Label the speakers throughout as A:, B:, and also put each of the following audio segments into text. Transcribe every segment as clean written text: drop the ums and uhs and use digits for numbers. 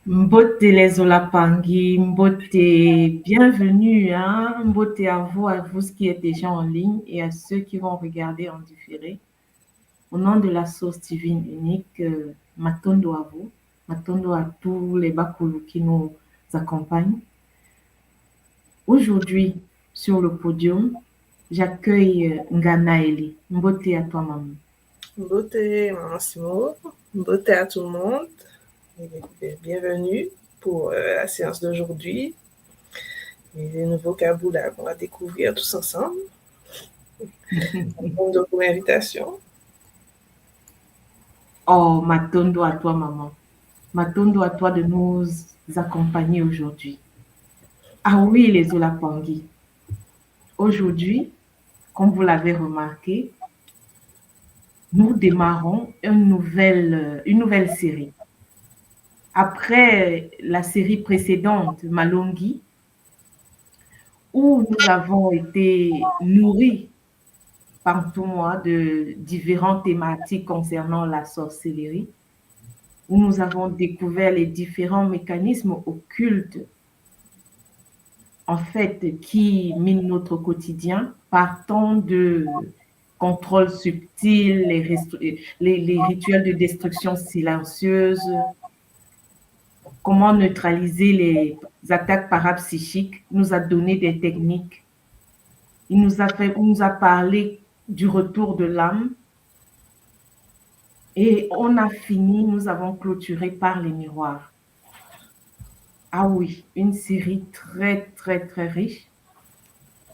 A: Mbote les Olapangi, Mbote, bienvenue, hein? Mbote à vous qui êtes déjà en ligne et à ceux qui vont regarder en différé. Au nom de la source divine unique, Matondo à vous, Matondo à tous les Bakulu qui nous accompagnent. Aujourd'hui, sur le podium, j'accueille Ngana Eli. Mbote à toi, maman.
B: Mbote, maman Simo. Mbote à tout le monde. Bienvenue pour la séance d'aujourd'hui. Les nouveaux vocabulaires qu'on va découvrir tous ensemble. Donc, pour l'invitation.
A: Oh, Matondo à toi, maman. Matondo à toi de nous accompagner aujourd'hui. Ah oui, les Olapangi. Aujourd'hui, comme vous l'avez remarqué, nous démarrons une nouvelle série. Après la série précédente, Malongi, où nous avons été nourris par tout mois de différentes thématiques concernant la sorcellerie, où nous avons découvert les différents mécanismes occultes, en fait, qui minent notre quotidien, partant de contrôle subtil, les rituels de destruction silencieuse, comment neutraliser les attaques parapsychiques, nous a donné des techniques. Il nous a parlé du retour de l'âme. Et on a fini, nous avons clôturé par les miroirs. Ah oui, une série très, très, très riche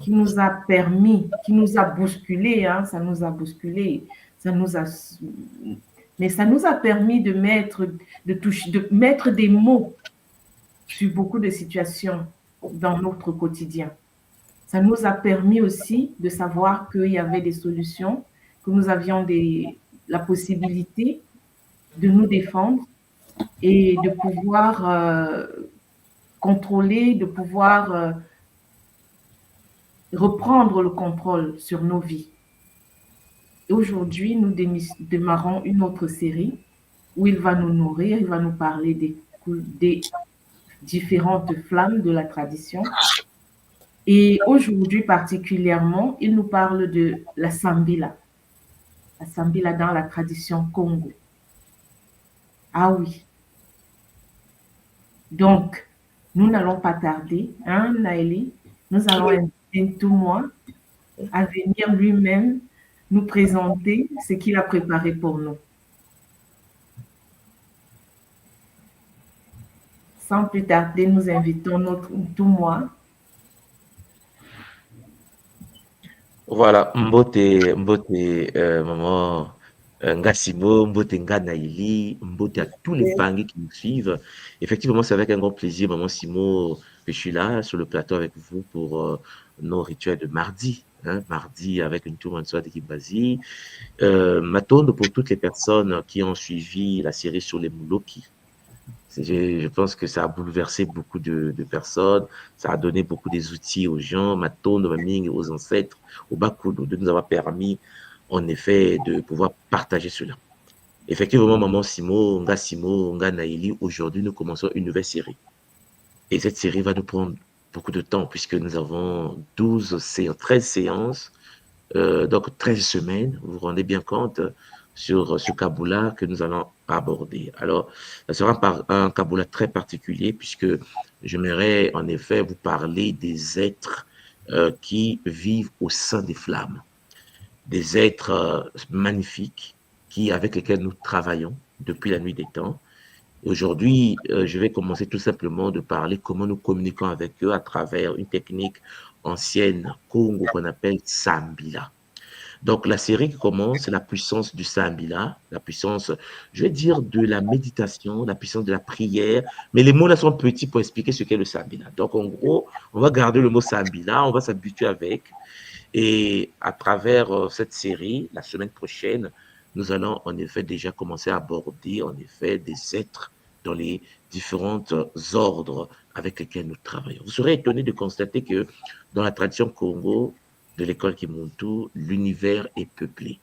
A: qui nous a permis, qui nous a bousculé, hein, ça nous a bousculé, mais ça nous a permis de mettre des mots sur beaucoup de situations dans notre quotidien. Ça nous a permis aussi de savoir qu'il y avait des solutions, que nous avions la possibilité de nous défendre et de pouvoir contrôler, de pouvoir reprendre le contrôle sur nos vies. Et aujourd'hui, nous démarrons une autre série où il va nous nourrir, il va nous parler des différentes flammes de la tradition. Et aujourd'hui particulièrement, il nous parle de la sambila dans la tradition Congo. Ah oui. Donc, nous n'allons pas tarder, hein, Naëli? Nous allons
B: Oui.
A: inviter Toumoua à venir lui-même nous présenter ce qu'il a préparé pour nous. Sans plus tarder, nous invitons notre Toumoua.
C: Voilà, Mbote, maman Ngassimo, Mbote Nganaïli, Mbote à tous les Pangais qui nous suivent. Effectivement, c'est avec un grand plaisir, maman Simo, que je suis là sur le plateau avec vous pour nos rituels de mardi. Hein, mardi avec une tour en soir d'équipe Basi. Matonde pour toutes les personnes qui ont suivi la série sur les Mouloki. Je pense que ça a bouleversé beaucoup de personnes, ça a donné beaucoup des outils aux gens, Matonde, Maming, aux ancêtres, au Bakudo, de nous avoir permis, en effet, de pouvoir partager cela. Effectivement, Maman Simo, Nga Naïli, aujourd'hui, nous commençons une nouvelle série. Et cette série va nous prendre beaucoup de temps, puisque nous avons 13 séances, donc 13 semaines, vous vous rendez bien compte, sur ce Kaboula que nous allons aborder. Alors, ça sera un Kaboula très particulier, puisque j'aimerais en effet vous parler des êtres qui vivent au sein des flammes, des êtres magnifiques avec lesquels nous travaillons depuis la nuit des temps. Aujourd'hui, je vais commencer tout simplement de parler comment nous communiquons avec eux à travers une technique ancienne Congo qu'on appelle Sambila. Donc, la série qui commence, c'est la puissance du Sambila, la puissance, je vais dire, de la méditation, la puissance de la prière, mais les mots là sont petits pour expliquer ce qu'est le Sambila. Donc, en gros, on va garder le mot Sambila, on va s'habituer avec, et à travers cette série, la semaine prochaine, nous allons en effet déjà commencer à aborder en effet des êtres dans les différents ordres avec lesquels nous travaillons. Vous serez étonné de constater que dans la tradition Congo, de l'école Kimuntu, l'univers est peuplé.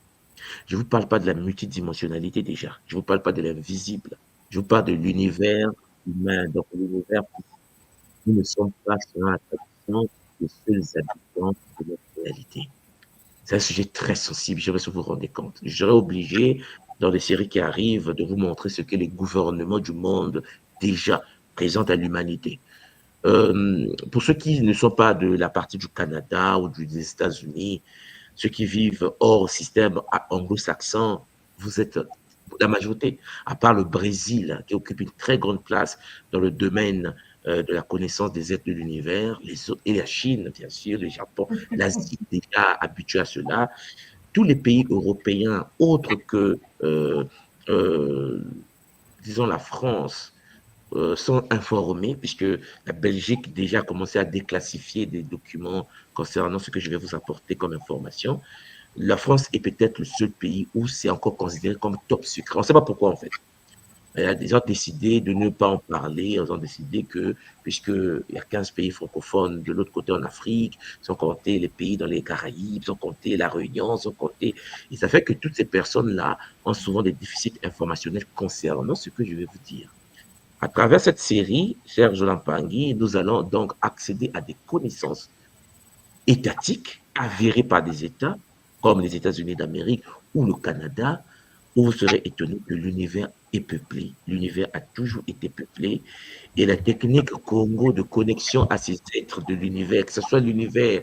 C: Je ne vous parle pas de la multidimensionnalité déjà. Je ne vous parle pas de l'invisible. Je vous parle de l'univers humain. Donc, l'univers, nous ne sommes pas selon la tradition des seuls habitants de notre réalité. C'est un sujet très sensible, je ne sais pas si vous vous rendez compte. Je serai obligé, dans les séries qui arrivent, de vous montrer ce que les gouvernements du monde déjà présentent à l'humanité. Pour ceux qui ne sont pas de la partie du Canada ou des États-Unis, ceux qui vivent hors système anglo-saxon, vous êtes la majorité, à part le Brésil, qui occupe une très grande place dans le domaine de la connaissance des êtres de l'univers, et la Chine, bien sûr, le Japon, l'Asie, déjà habituée à cela. Tous les pays européens, autres que, disons, la France, sont informés, puisque la Belgique déjà a commencé à déclassifier des documents concernant ce que je vais vous apporter comme information. La France est peut-être le seul pays où c'est encore considéré comme top secret. On ne sait pas pourquoi, en fait. Ils ont décidé de ne pas en parler. Ils ont décidé que, puisqu'il y a 15 pays francophones de l'autre côté en Afrique, ils ont compté les pays dans les Caraïbes, ils ont compté la Réunion, ils ont compté. Et ça fait que toutes ces personnes-là ont souvent des déficits informationnels concernant ce que je vais vous dire. À travers cette série, cher Jolan Pangui, nous allons donc accéder à des connaissances étatiques avérées par des États, comme les États-Unis d'Amérique ou le Canada, où vous serez étonné que l'univers est peuplé. L'univers a toujours été peuplé. Et la technique Congo de connexion à ces êtres de l'univers, que ce soit l'univers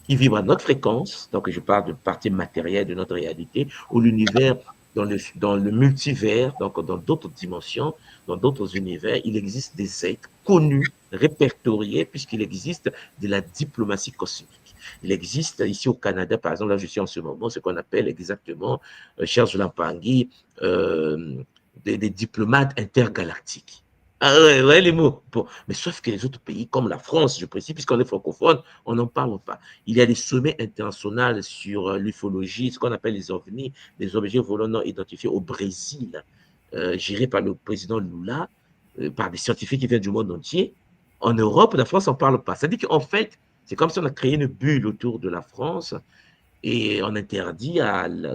C: qui vibre à notre fréquence, donc je parle de partie matérielle de notre réalité, ou l'univers dans le multivers, donc dans d'autres dimensions, dans d'autres univers, il existe des êtres connus, répertoriés, puisqu'il existe de la diplomatie cosmique. Il existe ici au Canada, par exemple, là je suis en ce moment, ce qu'on appelle exactement, cher Jolan-Pangui, des diplomates intergalactiques. Ah ouais, les mots. Bon, mais sauf que les autres pays, comme la France, je précise, puisqu'on est francophone, on n'en parle pas. Il y a des sommets internationaux sur l'ufologie, ce qu'on appelle les ovnis, les objets volants non identifiés au Brésil, gérés par le président Lula, par des scientifiques qui viennent du monde entier. En Europe, la France n'en parle pas. C'est-à-dire qu'en fait, c'est comme si on a créé une bulle autour de la France et on interdit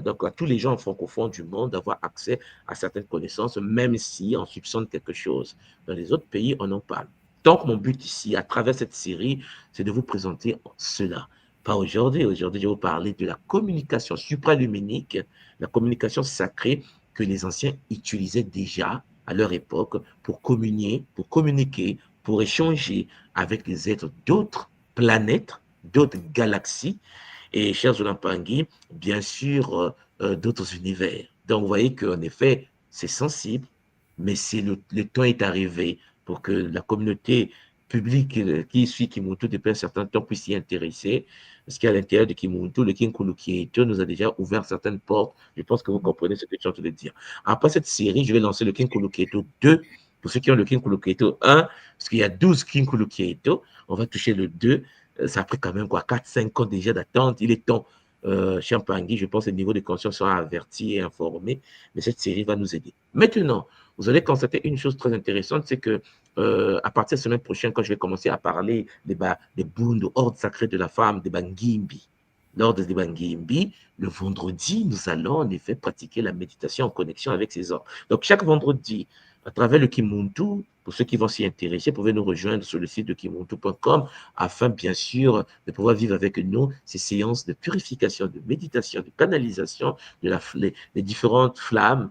C: donc à tous les gens francophones du monde d'avoir accès à certaines connaissances, même si on soupçonne quelque chose. Dans les autres pays, on en parle. Donc, mon but ici, à travers cette série, c'est de vous présenter cela. Pas aujourd'hui. Aujourd'hui, je vais vous parler de la communication supraluminique, la communication sacrée que les anciens utilisaient déjà à leur époque pour communiquer, pour échanger avec les êtres d'autres planètes, d'autres galaxies et, chers Pangui, bien sûr, d'autres univers. Donc, vous voyez qu'en effet, c'est sensible, mais le temps est arrivé pour que la communauté publique qui suit Kimuntu depuis un certain temps puisse s'y intéresser. Parce qu'à l'intérieur de Kimuntu, le Kinkulu Kieto nous a déjà ouvert certaines portes. Je pense que vous comprenez ce que je suis en train de dire. Après cette série, je vais lancer le Kinkulu Kieto 2. Pour ceux qui ont le Kinkulu Kieto 1, parce qu'il y a 12 Kinkulu Kieto, on va toucher le 2. Ça a pris quand même quoi, 4-5 ans déjà d'attente. Il est temps, Champangui, je pense que le niveau de conscience sera averti et informé, mais cette série va nous aider. Maintenant, vous allez constater une chose très intéressante, c'est que à partir de la semaine prochaine, quand je vais commencer à parler des Bundu, ordre sacré de la femme, des Bangimbi, l'ordre des Bangimbi, le vendredi, nous allons en effet pratiquer la méditation en connexion avec ces ordres. Donc, chaque vendredi, à travers le Kimuntu, pour ceux qui vont s'y intéresser, vous pouvez nous rejoindre sur le site de kimuntu.com afin, bien sûr, de pouvoir vivre avec nous ces séances de purification, de méditation, de canalisation de les différentes flammes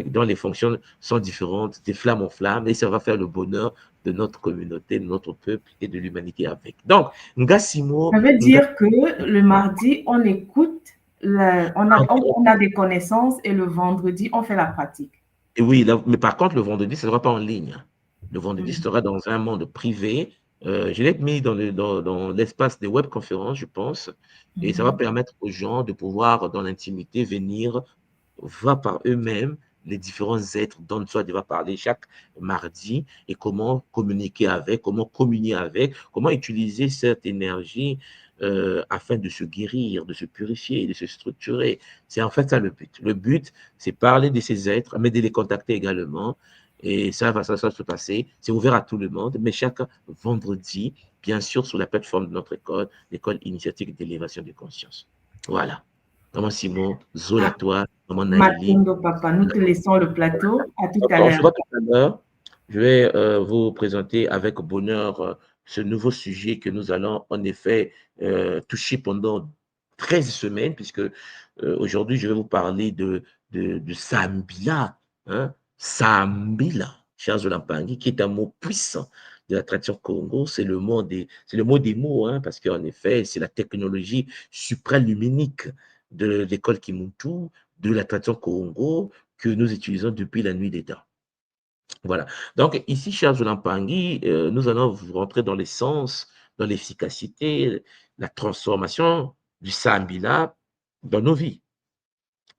C: dont les fonctions sont différentes, des flammes en flammes, et ça va faire le bonheur de notre communauté, de notre peuple et de l'humanité avec. Donc, Ngassimo...
A: Ça veut dire que le mardi, on écoute, on a des connaissances et le vendredi, on fait la pratique.
C: Et oui, mais par contre, le vendredi, ça ne sera pas en ligne. Le vendredi sera dans un monde privé. Je l'ai mis dans l'espace des webconférences, je pense, et ça va permettre aux gens de pouvoir, dans l'intimité, venir voir par eux-mêmes les différents êtres dont Soi va parler chaque mardi et comment communiquer avec, comment communier avec, comment utiliser cette énergie afin de se guérir, de se purifier, de se structurer. C'est en fait ça le but. Le but, c'est parler de ces êtres, mais de les contacter également. Et ça va se passer. C'est ouvert à tout le monde, mais chaque vendredi, bien sûr, sur la plateforme de notre école, l'école initiatique d'élévation de conscience. Voilà. Maman Simon, Zola toi, maman Naïli.
A: Matondo Papa, nous te laissons le plateau. À tout à
C: On se
A: l'heure.
C: voit tout à l'heure. Je vais vous présenter avec bonheur ce nouveau sujet que nous allons en effet toucher pendant 13 semaines, puisque aujourd'hui, je vais vous parler de Sambila, hein, Sambila, chers Zolampangi, qui est un mot puissant de la tradition Congo. C'est le mot des mots, hein, parce qu'en effet, c'est la technologie supraluminique de l'école Kimuntu, de la tradition Congo, que nous utilisons depuis la nuit des temps. Voilà. Donc, ici, cher Zolampangi, nous allons rentrer dans l'essence, dans l'efficacité, la transformation du Sambila dans nos vies.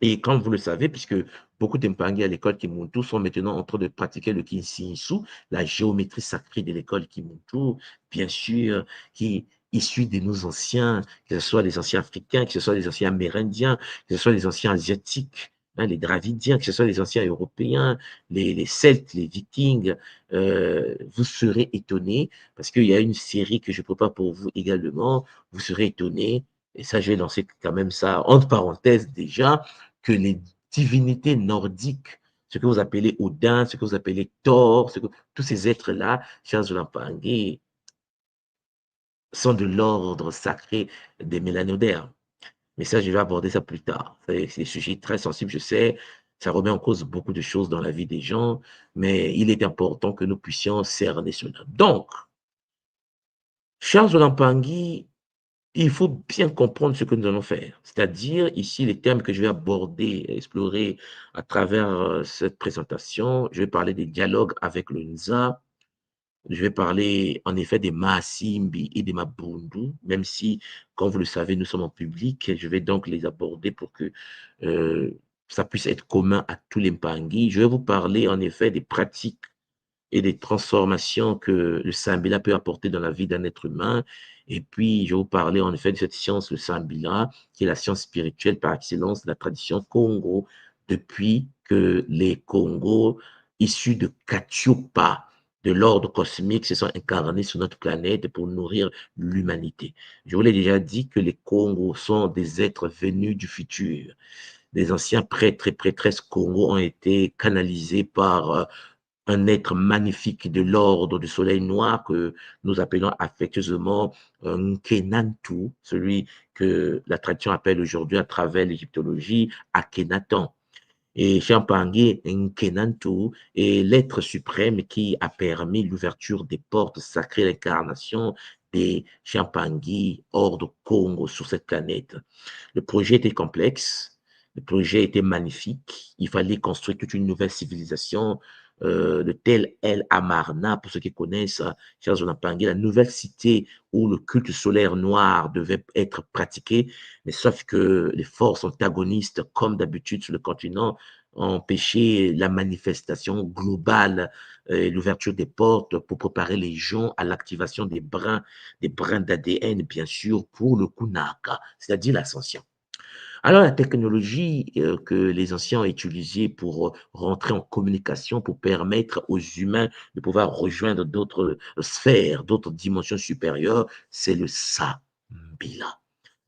C: Et comme vous le savez, puisque beaucoup d'Impangi à l'école Kimuntu sont maintenant en train de pratiquer le Kinsinsu, la géométrie sacrée de l'école Kimuntu, bien sûr, qui est issue de nos anciens, que ce soit les anciens africains, que ce soit les anciens amérindiens, que ce soit les anciens asiatiques, hein, les dravidiens, que ce soit les anciens européens, les Celtes, les Vikings, vous serez étonnés, parce qu'il y a une série que je prépare pour vous également, vous serez étonnés, et ça, je vais lancer quand même ça entre parenthèses déjà, que les divinités nordiques, ce que vous appelez Odin, ce que vous appelez Thor, tous ces êtres-là, chers Zolampangi, sont de l'ordre sacré des mélanodermes. Mais ça, je vais aborder ça plus tard. C'est des sujets très sensibles, je sais. Ça remet en cause beaucoup de choses dans la vie des gens, mais il est important que nous puissions cerner cela. Donc, chers Zolampangi, il faut bien comprendre ce que nous allons faire. C'est-à-dire, ici, les termes que je vais aborder, explorer à travers cette présentation, je vais parler des dialogues avec le Nza, je vais parler en effet des Maasimbi et des Mabundu, même si, comme vous le savez, nous sommes en public, je vais donc les aborder pour que ça puisse être commun à tous les Mpangi. Je vais vous parler en effet des pratiques et des transformations que le Sambila peut apporter dans la vie d'un être humain. Et puis, je vais vous parler en effet de cette science, le Sambila, qui est la science spirituelle par excellence de la tradition Congo, depuis que les Congos, issus de Kachupa, de l'ordre cosmique, se sont incarnés sur notre planète pour nourrir l'humanité. Je vous l'ai déjà dit que les Congos sont des êtres venus du futur. Des anciens prêtres et prêtresses Congo ont été canalisés par un être magnifique de l'ordre du soleil noir que nous appelons affectueusement Nkenantu, celui que la tradition appelle aujourd'hui à travers l'égyptologie Akhenaton. Et Champangui Nkenantu est l'être suprême qui a permis l'ouverture des portes sacrées, l'incarnation des Champangui hors de Congo sur cette planète. Le projet était complexe, le projet était magnifique. Il fallait construire toute une nouvelle civilisation de Tel El Amarna, pour ceux qui connaissent, chers Onapangué, la nouvelle cité où le culte solaire noir devait être pratiqué, mais sauf que les forces antagonistes, comme d'habitude sur le continent, ont empêché la manifestation globale et l'ouverture des portes pour préparer les gens à l'activation des brins d'ADN, bien sûr, pour le Kunaka, c'est-à-dire l'ascension. Alors, la technologie que les anciens ont utilisée pour rentrer en communication, pour permettre aux humains de pouvoir rejoindre d'autres sphères, d'autres dimensions supérieures, c'est le Sambila.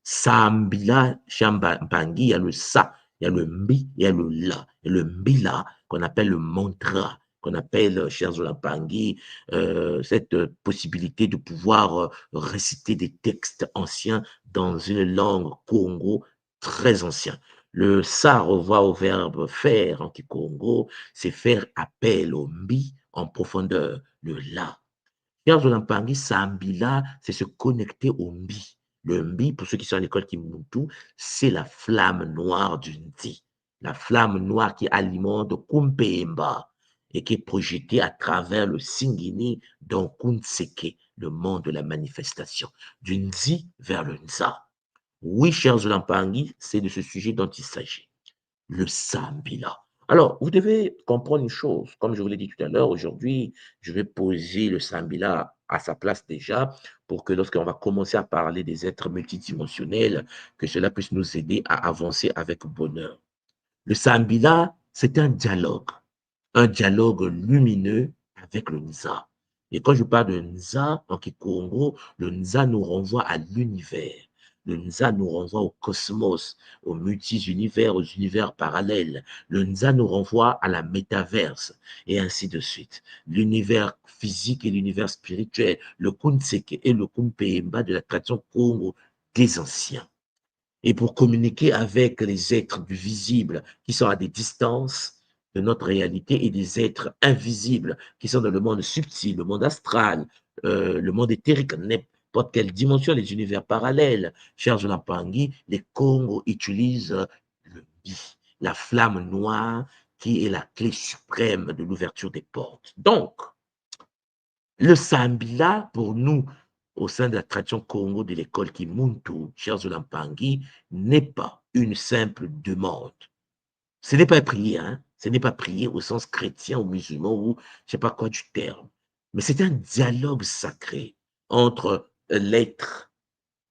C: Sambila, Shambangi, il y a le Sa, il y a le Mbi, il y a le La. Et le Mbila, qu'on appelle le mantra, qu'on appelle, chers Olampangi, cette possibilité de pouvoir réciter des textes anciens dans une langue Congo très ancien. Le sa revoit au verbe faire en Kikongo, c'est faire appel au mbi en profondeur, le la. Chers Olampangi, Sambila, c'est se connecter au mbi. Le mbi, pour ceux qui sont à l'école Kimuntu, c'est la flamme noire du Ndi. La flamme noire qui alimente Kumpemba et qui est projetée à travers le Singini dans Kunseke, le monde de la manifestation. Du Ndi vers le Nza. Oui, chers Olampangi, c'est de ce sujet dont il s'agit, le Sambila. Alors, vous devez comprendre une chose, comme je vous l'ai dit tout à l'heure, aujourd'hui, je vais poser le Sambila à sa place déjà, pour que lorsqu'on va commencer à parler des êtres multidimensionnels, que cela puisse nous aider à avancer avec bonheur. Le Sambila, c'est un dialogue lumineux avec le Nza. Et quand je parle de Nza, en Kikongo, le Nza nous renvoie à l'univers. Le Nza nous renvoie au cosmos, aux multi-univers, aux univers parallèles. Le Nza nous renvoie à la métaverse, et ainsi de suite. L'univers physique et l'univers spirituel, le Kunseke et le Kumpemba de la tradition Congo des anciens. Et pour communiquer avec les êtres du visible qui sont à des distances de notre réalité et des êtres invisibles qui sont dans le monde subtil, le monde astral, le monde éthérique, n'importe quelle dimension, les univers parallèles. Cher Jonapangi, les Congos utilisent le bi, la flamme noire qui est la clé suprême de l'ouverture des portes. Donc, le Sambila, pour nous, au sein de la tradition Congo de l'école Kimuntu, chers Olampangi, n'est pas une simple demande. Ce n'est pas prier, hein? Ce n'est pas prier au sens chrétien ou musulman ou je ne sais pas quoi du terme. Mais c'est un dialogue sacré entre l'être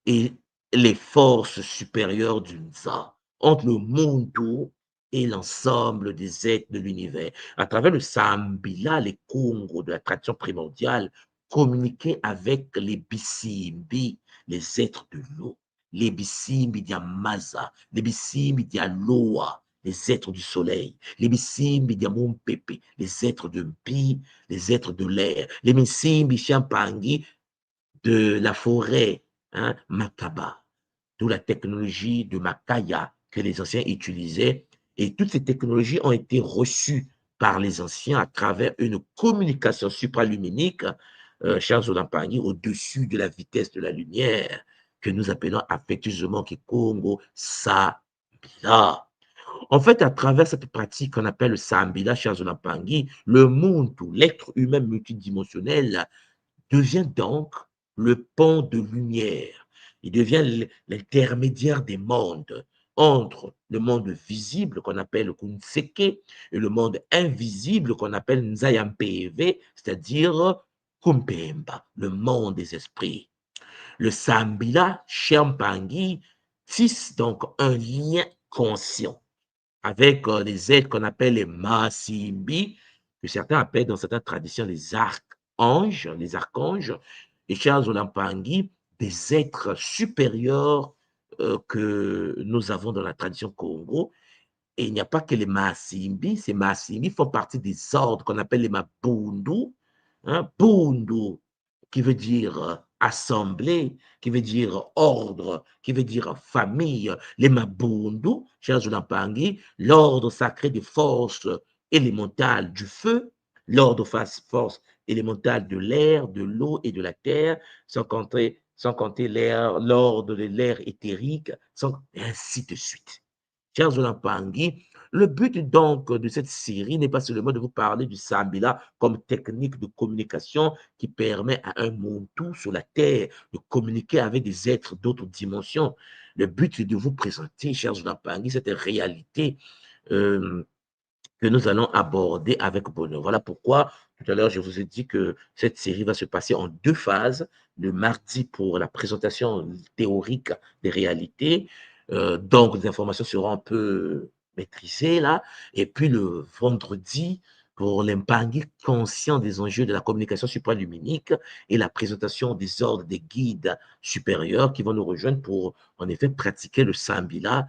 C: et les forces supérieures du Nza, entre le Muntu et l'ensemble des êtres de l'univers. À travers le Sambila, les Congo de la tradition primordiale communiquaient avec les Bisimbi, les êtres de l'eau, les Bisimbi d'Yamaza, les Bisimbi d'Yaloa, les êtres du soleil, les Bisimbi d'Yamumpepe, les êtres de Mpi, les êtres de l'air, les Bisimbi Champangi de la forêt, hein, Makaba, d'où la technologie de Makaya que les anciens utilisaient. Et toutes ces technologies ont été reçues par les anciens à travers une communication supraluminique, chers Olampani, au-dessus de la vitesse de la lumière, que nous appelons affectueusement Kikongo Sambila. En fait, à travers cette pratique qu'on appelle le Sambila, chers Olampani, le monde, l'être humain multidimensionnel, devient donc le pont de lumière. Il devient l'intermédiaire des mondes entre le monde visible qu'on appelle Kunseke et le monde invisible qu'on appelle Nzayampeve, c'est-à-dire Kumpemba, le monde des esprits. Le Sambila Champangi tisse donc un lien conscient avec les êtres qu'on appelle les Masimbi, que certains appellent dans certaines traditions les archanges, et chers Olampangi, des êtres supérieurs que nous avons dans la tradition Congo Et il n'y a pas que les Masimbi, ces Masimbi font partie des ordres qu'on appelle les Mabundu. Hein, Bundu, qui veut dire assemblée, qui veut dire ordre, qui veut dire famille. Les Mabundu, chers Zulampangi, l'ordre sacré des forces élémentales du feu, l'ordre force élémentale de l'air, de l'eau et de la terre, sans compter l'ordre de l'air éthérique, et ainsi de suite. Chers Zulampangi, le but donc de cette série n'est pas seulement de vous parler du Sambila comme technique de communication qui permet à un Muntu sur la Terre de communiquer avec des êtres d'autres dimensions. Le but est de vous présenter, chers Zulampangi, cette réalité que nous allons aborder avec bonheur. Voilà pourquoi, tout à l'heure, je vous ai dit que cette série va se passer en 2 phases. Le mardi pour la présentation théorique des réalités, donc les informations seront un peu maîtrisées là, et puis le vendredi pour l'impangui conscient des enjeux de la communication supraluminique et la présentation des ordres des guides supérieurs qui vont nous rejoindre pour, en effet, pratiquer le Sambila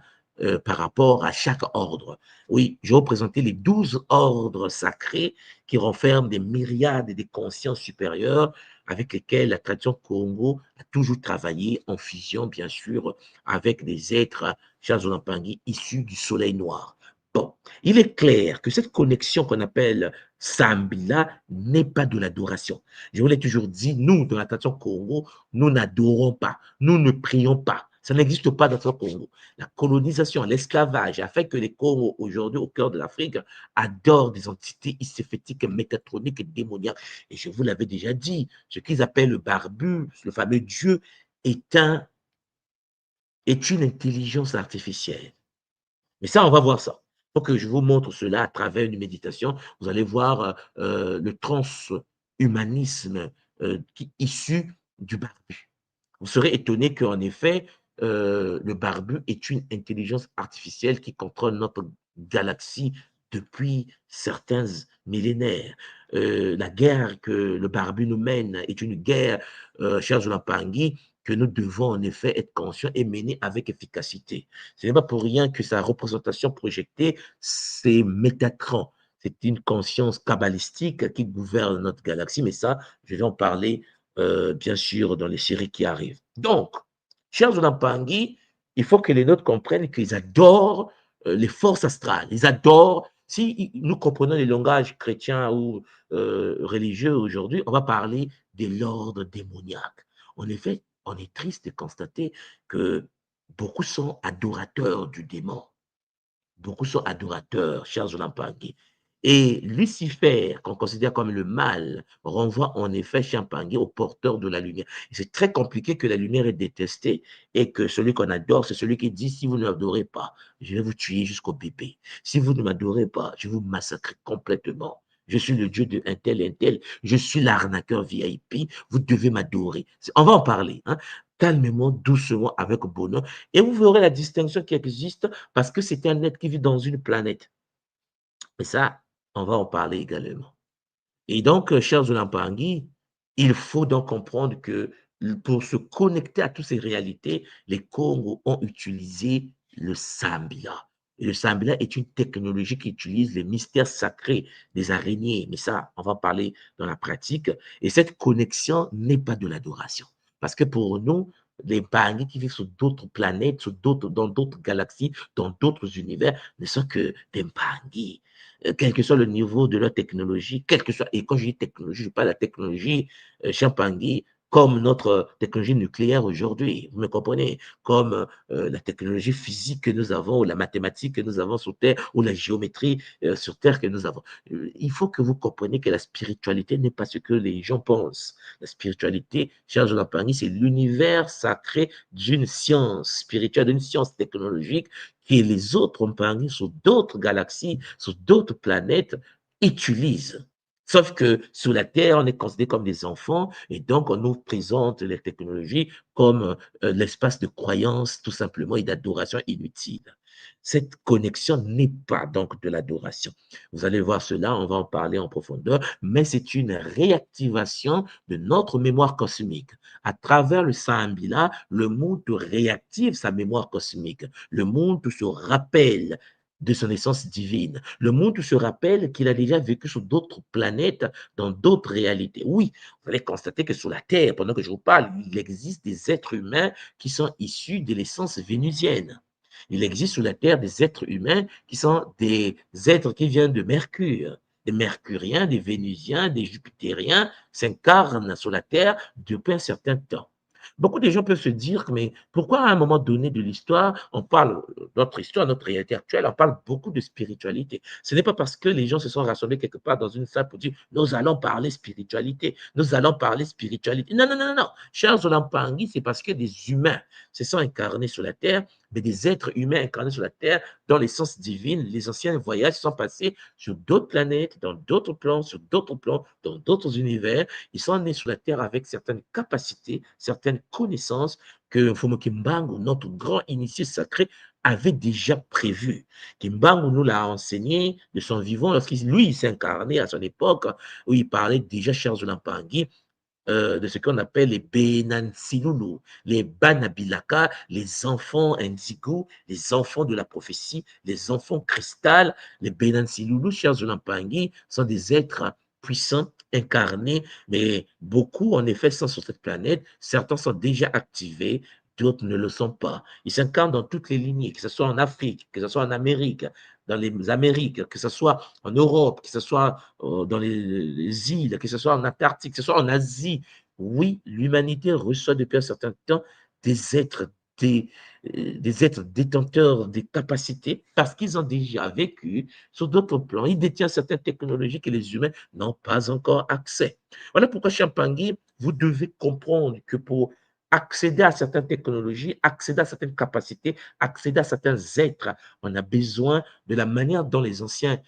C: par rapport à chaque ordre. Oui, je vais vous présenter les 12 ordres sacrés qui renferment des myriades et des consciences supérieures avec lesquelles la tradition Congo a toujours travaillé en fusion, bien sûr, avec des êtres, chers Olampangi, issus du soleil noir. Bon, il est clair que cette connexion qu'on appelle Sambila n'est pas de l'adoration. Je vous l'ai toujours dit, nous, dans la tradition Congo, nous n'adorons pas, nous ne prions pas. Ça n'existe pas dans le Congo. La colonisation, l'esclavage a fait que les Congos, aujourd'hui, au cœur de l'Afrique, adorent des entités iséphétiques, métatroniques et démoniaques. Et je vous l'avais déjà dit, ce qu'ils appellent le barbu, le fameux Dieu, est une intelligence artificielle. Mais ça, on va voir ça. Il faut que je vous montre cela à travers une méditation. Vous allez voir le transhumanisme issu du barbu. Vous serez étonné qu'en effet, le barbu est une intelligence artificielle qui contrôle notre galaxie depuis certains millénaires. La guerre que le barbu nous mène est une guerre, chers Olampangi, que nous devons en effet être conscients et mener avec efficacité. Ce n'est pas pour rien que sa représentation projetée, c'est Métatron. C'est une conscience kabbalistique qui gouverne notre galaxie, mais ça, je vais en parler bien sûr dans les séries qui arrivent. Donc, chers Olampangi, il faut que les nôtres comprennent qu'ils adorent les forces astrales. Ils adorent, si nous comprenons les langages chrétiens ou religieux aujourd'hui, on va parler de l'ordre démoniaque. En effet, on est triste de constater que beaucoup sont adorateurs du démon. Beaucoup sont adorateurs, chers Olampangi. Et Lucifer, qu'on considère comme le mal, renvoie en effet Champangui au porteur de la lumière. C'est très compliqué que la lumière est détestée et que celui qu'on adore, c'est celui qui dit, si vous ne m'adorez pas, je vais vous tuer jusqu'au bébé. Si vous ne m'adorez pas, je vais vous massacrer complètement. Je suis le Dieu de un tel, je suis l'arnaqueur VIP, vous devez m'adorer. On va en parler, hein. Calmement, doucement, avec bonheur. Et vous verrez la distinction qui existe parce que c'est un être qui vit dans une planète. Et ça, on va en parler également. Et donc, chers Olampangi, il faut donc comprendre que pour se connecter à toutes ces réalités, les Congos ont utilisé le Sambila. Et le Sambila est une technologie qui utilise les mystères sacrés des araignées. Mais ça, on va en parler dans la pratique. Et cette connexion n'est pas de l'adoration. Parce que pour nous, les Bangi qui vivent sur d'autres planètes, dans d'autres galaxies, dans d'autres univers, ne sont que des Bangi. Quel que soit le niveau de leur technologie, quel que soit, et quand je dis technologie, je parle de la technologie Champangui, comme notre technologie nucléaire aujourd'hui, vous me comprenez, comme la technologie physique que nous avons, ou la mathématique que nous avons sur Terre, ou la géométrie sur Terre que nous avons. Il faut que vous compreniez que la spiritualité n'est pas ce que les gens pensent. La spiritualité, cher Jonathan Pangui, c'est l'univers sacré d'une science spirituelle, d'une science technologique que les autres Mpangui sur d'autres galaxies, sur d'autres planètes utilisent. Sauf que sur la Terre, on est considéré comme des enfants et donc on nous présente les technologies comme l'espace de croyance tout simplement et d'adoration inutile. Cette connexion n'est pas donc de l'adoration. Vous allez voir cela, on va en parler en profondeur, mais c'est une réactivation de notre mémoire cosmique. À travers le Sambila, le monde réactive sa mémoire cosmique. Le monde se rappelle de son essence divine. Le monde se rappelle qu'il a déjà vécu sur d'autres planètes, dans d'autres réalités. Oui, vous allez constater que sur la Terre, pendant que je vous parle, il existe des êtres humains qui sont issus de l'essence vénusienne. Il existe sur la Terre des êtres humains qui sont des êtres qui viennent de Mercure. Des Mercuriens, des Vénusiens, des Jupitériens s'incarnent sur la Terre depuis un certain temps. Beaucoup de gens peuvent se dire, mais pourquoi à un moment donné de l'histoire, on parle, notre histoire, notre réalité actuelle, on parle beaucoup de spiritualité. Ce n'est pas parce que les gens se sont rassemblés quelque part dans une salle pour dire, nous allons parler spiritualité, nous allons parler spiritualité. Non, non, non, non, non. Cher Zolampangui, c'est parce que des humains se sont incarnés sur la terre, mais des êtres humains incarnés sur la terre, dans l'essence divine, les anciens voyages sont passés sur d'autres planètes, dans d'autres plans, sur d'autres plans, dans d'autres univers. Ils sont nés sur la terre avec certaines capacités, certaines connaissances que Mfumu Kimbangu, notre grand initié sacré, avait déjà prévues. Kimbangu nous l'a enseigné de son vivant lorsqu'il, lui, s'est incarné à son époque, où il parlait déjà, cher Zolampangui, de ce qu'on appelle les Benansilulu, les Banabilaka, les enfants indigo, les enfants de la prophétie, les enfants cristal. Les Benansilulu, chers Zolampangui, sont des êtres puissants, incarnés, mais beaucoup, en effet, sont sur cette planète. Certains sont déjà activés, d'autres ne le sont pas. Ils s'incarnent dans toutes les lignées, que ce soit en Afrique, que ce soit en Amérique, dans les Amériques, que ce soit en Europe, que ce soit dans les îles, que ce soit en Antarctique, que ce soit en Asie. Oui, l'humanité reçoit depuis un certain temps des êtres, des, des êtres détenteurs des capacités parce qu'ils ont déjà vécu sur d'autres plans. Ils détiennent certaines technologies que les humains n'ont pas encore accès. Voilà pourquoi, Champangui, vous devez comprendre que pour accéder à certaines technologies, accéder à certaines capacités, accéder à certains êtres, on a besoin de la manière dont les anciens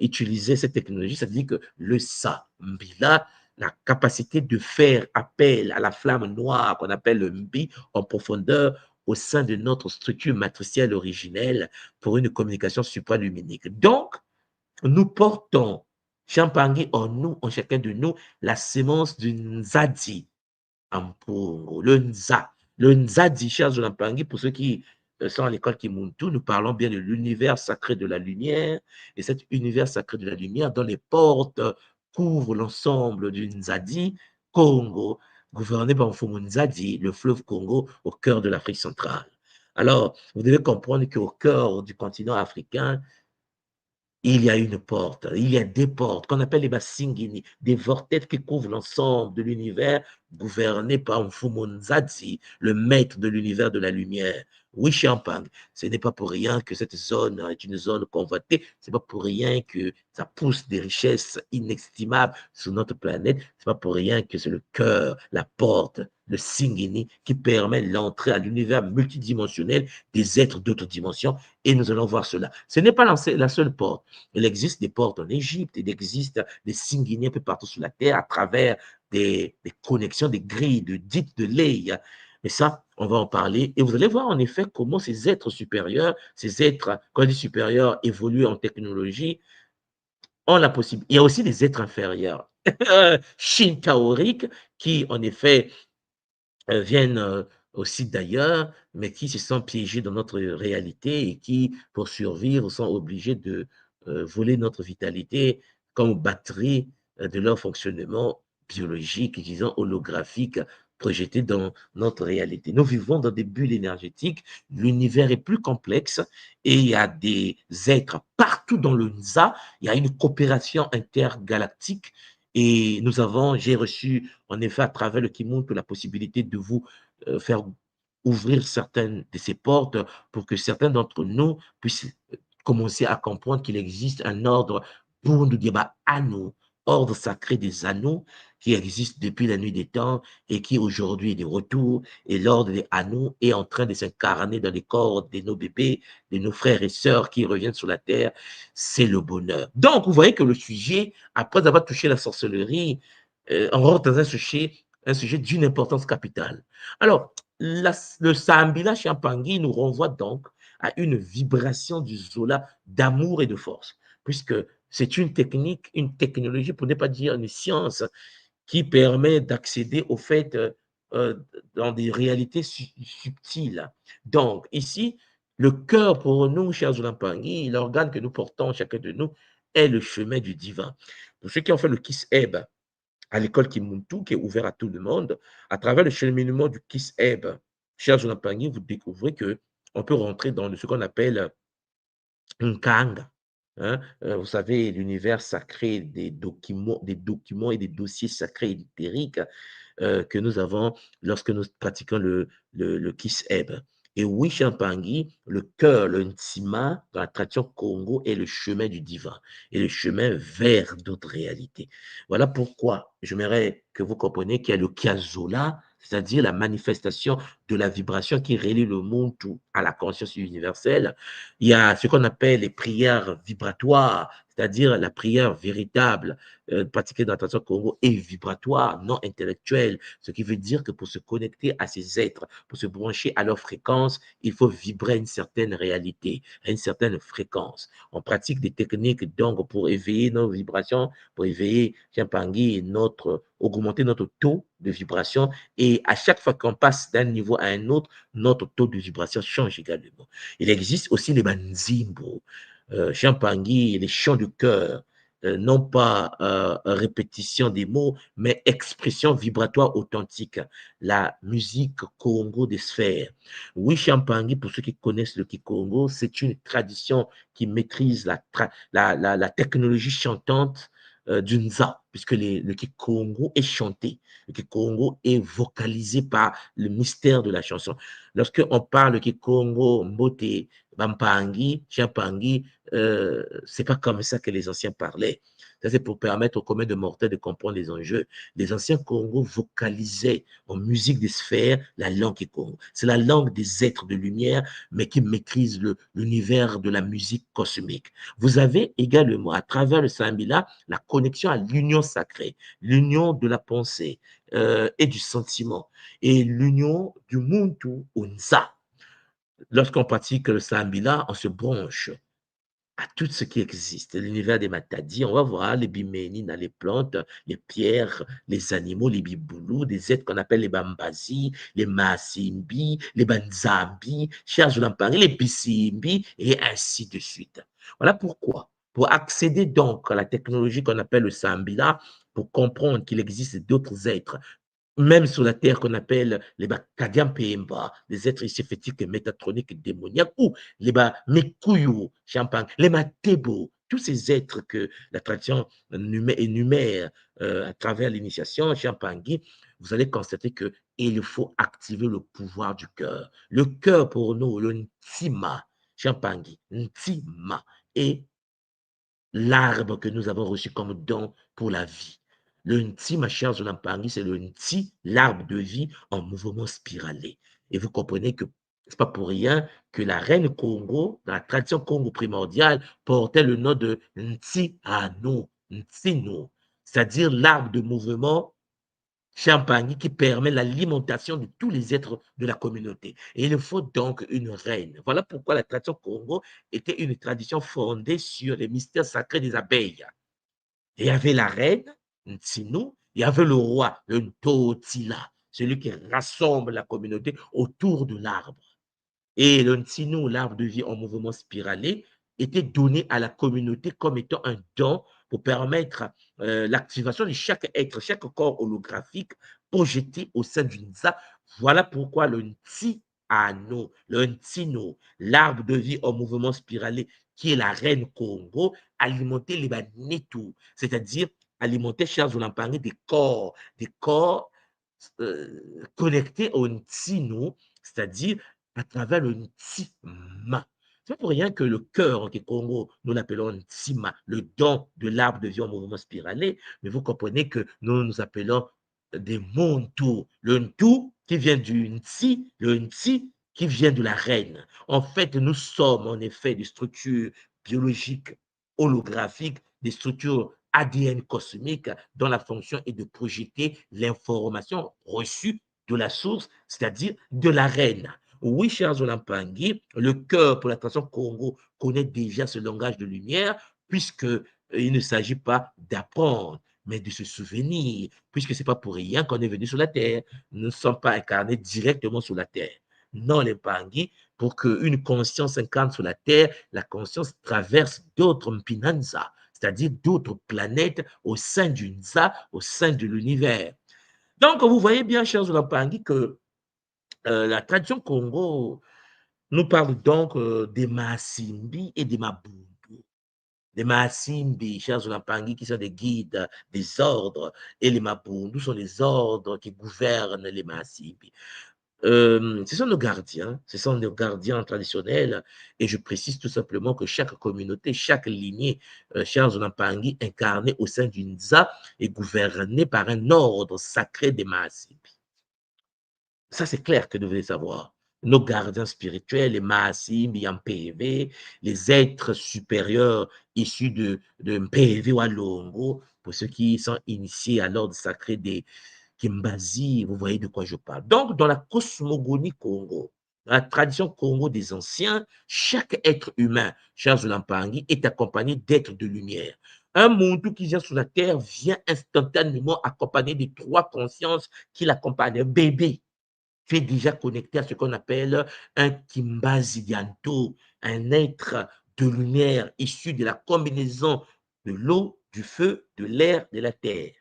C: utilisaient cette technologie, c'est-à-dire que le Mbila, la capacité de faire appel à la flamme noire qu'on appelle le Mbi en profondeur au sein de notre structure matricielle originelle pour une communication supraluminique. Donc, nous portons, Champangui, en nous, en chacun de nous, la sémence du Nzadi, Ampongo, le Nza. Le Nzadi, cher Zolampangi, pour ceux qui sont à l'école Kimuntu, nous parlons bien de l'univers sacré de la lumière, et cet univers sacré de la lumière dont les portes couvrent l'ensemble du Nzadi, Congo, gouverné par Mfumu Nzadi, le fleuve Congo, au cœur de l'Afrique centrale. Alors, vous devez comprendre qu'au cœur du continent africain, il y a une porte, il y a des portes qu'on appelle les Basingini, des vortex qui couvrent l'ensemble de l'univers gouverné par Mfumu Nzadi, le maître de l'univers de la lumière. Oui, Champagne, ce n'est pas pour rien que cette zone est une zone convoitée, ce n'est pas pour rien que ça pousse des richesses inestimables sur notre planète, ce n'est pas pour rien que c'est le cœur, la porte, le Singini qui permet l'entrée à l'univers multidimensionnel des êtres d'autres dimensions, et nous allons voir cela. Ce n'est pas la seule porte. Il existe des portes en Égypte, il existe des Singini un peu partout sur la Terre à travers des connexions, des grilles de dites de lait. Mais ça, on va en parler. Et vous allez voir en effet comment ces êtres supérieurs, ces êtres, quand on dit supérieurs, évoluent en technologie, ont la possibilité. Il y a aussi des êtres inférieurs, shintaoriques, qui en effet viennent aussi d'ailleurs, mais qui se sont piégés dans notre réalité et qui, pour survivre, sont obligés de voler notre vitalité comme batterie de leur fonctionnement biologique, disons holographique, projeté dans notre réalité. Nous vivons dans des bulles énergétiques, l'univers est plus complexe et il y a des êtres partout dans le NSA, il y a une coopération intergalactique et j'ai reçu en effet à travers le Kimuntu la possibilité de vous faire ouvrir certaines de ces portes pour que certains d'entre nous puissent commencer à comprendre qu'il existe un ordre pour nous dire, bah, Anu, ordre sacré des anneaux qui existe depuis la nuit des temps et qui aujourd'hui est de retour. Et l'ordre des Anu est en train de s'incarner dans les corps de nos bébés, de nos frères et sœurs qui reviennent sur la terre. C'est le bonheur. Donc, vous voyez que le sujet, après avoir touché la sorcellerie, on rentre dans un sujet d'une importance capitale. Alors, le Sambila Champangui nous renvoie donc à une vibration du Zola d'amour et de force, puisque c'est une technique, une technologie, pour ne pas dire une science, qui permet d'accéder au fait dans des réalités subtiles. Donc, ici, Le cœur pour nous, chers Zulampangui, l'organe que nous portons, chacun de nous, est le chemin du divin. Pour ceux qui ont fait le Kiss-Eb à l'école Kimuntu, qui est ouvert à tout le monde, à travers le cheminement du Kiss-Eb, chers Zulampangui, vous découvrez qu'on peut rentrer dans ce qu'on appelle Nkanga. Hein, vous savez, l'univers sacré des documents et des dossiers sacrés et éthériques que nous avons lorsque nous pratiquons le Kiss-Eb. Et oui, Champangui, le cœur, le Ntsima, dans la tradition Congo, est le chemin du divin et le chemin vers d'autres réalités. Voilà pourquoi j'aimerais que vous compreniez qu'il y a le Kiazola, c'est-à-dire la manifestation de la vibration qui relie le monde tout à la conscience universelle. Il y a ce qu'on appelle les prières vibratoires, c'est-à-dire la prière véritable pratiquée dans la tradition Congo est vibratoire, non intellectuelle, ce qui veut dire que pour se connecter à ces êtres, pour se brancher à leur fréquence, il faut vibrer à une certaine réalité, à une certaine fréquence. On pratique des techniques donc pour éveiller nos vibrations, pour éveiller, Chiampangui, augmenter notre taux de vibration et à chaque fois qu'on passe d'un niveau à un autre, notre taux de vibration change également. Il existe aussi les banzimbo, Chiampangui, les chants du cœur, non pas répétition des mots, mais expression vibratoire authentique, la musique Congo des sphères. Oui, Champangui, pour ceux qui connaissent le Kikongo, c'est une tradition qui maîtrise la technologie chantante du Nza, puisque le Kikongo est chanté, le Kikongo est vocalisé par le mystère de la chanson. Lorsqu'on parle Kikongo, Mbote, Bampangi, Chiampangui, c'est pas comme ça que les anciens parlaient. Ça, c'est pour permettre aux communs de mortels de comprendre les enjeux. Les anciens Congo vocalisaient en musique des sphères la langue Kikongo. C'est la langue des êtres de lumière, mais qui maîtrise l'univers de la musique cosmique. Vous avez également, à travers le Sambila, la connexion à l'union sacrée, l'union de la pensée et du sentiment, et l'union du Muntu Unza. Lorsqu'on pratique le Sambila, on se branche à tout ce qui existe. L'univers des Matadi, on va voir les biménines, les plantes, les pierres, les animaux, les biboulous, des êtres qu'on appelle les bambasi, les masimbi, les banzambi, chers les bisimbi, et ainsi de suite. Voilà pourquoi. Pour accéder donc à la technologie qu'on appelle le Sambila, pour comprendre qu'il existe d'autres êtres, même sur la terre qu'on appelle les Kadian Pemba, les êtres ici-fétiques, métatroniques, démoniaques, ou les Mekuyu, Champagne, les Matebo, tous ces êtres que la tradition énumère à travers l'initiation, Champangui, vous allez constater qu'il faut activer le pouvoir du cœur. Le cœur pour nous, le Ntima, Champangui, Ntima, est l'arbre que nous avons reçu comme don pour la vie. Le Nti, ma chère Zolampangui, c'est le Nti, l'arbre de vie en mouvement spiralé. Et vous comprenez que ce n'est pas pour rien que la reine Congo, dans la tradition Congo primordiale, portait le nom de Nti Ano, Ntino, c'est-à-dire l'arbre de mouvement Champagne qui permet l'alimentation de tous les êtres de la communauté. Et il faut donc une reine. Voilà pourquoi la tradition Congo était une tradition fondée sur les mystères sacrés des abeilles. Et il y avait la reine, Ntsinu, il y avait le roi, le Ntotila, celui qui rassemble la communauté autour de l'arbre. Et le Ntsinu, l'arbre de vie en mouvement spiralé, était donné à la communauté comme étant un don pour permettre l'activation de chaque être, chaque corps holographique projeté au sein du Nza. Voilà pourquoi le Ntsi Ano, le Ntsino, l'arbre de vie en mouvement spiralé, qui est la reine Congo, alimentait les Banetu, c'est-à-dire alimenter, chers Olampangé, des corps connectés au Ntsino, c'est-à-dire à travers le Ntsima. C'est pas pour rien que le cœur en Congo, nous l'appelons Ntsima, le don de l'arbre de vie en mouvement spiralé, mais vous comprenez que nous appelons des Montu. Le Ntu qui vient du Ntsi, le Ntsi qui vient de la reine. En fait, nous sommes en effet des structures biologiques, holographiques, des structures ADN cosmiques dont la fonction est de projeter l'information reçue de la source, c'est-à-dire de la reine. Oui, chers Olampangui, le cœur pour la tradition Congo connaît déjà ce langage de lumière, puisqu'il ne s'agit pas d'apprendre, mais de se souvenir, puisque ce n'est pas pour rien qu'on est venu sur la terre. Nous ne sommes pas incarnés directement sur la terre. non les Pangui, pour qu'une conscience incarne sur la Terre, la conscience traverse d'autres Mpinanza, c'est-à-dire d'autres planètes au sein du Nza, au sein de l'univers. Donc, vous voyez bien, chers Olapangui, que la tradition Congo nous parle donc des Maasimbi et des Mabundu. Les Maasimbi, chers Olapangui, qui sont des guides des ordres, et les Mabundu sont les ordres qui gouvernent les Maasimbi. Ce sont nos gardiens traditionnels, et je précise tout simplement que chaque communauté, chaque lignée, chers Olapangui, incarnée au sein d'une Nza, est gouvernée par un ordre sacré des Maasimbi. Ça, c'est clair que vous devez savoir. Nos gardiens spirituels, les Maasim, les MPV, les êtres supérieurs issus de MPV ou Alongo, pour ceux qui sont initiés à l'ordre sacré des Kimbazi, vous voyez de quoi je parle. Donc, dans la cosmogonie Congo, dans la tradition Congo des anciens, chaque être humain, chers Olampangi, est accompagné d'êtres de lumière. Un monde qui vient sur la terre vient instantanément accompagné de trois consciences qui l'accompagnent. Un bébé, tu es déjà connecté à ce qu'on appelle un Kimbazidianto, un être de lumière issu de la combinaison de l'eau, du feu, de l'air, de la terre,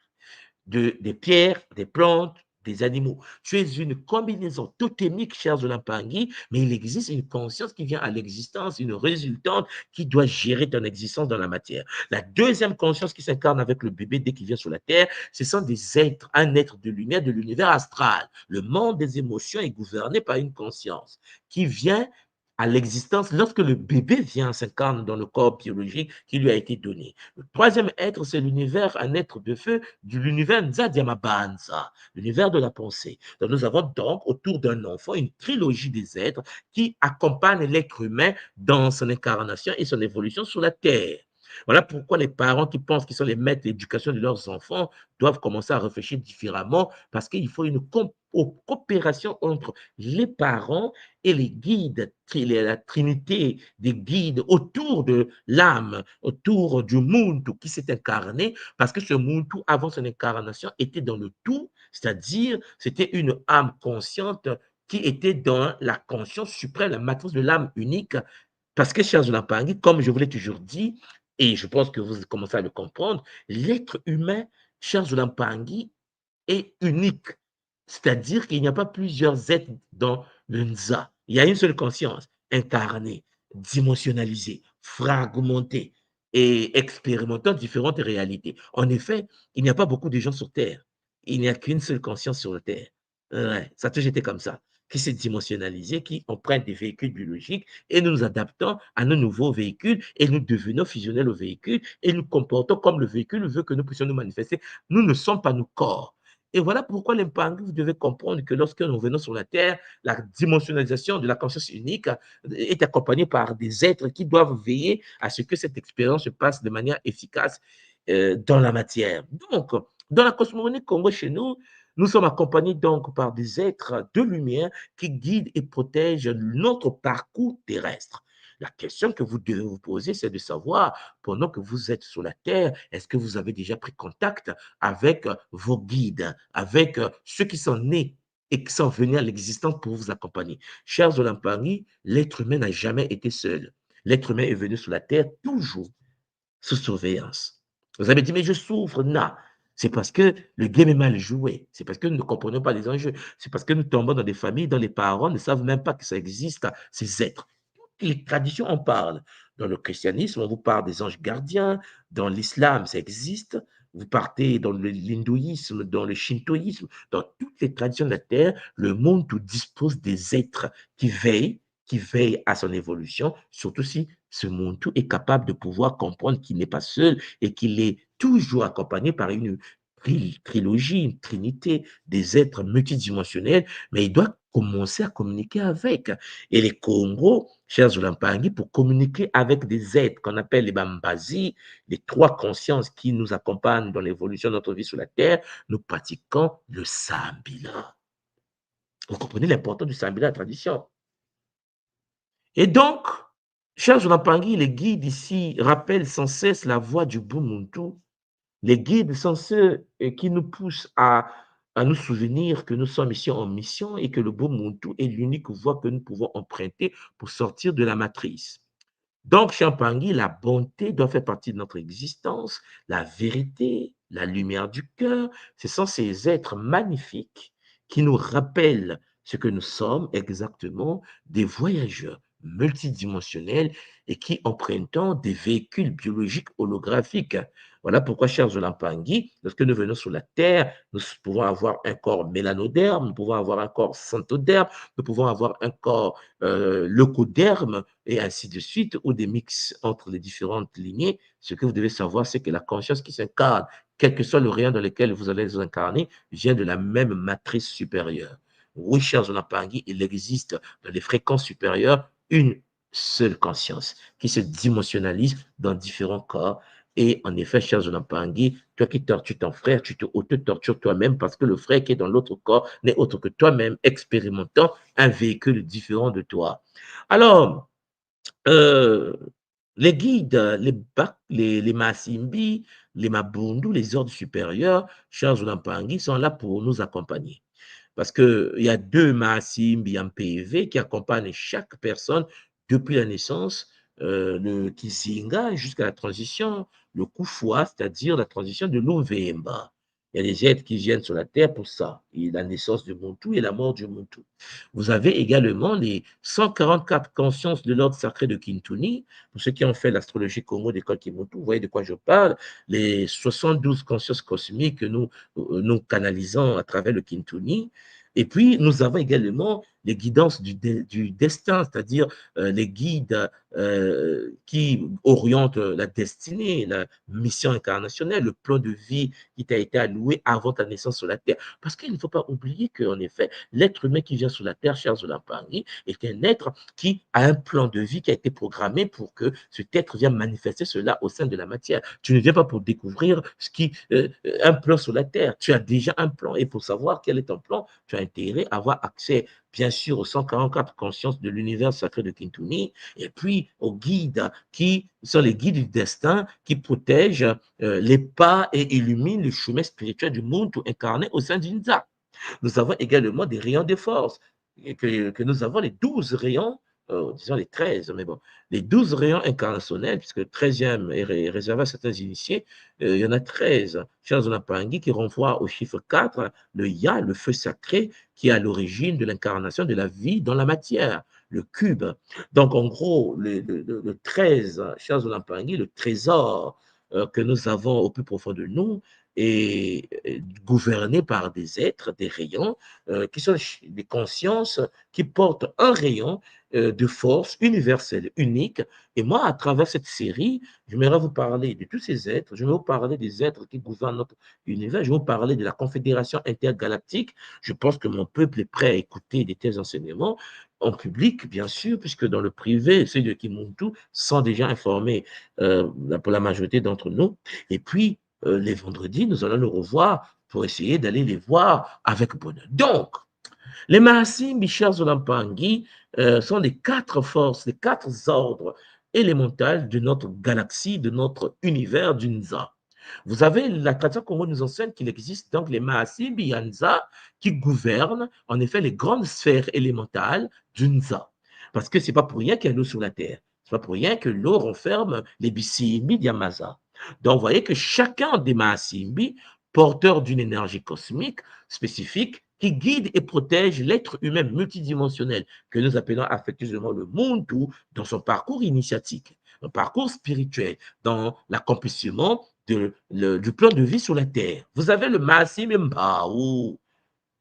C: des pierres, des plantes, des animaux. Tu es une combinaison totémique, chers Olampangui, mais il existe une conscience qui vient à l'existence, une résultante qui doit gérer ton existence dans la matière. La deuxième conscience qui s'incarne avec le bébé dès qu'il vient sur la terre, ce sont des êtres, un être de lumière de l'univers astral. Le monde des émotions est gouverné par une conscience qui vient à l'existence lorsque le bébé vient s'incarne dans le corps biologique qui lui a été donné. Le troisième être, c'est l'univers, un être de feu, de l'univers Nzadiamabanza, l'univers de la pensée. Donc, nous avons donc autour d'un enfant une trilogie des êtres qui accompagnent l'être humain dans son incarnation et son évolution sur la terre. Voilà pourquoi les parents qui pensent qu'ils sont les maîtres de l'éducation de leurs enfants doivent commencer à réfléchir différemment parce qu'il faut une coopération entre les parents et les guides, la trinité des guides autour de l'âme, autour du Muntu qui s'est incarné, parce que ce Muntu, avant son incarnation, était dans le tout, c'est-à-dire c'était une âme consciente qui était dans la conscience suprême, la matrice de l'âme unique, parce que, chers Olampangui, comme je vous l'ai toujours dit, et je pense que vous commencez à le comprendre, l'être humain, chers Olampangui, est unique. C'est-à-dire qu'il n'y a pas plusieurs êtres dans le Nza. Il y a une seule conscience, incarnée, dimensionnalisée, fragmentée et expérimentant différentes réalités. En effet, il n'y a pas beaucoup de gens sur Terre. Il n'y a qu'une seule conscience sur la Terre. Ouais, ça a toujours été comme ça, qui s'est dimensionnalisé, qui emprunte des véhicules biologiques et nous nous adaptons à nos nouveaux véhicules et nous devenons fusionnels aux véhicules et nous comportons comme le véhicule veut que nous puissions nous manifester. Nous ne sommes pas nos corps. Et voilà pourquoi l'impact, vous devez comprendre que lorsque nous venons sur la Terre, la dimensionnalisation de la conscience unique est accompagnée par des êtres qui doivent veiller à ce que cette expérience se passe de manière efficace dans la matière. Donc, dans la cosmogonie Congo chez nous, nous sommes accompagnés donc par des êtres de lumière qui guident et protègent notre parcours terrestre. La question que vous devez vous poser, c'est de savoir, pendant que vous êtes sur la Terre, est-ce que vous avez déjà pris contact avec vos guides, avec ceux qui sont nés et qui sont venus à l'existence pour vous accompagner? Chers Olampangui, l'être humain n'a jamais été seul. L'être humain est venu sur la Terre toujours sous surveillance. Vous avez dit, mais je souffre. Non, c'est parce que le game est mal joué. C'est parce que nous ne comprenons pas les enjeux. C'est parce que nous tombons dans des familles dont les parents ne savent même pas que ça existe, ces êtres. Toutes les traditions en parlent. Dans le christianisme, on vous parle des anges gardiens. Dans l'islam, ça existe. Vous partez dans l'hindouisme, dans le shintoïsme, dans toutes les traditions de la terre, le monde tout dispose des êtres qui veillent à son évolution, surtout si ce monde tout est capable de pouvoir comprendre qu'il n'est pas seul et qu'il est toujours accompagné par une trilogie, une trinité des êtres multidimensionnels, mais il doit commencer à communiquer avec. Et les Congo, chers Olampangui, pour communiquer avec des êtres qu'on appelle les Bambazi, les trois consciences qui nous accompagnent dans l'évolution de notre vie sur la Terre, nous pratiquons le Sambila. Vous comprenez l'importance du Sambila, la tradition. Et donc, chers Olampangui, les guides ici rappellent sans cesse la voix du Bumuntu. Les guides sont ceux qui nous poussent à à nous souvenir que nous sommes ici en mission et que le beau Muntu est l'unique voie que nous pouvons emprunter pour sortir de la matrice. Donc, Champangui, la bonté doit faire partie de notre existence, la vérité, la lumière du cœur, ce sont ces êtres magnifiques qui nous rappellent ce que nous sommes exactement, des voyageurs multidimensionnels et qui empruntent des véhicules biologiques holographiques. Voilà pourquoi, chers Olampangui, lorsque nous venons sur la Terre, nous pouvons avoir un corps mélanoderme, nous pouvons avoir un corps santoderme, nous pouvons avoir un corps leucoderme, et ainsi de suite, ou des mix entre les différentes lignées. Ce que vous devez savoir, c'est que la conscience qui s'incarne, quel que soit le rayon dans lequel vous allez vous incarner, vient de la même matrice supérieure. Oui, chers Onapangui, il existe dans les fréquences supérieures une seule conscience qui se dimensionnalise dans différents corps. Et en effet, chers Onapangui, toi qui tortures ton frère, tu te auto-tortures toi-même parce que le frère qui est dans l'autre corps n'est autre que toi-même expérimentant un véhicule différent de toi. Alors, euh, les guides, les Masimbi, les Mabundu, les ordres supérieurs, chers Olampangui, sont là pour nous accompagner. Parce qu'il y a deux Masimbi en PV qui accompagnent chaque personne depuis la naissance, le Kizinga jusqu'à la transition, le Kufwa, c'est-à-dire la transition de l'Umvemba. Il y a des êtres qui viennent sur la terre pour ça, et la naissance du Muntu et la mort du Muntu. Vous avez également les 144 consciences de l'ordre sacré de Kintuni. Pour ceux qui ont fait l'astrologie Congo d'école Kimotu, vous voyez de quoi je parle. Les 72 consciences cosmiques que nous canalisons à travers le Kintuni. Et puis, nous avons également les guidances du destin, c'est-à-dire les guides qui orientent la destinée, la mission incarnationnelle, le plan de vie qui t'a été alloué avant ta naissance sur la Terre. Parce qu'il ne faut pas oublier qu'en effet, l'être humain qui vient sur la Terre, cher Zolampangui, est un être qui a un plan de vie qui a été programmé pour que cet être vienne manifester cela au sein de la matière. Tu ne viens pas pour découvrir un plan sur la Terre. Tu as déjà un plan. Et pour savoir quel est ton plan, tu as intérêt à avoir accès, bien sûr, aux 144 consciences de l'univers sacré de Kintuni, et puis aux guides qui sont les guides du destin qui protègent les pas et illuminent le chemin spirituel du monde tout incarné au sein d'Inza. Nous avons également des rayons de force, que nous avons les 12 rayons, disons les 13, mais bon, les 12 rayons incarnationnels, puisque le 13e est réservé à certains initiés, il y en a 13, chers Onapangui, qui renvoient au chiffre 4, le Ya, le feu sacré, qui est à l'origine de l'incarnation de la vie dans la matière, le cube. Donc, en gros, le 13, chers Onapangui, le trésor que nous avons au plus profond de nous, et gouverné par des êtres, des rayons, qui sont des consciences qui portent un rayon de force universelle, unique. Et moi, à travers cette série, je vais vous parler de tous ces êtres, je vais vous parler des êtres qui gouvernent notre univers, je vais vous parler de la Confédération intergalactique. Je pense que mon peuple est prêt à écouter de tels enseignements en public, bien sûr, puisque dans le privé, ceux de Kimuntu sont déjà informés pour la majorité d'entre nous. Et puis, les vendredis, nous allons nous revoir pour essayer d'aller les voir avec bonheur. Donc, les Mahasim, Bichar Zolampangi, sont les 4 forces, les 4 ordres élémentaux de notre galaxie, de notre univers d'Unza. Vous avez la tradition Congo nous enseigne qu'il existe donc les Mahasim, Bianza, qui gouvernent en effet les grandes sphères élémentales d'Unza. Parce que ce n'est pas pour rien qu'il y a l'eau sur la Terre. Ce n'est pas pour rien que l'eau renferme les Bissimbi d'Yamaza. Donc, vous voyez que chacun des Mahasimbi, porteur d'une énergie cosmique spécifique, qui guide et protège l'être humain multidimensionnel, que nous appelons affectueusement le Muntu, dans son parcours initiatique, un parcours spirituel, dans l'accomplissement du plan de vie sur la Terre. Vous avez le Maasim Mbaou.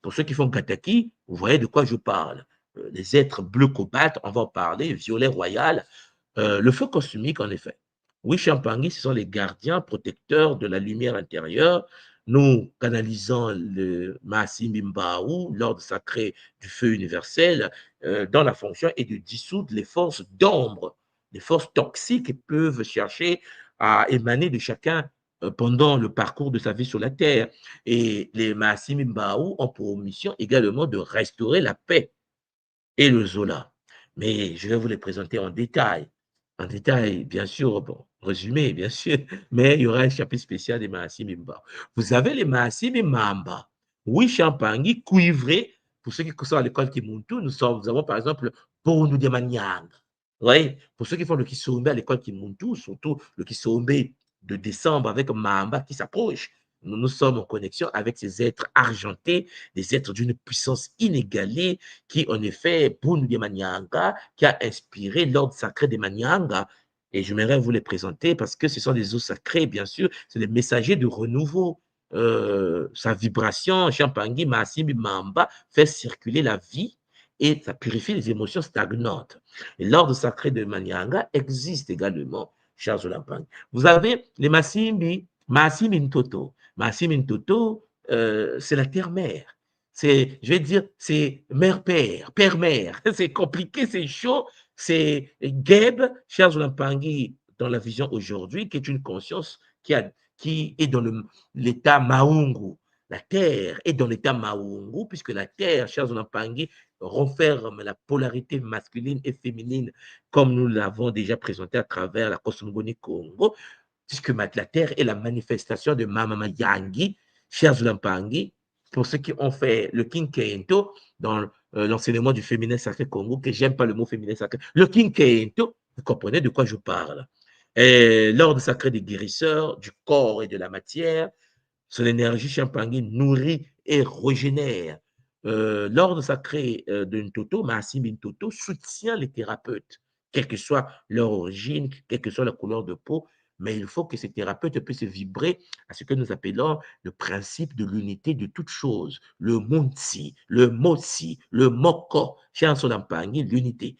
C: Pour ceux qui font Gataki, vous voyez de quoi je parle. Les êtres bleu cobalt, on va en parler, violet royal, le feu cosmique, en effet. Oui, Champangui, ce sont les gardiens, protecteurs de la lumière intérieure. Nous canalisons le Maasimimbaou, l'ordre sacré du feu universel, dans la fonction et de dissoudre les forces d'ombre, les forces toxiques qui peuvent chercher à émaner de chacun pendant le parcours de sa vie sur la Terre. Et les Maasimimbaou ont pour mission également de restaurer la paix et le Zola. Mais je vais vous les présenter en détail, bien sûr, bon, résumé, bien sûr, mais il y aura un chapitre spécial des Maasim Mba. Vous avez les Maasim Mamba. Oui, Champangui, cuivré. Pour ceux qui sont à l'école Kimuntu, nous avons par exemple Ponu de Maniang. Oui, pour ceux qui font le Kisombe à l'école Kimuntu, surtout le Kisombe de décembre avec Mahamba qui s'approche, nous sommes en connexion avec ces êtres argentés, des êtres d'une puissance inégalée qui, en effet, Ponu de Manianga, qui a inspiré l'ordre sacré des Manianga. Et j'aimerais vous les présenter parce que ce sont des eaux sacrées, bien sûr, c'est des messagers de renouveau. Sa vibration, Champangui, Massimbi, Mamba, fait circuler la vie et ça purifie les émotions stagnantes. Et l'ordre sacré de Manianga existe également, chers Olampang. Vous avez les Massimbi, Massimbi Ntoto. Massimbi Ntoto, c'est la terre-mère. C'est, je vais dire, c'est mère-père, père-mère. C'est compliqué, c'est chaud. C'est Geb, chers Olampangui, dans la vision aujourd'hui, qui est une conscience qui est dans l'état Maungu. La terre est dans l'état Maungu, puisque la terre, chers Olampangui, renferme la polarité masculine et féminine, comme nous l'avons déjà présenté à travers la cosmogonie Congo, puisque la terre est la manifestation de Mama Yangi, chers Olampangui, pour ceux qui ont fait le Kinkento dans l'enseignement du féminin sacré Congo, que j'aime pas le mot féminin sacré, le Kinkento, vous comprenez de quoi je parle. L'ordre sacré des guérisseurs du corps et de la matière, son énergie Champangui nourrit et régénère. L'ordre sacré de Ntoto, Maasim Ntoto, soutient les thérapeutes, quelle que soit leur origine, quelle que soit la couleur de peau, mais il faut que ces thérapeutes puissent vibrer à ce que nous appelons le principe de l'unité de toutes choses, le Munsi, le Mosi, le Moko, Champangui, l'unité.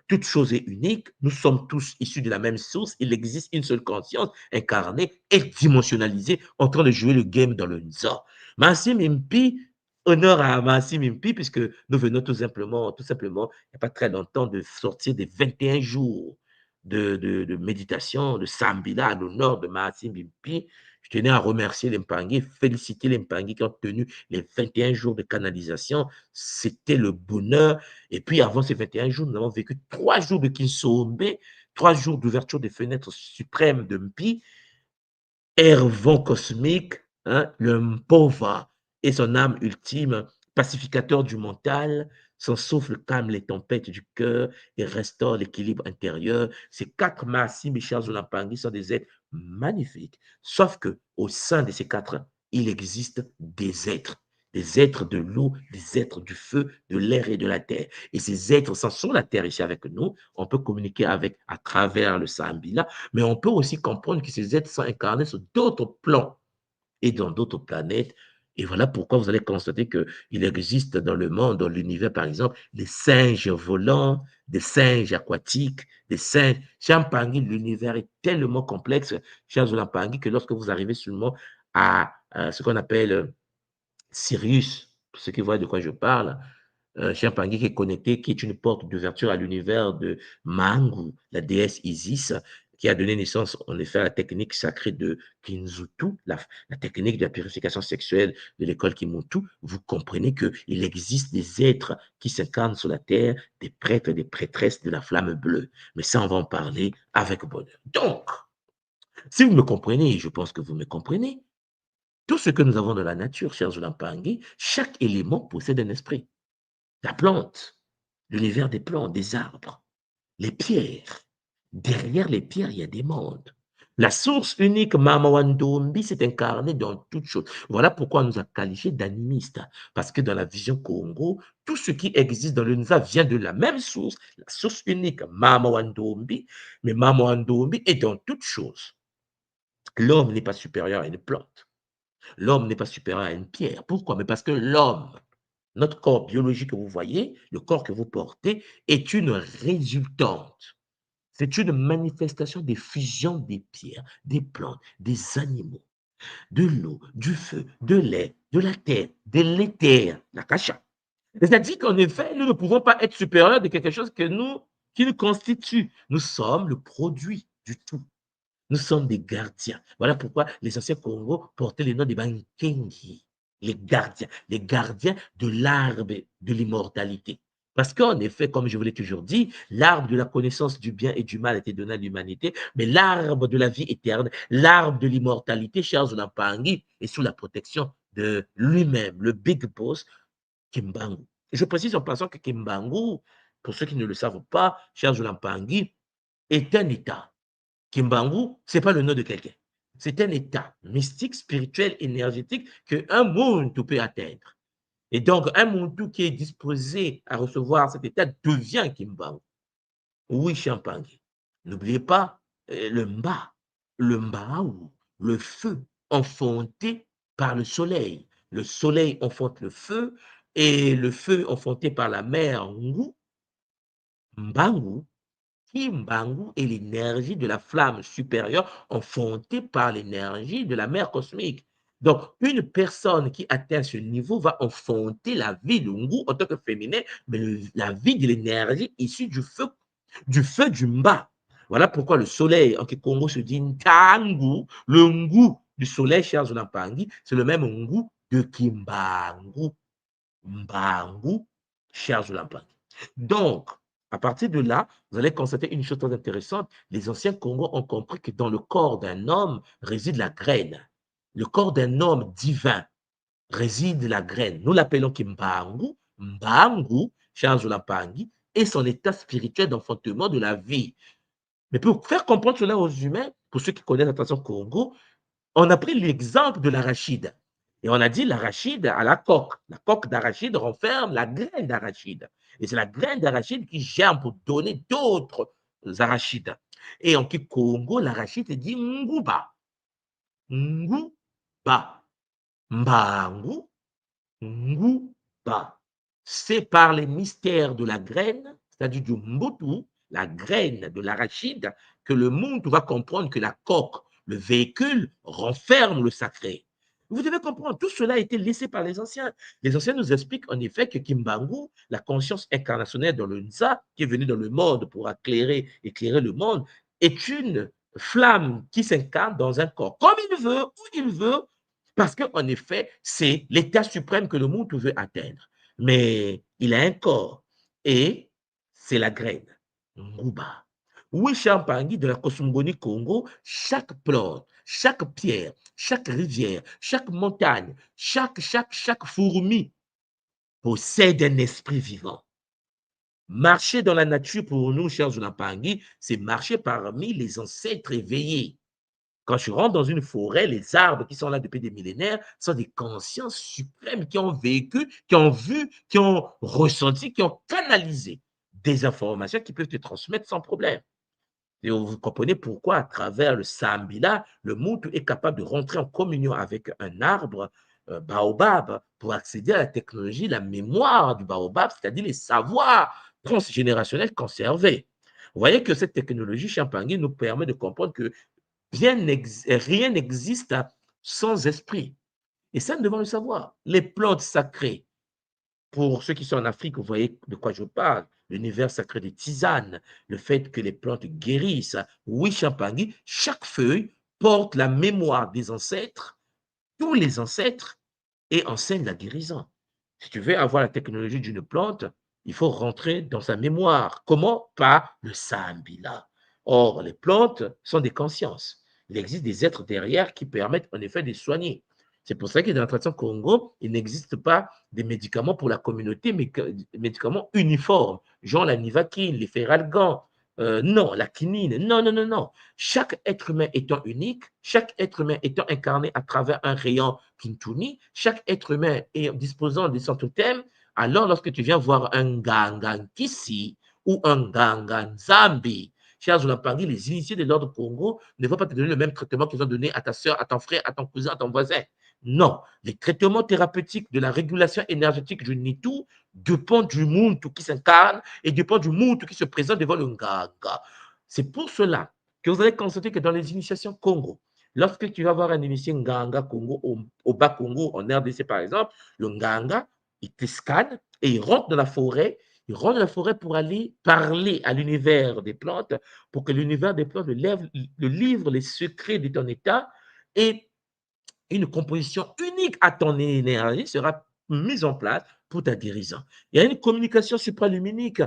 C: Toute chose est unique, nous sommes tous issus de la même source, il existe une seule conscience incarnée et dimensionnalisée en train de jouer le game dans le Nza. Massim Impi, honneur à Massim Impi, puisque nous venons tout simplement, il n'y a pas très longtemps, de sortir des 21 jours de méditation, de Sambila à l'honneur de Massim Impi. Je tenais à remercier les Mpangi, féliciter les Mpangi qui ont tenu les 21 jours de canalisation. C'était le bonheur. Et puis, avant ces 21 jours, nous avons vécu 3 jours de Kinsombe, 3 jours d'ouverture des fenêtres suprêmes de Mpi, air vent cosmique, hein, le Mpova et son âme ultime, pacificateur du mental, son souffle calme les tempêtes du cœur et restaure l'équilibre intérieur. Ces 4 massis, mes chers Olampangui, sont des êtres magnifiques. Sauf que au sein de ces 4, il existe des êtres de l'eau, des êtres du feu, de l'air et de la terre. Et ces êtres sont sur la terre ici avec nous. On peut communiquer avec à travers le Sambila, mais on peut aussi comprendre que ces êtres sont incarnés sur d'autres plans et dans d'autres planètes. Et voilà pourquoi vous allez constater qu'il existe dans le monde, dans l'univers, par exemple, des singes volants, des singes aquatiques, des singes. Champangui, l'univers est tellement complexe, cher Zolampangui, que lorsque vous arrivez seulement à ce qu'on appelle Sirius, pour ceux qui voient de quoi je parle, Champangui qui est connecté, qui est une porte d'ouverture à l'univers de Mangu, la déesse Isis, qui a donné naissance en effet à la technique sacrée de Kinzutu, la technique de la purification sexuelle de l'école Kimuntu. Vous comprenez qu'il existe des êtres qui s'incarnent sur la terre, des prêtres et des prêtresses de la flamme bleue. Mais ça, on va en parler avec bonheur. Donc, si vous me comprenez, je pense que vous me comprenez, tout ce que nous avons dans la nature, chers Zulampangui, chaque élément possède un esprit. La plante, l'univers des plantes, des arbres, les pierres. Derrière les pierres, il y a des mondes. La source unique, Mama Wandombi, s'est incarnée dans toutes choses. Voilà pourquoi on nous a qualifiés d'animistes. Parce que dans la vision Congo, tout ce qui existe dans le Nza vient de la même source, la source unique, Mama Wandombi. Mais Mama Wandombi est dans toutes choses. L'homme n'est pas supérieur à une plante. L'homme n'est pas supérieur à une pierre. Pourquoi? Mais parce que l'homme, notre corps biologique que vous voyez, le corps que vous portez, est une résultante. C'est une manifestation des fusions des pierres, des plantes, des animaux, de l'eau, du feu, de l'air, de la terre, de l'éther, la kasha. C'est-à-dire qu'en effet, nous ne pouvons pas être supérieurs de quelque chose qui nous constitue. Nous sommes le produit du tout. Nous sommes des gardiens. Voilà pourquoi les anciens Congo portaient le nom des Bankengi, les gardiens de l'arbre de l'immortalité. Parce qu'en effet, comme je vous l'ai toujours dit, l'arbre de la connaissance du bien et du mal a été donné à l'humanité, mais l'arbre de la vie éternelle, l'arbre de l'immortalité, chers Olampangui, est sous la protection de lui-même, le big boss, Kimbangu. Et je précise en passant que Kimbangu, pour ceux qui ne le savent pas, cher Jolampangi, est un état. Kimbangu, ce n'est pas le nom de quelqu'un. C'est un état mystique, spirituel, énergétique qu'un monde peut atteindre. Et donc, un monde qui est disposé à recevoir cet état devient Kimbangu. Oui, Champangi. N'oubliez pas le mba, le mbaou, le feu enfanté par le soleil. Le soleil enfante le feu et le feu enfanté par la mer Ngu, Mbangu, Kimbangu est l'énergie de la flamme supérieure enfantée par l'énergie de la mer cosmique. Donc, une personne qui atteint ce niveau va enfanter la vie de Ngu en tant que féminin, mais la vie de l'énergie issue du feu du Mba. Voilà pourquoi le soleil en Kikongo se dit Ntangu, le Ngu du soleil, cher Zolampangi, c'est le même Ngu de Kimbangu. Mbangu, cher Zolampangi. Donc, à partir de là, vous allez constater une chose très intéressante. Les anciens Congos ont compris que dans le corps d'un homme réside la graine. Le corps d'un homme divin réside la graine. Nous l'appelons Kimbangu, Mbangu, cher Zolampangi, et son état spirituel d'enfantement de la vie. Mais pour faire comprendre cela aux humains, pour ceux qui connaissent la tradition Congo, on a pris l'exemple de l'arachide. Et on a dit l'arachide à la coque. La coque d'arachide renferme la graine d'arachide. Et c'est la graine d'arachide qui germe pour donner d'autres arachides. Et en Congo, l'arachide dit nguba. Nguba. Mbangu. Nguba. C'est par les mystères de la graine, c'est-à-dire du mbutu, la graine de l'arachide, que le monde va comprendre que la coque, le véhicule, renferme le sacré. Vous devez comprendre, tout cela a été laissé par les anciens. Les anciens nous expliquent en effet que Kimbangu, la conscience incarnationnelle dans le Nza, qui est venue dans le monde pour éclairer le monde, est une flamme qui s'incarne dans un corps, comme il veut, où il veut, parce qu'en effet, c'est l'état suprême que le monde veut atteindre. Mais il a un corps et c'est la graine. Nguba. Oui, Champangui, de la cosmogonie Congo, chaque plante, chaque pierre, chaque rivière, chaque montagne, chaque fourmi possède un esprit vivant. Marcher dans la nature pour nous, chers Zoulampangui, c'est marcher parmi les ancêtres éveillés. Quand je rentre dans une forêt, les arbres qui sont là depuis des millénaires sont des consciences suprêmes qui ont vécu, qui ont vu, qui ont ressenti, qui ont canalisé des informations qui peuvent te transmettre sans problème. Et vous comprenez pourquoi, à travers le Sambila, le Moutou est capable de rentrer en communion avec un arbre, baobab, pour accéder à la technologie, la mémoire du baobab, c'est-à-dire les savoirs transgénérationnels conservés. Vous voyez que cette technologie Champangui nous permet de comprendre que rien n'existe sans esprit. Et ça, nous devons le savoir. Les plantes sacrées, pour ceux qui sont en Afrique, vous voyez de quoi je parle, l'univers sacré des tisanes, le fait que les plantes guérissent. Oui, Champangui, chaque feuille porte la mémoire des ancêtres, tous les ancêtres, et enseigne la guérison. Si tu veux avoir la technologie d'une plante, il faut rentrer dans sa mémoire. Comment? Par le Sambila. Or, les plantes sont des consciences. Il existe des êtres derrière qui permettent en effet de soigner. C'est pour ça que dans la tradition Congo, il n'existe pas des médicaments pour la communauté, mais des médicaments uniformes, genre la nivaquine, les feralgan, non, la quinine, non, non, non, non. Chaque être humain étant unique, chaque être humain étant incarné à travers un rayon Kintuni, chaque être humain est disposant de son totem, alors lorsque tu viens voir un Gangankisi ou un Ganganzambi, chers Zoulampangui, les initiés de l'ordre Congo ne vont pas te donner le même traitement qu'ils ont donné à ta soeur, à ton frère, à ton cousin, à ton voisin. Non, les traitements thérapeutiques de la régulation énergétique du Nitu dépendent du monde qui s'incarne et dépendent du monde qui se présente devant le Nganga. C'est pour cela que vous allez constater que dans les initiations Congo, lorsque tu vas voir un initié Nganga Congo au bas Congo, en RDC par exemple, le Nganga, il te scanne et il rentre dans la forêt. Il rentre dans la forêt pour aller parler à l'univers des plantes, pour que l'univers des plantes le livre les secrets de ton état et une composition unique à ton énergie sera mise en place pour ta guérison. Il y a une communication supraluminique,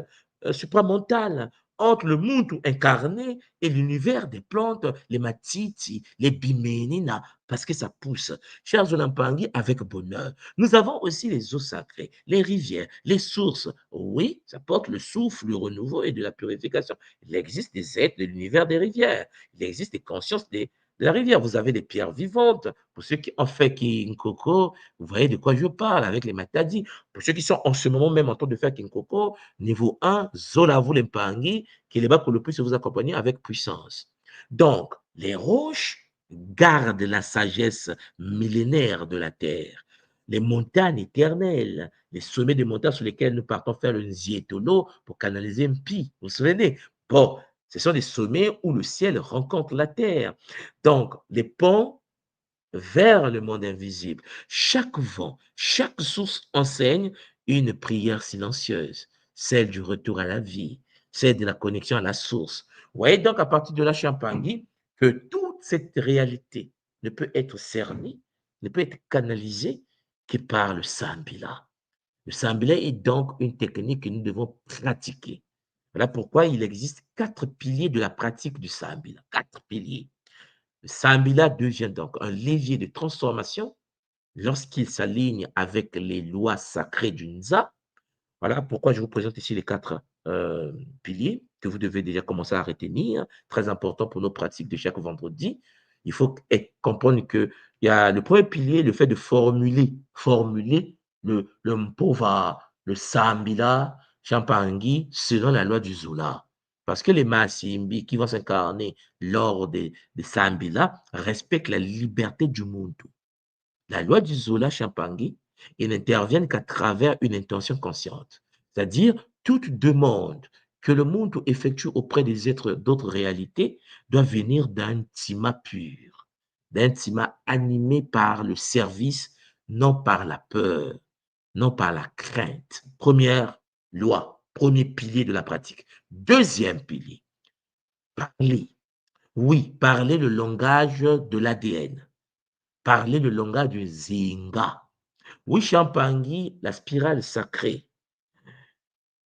C: supramentale entre le monde incarné et l'univers des plantes, les matiti, les biménina, parce que ça pousse. Chers Olampangi, avec bonheur. Nous avons aussi les eaux sacrées, les rivières, les sources. Oui, ça porte le souffle, le renouveau et de la purification. Il existe des êtres de l'univers des rivières. Il existe des consciences de la rivière. Vous avez des pierres vivantes. Pour ceux qui ont fait Kinkoko, vous voyez de quoi je parle avec les matadis. Pour ceux qui sont en ce moment même en train de faire Kinkoko, niveau 1, Zolavu Lempangi, qui est là-bas pour le plus vous accompagner avec puissance. Donc, les roches gardent la sagesse millénaire de la terre. Les montagnes éternelles, les sommets des montagnes sur lesquels nous partons faire le Nzietolo pour canaliser un pi. Vous vous souvenez? Bon, ce sont des sommets où le ciel rencontre la terre. Donc, les ponts vers le monde invisible. Chaque vent, chaque source enseigne une prière silencieuse, celle du retour à la vie, celle de la connexion à la source. Vous voyez donc à partir de là, Champagny, que toute cette réalité ne peut être cernée, ne peut être canalisée que par le Sambila. Le Sambila est donc une technique que nous devons pratiquer. Voilà pourquoi il existe 4 piliers de la pratique du Sambila. 4 piliers. Le Sambila devient donc un levier de transformation lorsqu'il s'aligne avec les lois sacrées du Nza. Voilà pourquoi je vous présente ici les 4 piliers que vous devez déjà commencer à retenir, très important pour nos pratiques de chaque vendredi. Il faut comprendre qu'il y a le premier pilier, le fait de formuler le mpova, le Sambila, Champangui, selon la loi du Zula. Parce que les Masimbi qui vont s'incarner lors des Sambila respectent la liberté du monde. La loi du Zola Champangui, ils n'interviennent qu'à travers une intention consciente. C'est-à-dire, toute demande que le monde effectue auprès des êtres d'autres réalités doit venir d'un tima pur, d'un tima animé par le service, non par la peur, non par la crainte. Première loi, premier pilier de la pratique. Deuxième pilier, parler. Oui, parler le langage de l'ADN. Parler le langage du Zinga. Oui, Champangui, la spirale sacrée.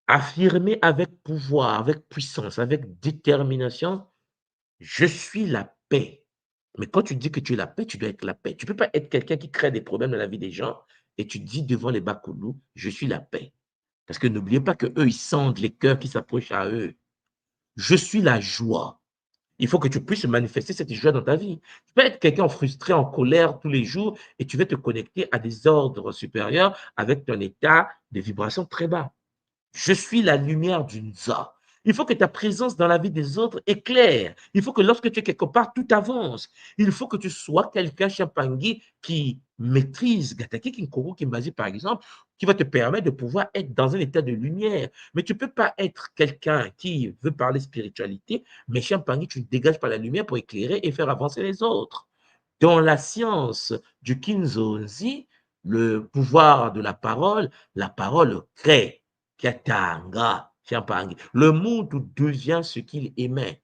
C: Affirmer avec pouvoir, avec puissance, avec détermination, je suis la paix. Mais quand tu dis que tu es la paix, tu dois être la paix. Tu ne peux pas être quelqu'un qui crée des problèmes dans la vie des gens et tu dis devant les Bakoulous, je suis la paix. Parce que n'oubliez pas qu'eux, ils sentent les cœurs qui s'approchent à eux. Je suis la joie. Il faut que tu puisses manifester cette joie dans ta vie. Tu peux être quelqu'un frustré, en colère tous les jours et tu veux te connecter à des ordres supérieurs avec ton état de vibration très bas. Je suis la lumière du Nza. Il faut que ta présence dans la vie des autres éclaire. Il faut que lorsque tu es quelque part, tout avance. Il faut que tu sois quelqu'un, Champangui, qui maîtrise Gataki Kinkoro Kimbazi, par exemple, qui va te permettre de pouvoir être dans un état de lumière. Mais tu ne peux pas être quelqu'un qui veut parler spiritualité, mais Champangui, tu ne dégages pas la lumière pour éclairer et faire avancer les autres. Dans la science du Kinzonzi, le pouvoir de la parole crée. Kiatanga, Champangui. Le monde devient ce qu'il émet.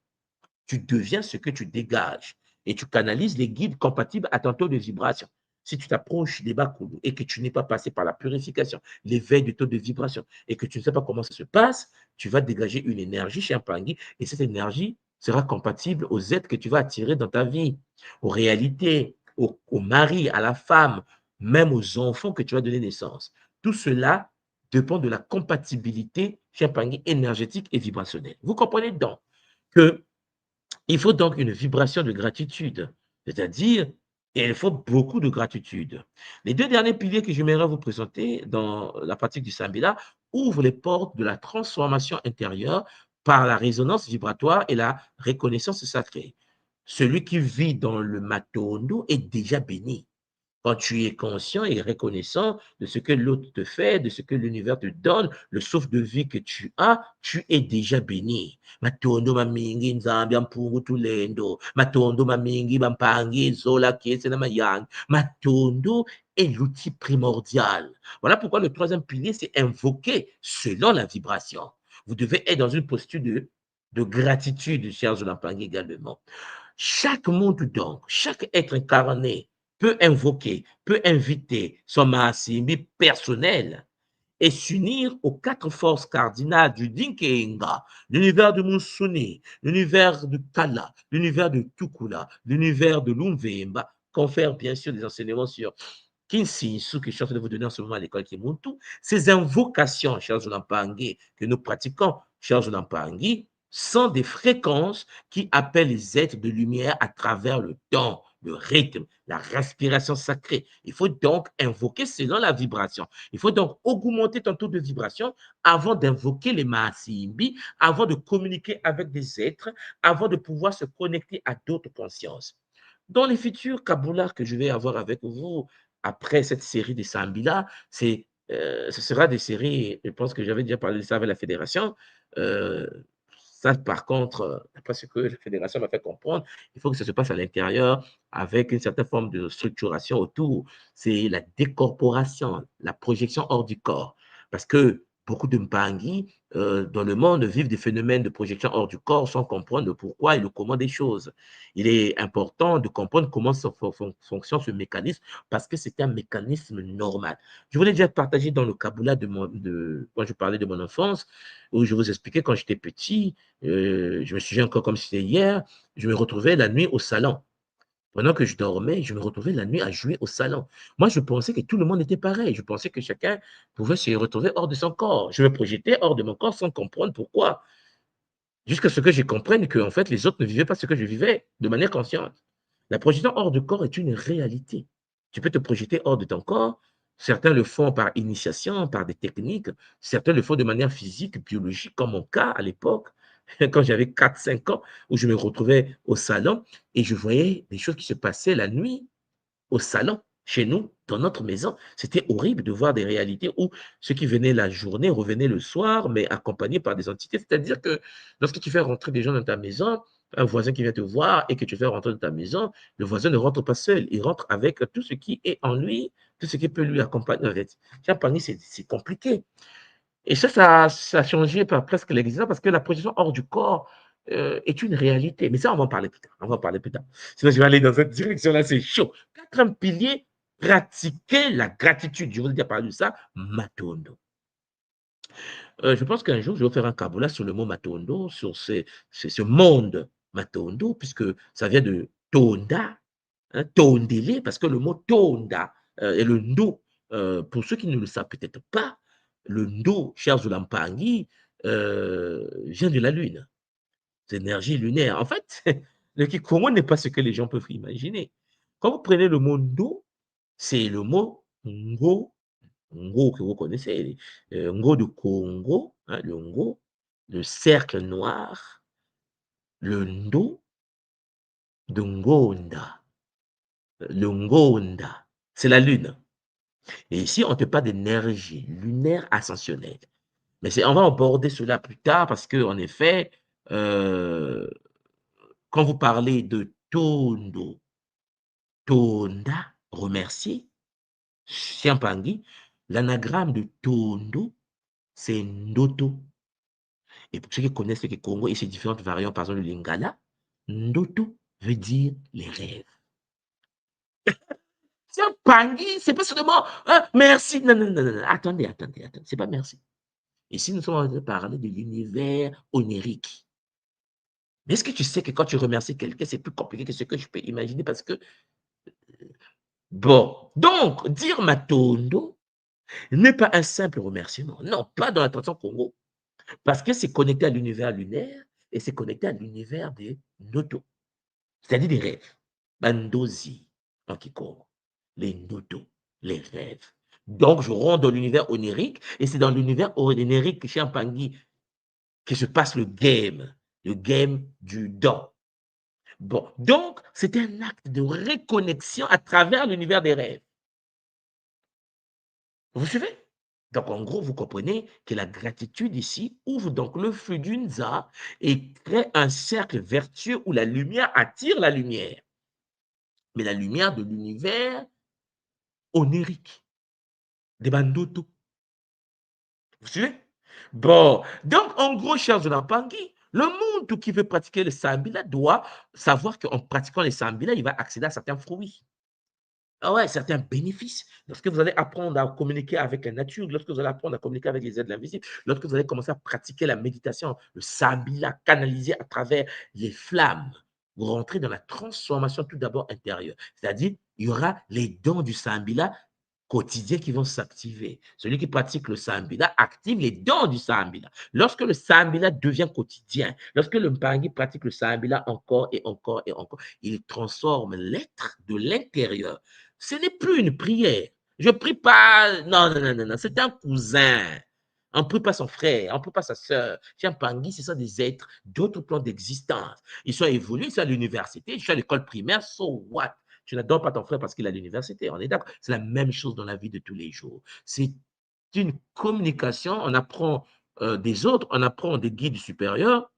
C: Tu deviens ce que tu dégages. Et tu canalises les guides compatibles à ton taux de vibration. Si tu t'approches des Bakoulou et que tu n'es pas passé par la purification, l'éveil du taux de vibration, et que tu ne sais pas comment ça se passe, tu vas dégager une énergie Champangui, et cette énergie sera compatible aux êtres que tu vas attirer dans ta vie, aux réalités, au mari, à la femme, même aux enfants que tu vas donner naissance. Tout cela dépend de la compatibilité Champangui énergétique et vibrationnelle. Vous comprenez donc que il faut donc une vibration de gratitude, c'est-à-dire il faut beaucoup de gratitude. Les 2 derniers piliers que j'aimerais vous présenter dans la pratique du Sambila ouvrent les portes de la transformation intérieure par la résonance vibratoire et la reconnaissance sacrée. Celui qui vit dans le Matondo est déjà béni. Quand tu es conscient et reconnaissant de ce que l'autre te fait, de ce que l'univers te donne, le souffle de vie que tu es déjà béni. Matondo mamingi nzambi ampungu tulendo. Matondo mamingi bampangi zola kiese na mayang. Matondo est l'outil primordial. Voilà pourquoi le troisième pilier, c'est invoquer selon la vibration. Vous devez être dans une posture de gratitude, chers Olampangi également. Chaque monde donc, chaque être incarné peut invoquer, peut inviter son Mahasimbi personnel et s'unir aux 4 forces cardinales du Dinkenga, l'univers de Monsuni, l'univers de Kala, l'univers de Tukula, l'univers de Lumvemba, confère bien sûr des enseignements sur Kinsi, ce que je suis en train de vous donner en ce moment à l'école Kimuntu. Ces invocations, chers Zolampangi, que nous pratiquons, chers Zolampangi, sont des fréquences qui appellent les êtres de lumière à travers le temps, le rythme, la respiration sacrée. Il faut donc invoquer selon la vibration. Il faut donc augmenter ton taux de vibration avant d'invoquer les Mahasimbi, avant de communiquer avec des êtres, avant de pouvoir se connecter à d'autres consciences. Dans les futurs Kabbalah que je vais avoir avec vous après cette série de Sambila, ce sera des séries, je pense que j'avais déjà parlé de ça avec la fédération. Euh, Ça, par contre, d'après ce que la fédération m'a fait comprendre, il faut que ça se passe à l'intérieur avec une certaine forme de structuration autour. C'est la décorporation, la projection hors du corps. Parce que beaucoup de Mpangi dans le monde vivent des phénomènes de projection hors du corps sans comprendre le pourquoi et le comment des choses. Il est important de comprendre comment fonctionne ce mécanisme parce que c'est un mécanisme normal. Je voulais déjà partager dans le Kabbalah quand je parlais de mon enfance, où je vous expliquais quand j'étais petit, je me souviens encore comme si c'était hier, je me retrouvais la nuit au salon. Pendant que je dormais, je me retrouvais la nuit à jouer au salon. Moi, je pensais que tout le monde était pareil. Je pensais que chacun pouvait se retrouver hors de son corps. Je me projetais hors de mon corps sans comprendre pourquoi. Jusqu'à ce que je comprenne que, en fait, les autres ne vivaient pas ce que je vivais de manière consciente. La projection hors du corps est une réalité. Tu peux te projeter hors de ton corps. Certains le font par initiation, par des techniques. Certains le font de manière physique, biologique, comme mon cas à l'époque, quand j'avais 4, 5 ans, où je me retrouvais au salon et je voyais des choses qui se passaient la nuit au salon, chez nous, dans notre maison. C'était horrible de voir des réalités où ceux qui venaient la journée revenaient le soir, mais accompagnés par des entités. C'est-à-dire que lorsque tu fais rentrer des gens dans ta maison, un voisin qui vient te voir et que tu fais rentrer dans ta maison, le voisin ne rentre pas seul, il rentre avec tout ce qui est en lui, tout ce qui peut lui accompagner. En fait, c'est compliqué. Et ça a changé par presque l'existence parce que la projection hors du corps est une réalité. Mais ça, on va en parler plus tard. On va en parler plus tard. Sinon, je vais aller dans cette direction-là, c'est chaud. 4e pilier, pratiquer la gratitude. Je vous ai déjà parlé de ça, Matondo. Je pense qu'un jour, je vais faire un Kabbalah sur le mot Matondo, sur ce monde Matondo, puisque ça vient de Tonda, hein, Tondele, parce que le mot Tonda et le Ndo, pour ceux qui ne le savent peut-être pas, le Ndo, cher Zulampangi, vient de la Lune. C'est l'énergie lunaire. En fait, le Kikomo n'est pas ce que les gens peuvent imaginer. Quand vous prenez le mot Ndo, c'est le mot Ngo, Ngo que vous connaissez, Ngo de Congo, hein, le Ngo, le cercle noir, le Ndo de Ngonda. Le Ngonda, c'est la Lune. Et ici, on ne parle pas d'énergie lunaire ascensionnelle. Mais on va aborder cela plus tard parce que, en effet, quand vous parlez de Tondo, Tonda, remercier, Chiampangui, l'anagramme de Tondo, c'est Ndoto. Et pour ceux qui connaissent le Congo et ses différentes variantes, par exemple le Lingala, Ndoto veut dire les rêves. Chiampangui, c'est pas seulement merci. Non, non, non, non, attendez. C'est pas merci. Ici, nous sommes en train de parler de l'univers onirique. Mais est-ce que tu sais que quand tu remercies quelqu'un, c'est plus compliqué que ce que je peux imaginer parce que, bon, donc, dire Matondo n'est pas un simple remerciement. Non, pas dans la tradition Congo. Parce que c'est connecté à l'univers lunaire et c'est connecté à l'univers des notos, c'est-à-dire des rêves. Bandozi, en Kikongo. Les notos, les rêves. Donc, je rentre dans l'univers onirique et c'est dans l'univers onirique chez Ampangui que se passe le game du don. Bon, donc, c'est un acte de reconnexion à travers l'univers des rêves. Vous suivez? Donc, en gros, vous comprenez que la gratitude ici ouvre donc le flux d'une za et crée un cercle vertueux où la lumière attire la lumière. Mais la lumière de l'univers onirique, des bandoto. Vous suivez? Bon, donc, en gros, chers Zolampangi, le monde qui veut pratiquer le sambila doit savoir qu'en pratiquant le sambila, il va accéder à certains fruits. Ah ouais, certains bénéfices. Lorsque vous allez apprendre à communiquer avec la nature, lorsque vous allez apprendre à communiquer avec les êtres invisibles, lorsque vous allez commencer à pratiquer la méditation, le sambila canalisé à travers les flammes, vous rentrez dans la transformation tout d'abord intérieure. C'est-à-dire, il y aura les dons du sambila quotidiens qui vont s'activer. Celui qui pratique le sambila active les dons du sambila. Lorsque le sambila devient quotidien, lorsque le mpangi pratique le sambila encore et encore et encore, il transforme l'être de l'intérieur. Ce n'est plus une prière. Je prie pas. Non, non, non, non, non. C'est un cousin. On ne prie pas son frère, on ne prie pas sa soeur. Chez un Pangui, ce sont des êtres d'autres plans d'existence. Ils sont évolués, ils sont à l'université, ils sont à l'école primaire, so what? Tu n'adores pas ton frère parce qu'il est à l'université, on est d'accord. C'est la même chose dans la vie de tous les jours. C'est une communication, on apprend des autres, on apprend des guides supérieurs.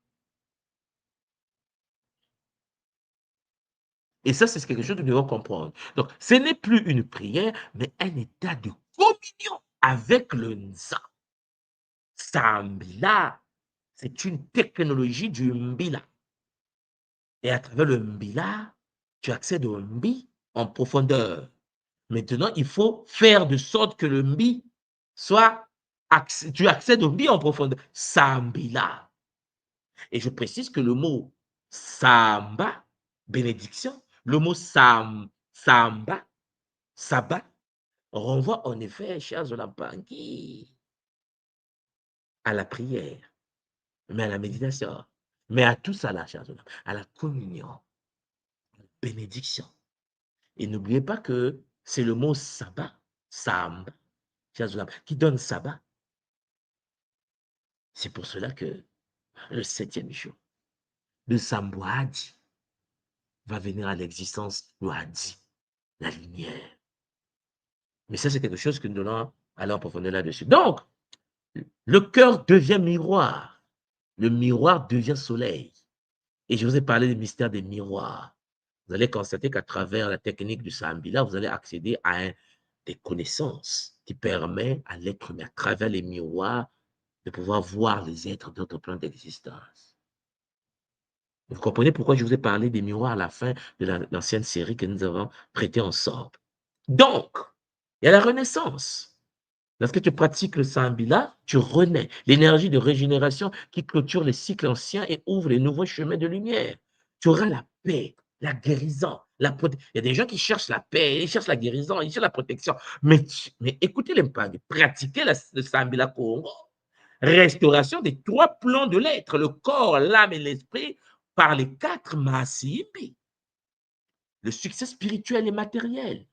C: Et ça, c'est quelque chose que nous devons comprendre. Donc, ce n'est plus une prière, mais un état de communion avec le Nza. Sambila, c'est une technologie du Mbila. Et à travers le Mbila, tu accèdes au Mbi en profondeur. Maintenant, il faut faire de sorte que le Mbi soit, tu accèdes au Mbi en profondeur. Sambila. Et je précise que le mot Samba, bénédiction, le mot Samba, Sabbat, renvoie en effet, chers Olampangui, à la prière, mais à la méditation, mais à tout ça là, chers Olampangui, à la communion, à la bénédiction. Et n'oubliez pas que c'est le mot sabbat, Samba, chers Olampangui, qui donne sabbat. C'est pour cela que le 7e jour, le Sambouadi va venir à l'existence, le Hadi, la lumière. Mais ça, c'est quelque chose que nous allons aller en profondeur là-dessus. Donc, le cœur devient miroir. Le miroir devient soleil. Et je vous ai parlé du mystère des miroirs. Vous allez constater qu'à travers la technique du Sambila, vous allez accéder à des connaissances qui permettent à l'être humain, à travers les miroirs, de pouvoir voir les êtres d'autres plans d'existence. Vous comprenez pourquoi je vous ai parlé des miroirs à la fin de l'ancienne série que nous avons traitée ensemble. Donc, il y a la renaissance. Lorsque tu pratiques le Sambila, tu renais l'énergie de régénération qui clôture les cycles anciens et ouvre les nouveaux chemins de lumière. Tu auras la paix, la guérison, la protection. Il y a des gens qui cherchent la paix, ils cherchent la guérison, ils cherchent la protection. Mais écoutez les Mpagi, pratiquez le Sambila Congo. Restauration des 3 plans de l'être, le corps, l'âme et l'esprit, par les 4 Masimbi. Le succès spirituel et matériel.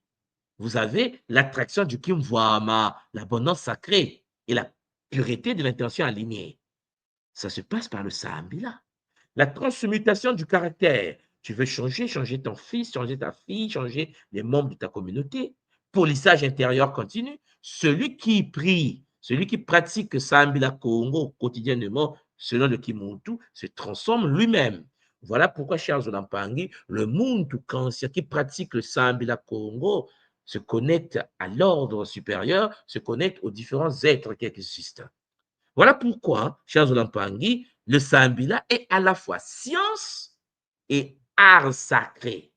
C: Vous avez l'attraction du Kimwama, l'abondance sacrée et la pureté de l'intention alignée. Ça se passe par le Sambila. La transmutation du caractère. Tu veux changer ton fils, changer ta fille, changer les membres de ta communauté. Polissage intérieur continu. Celui qui prie, celui qui pratique Sambila Congo quotidiennement, selon le Kimuntu, se transforme lui-même. Voilà pourquoi, chers Olampangui, le Muntu Kansia qui pratique le Sambila Congo se connecte à l'ordre supérieur, se connecte aux différents êtres qui existent. Voilà pourquoi, chers Olampangui, le Sambila est à la fois science et art sacré.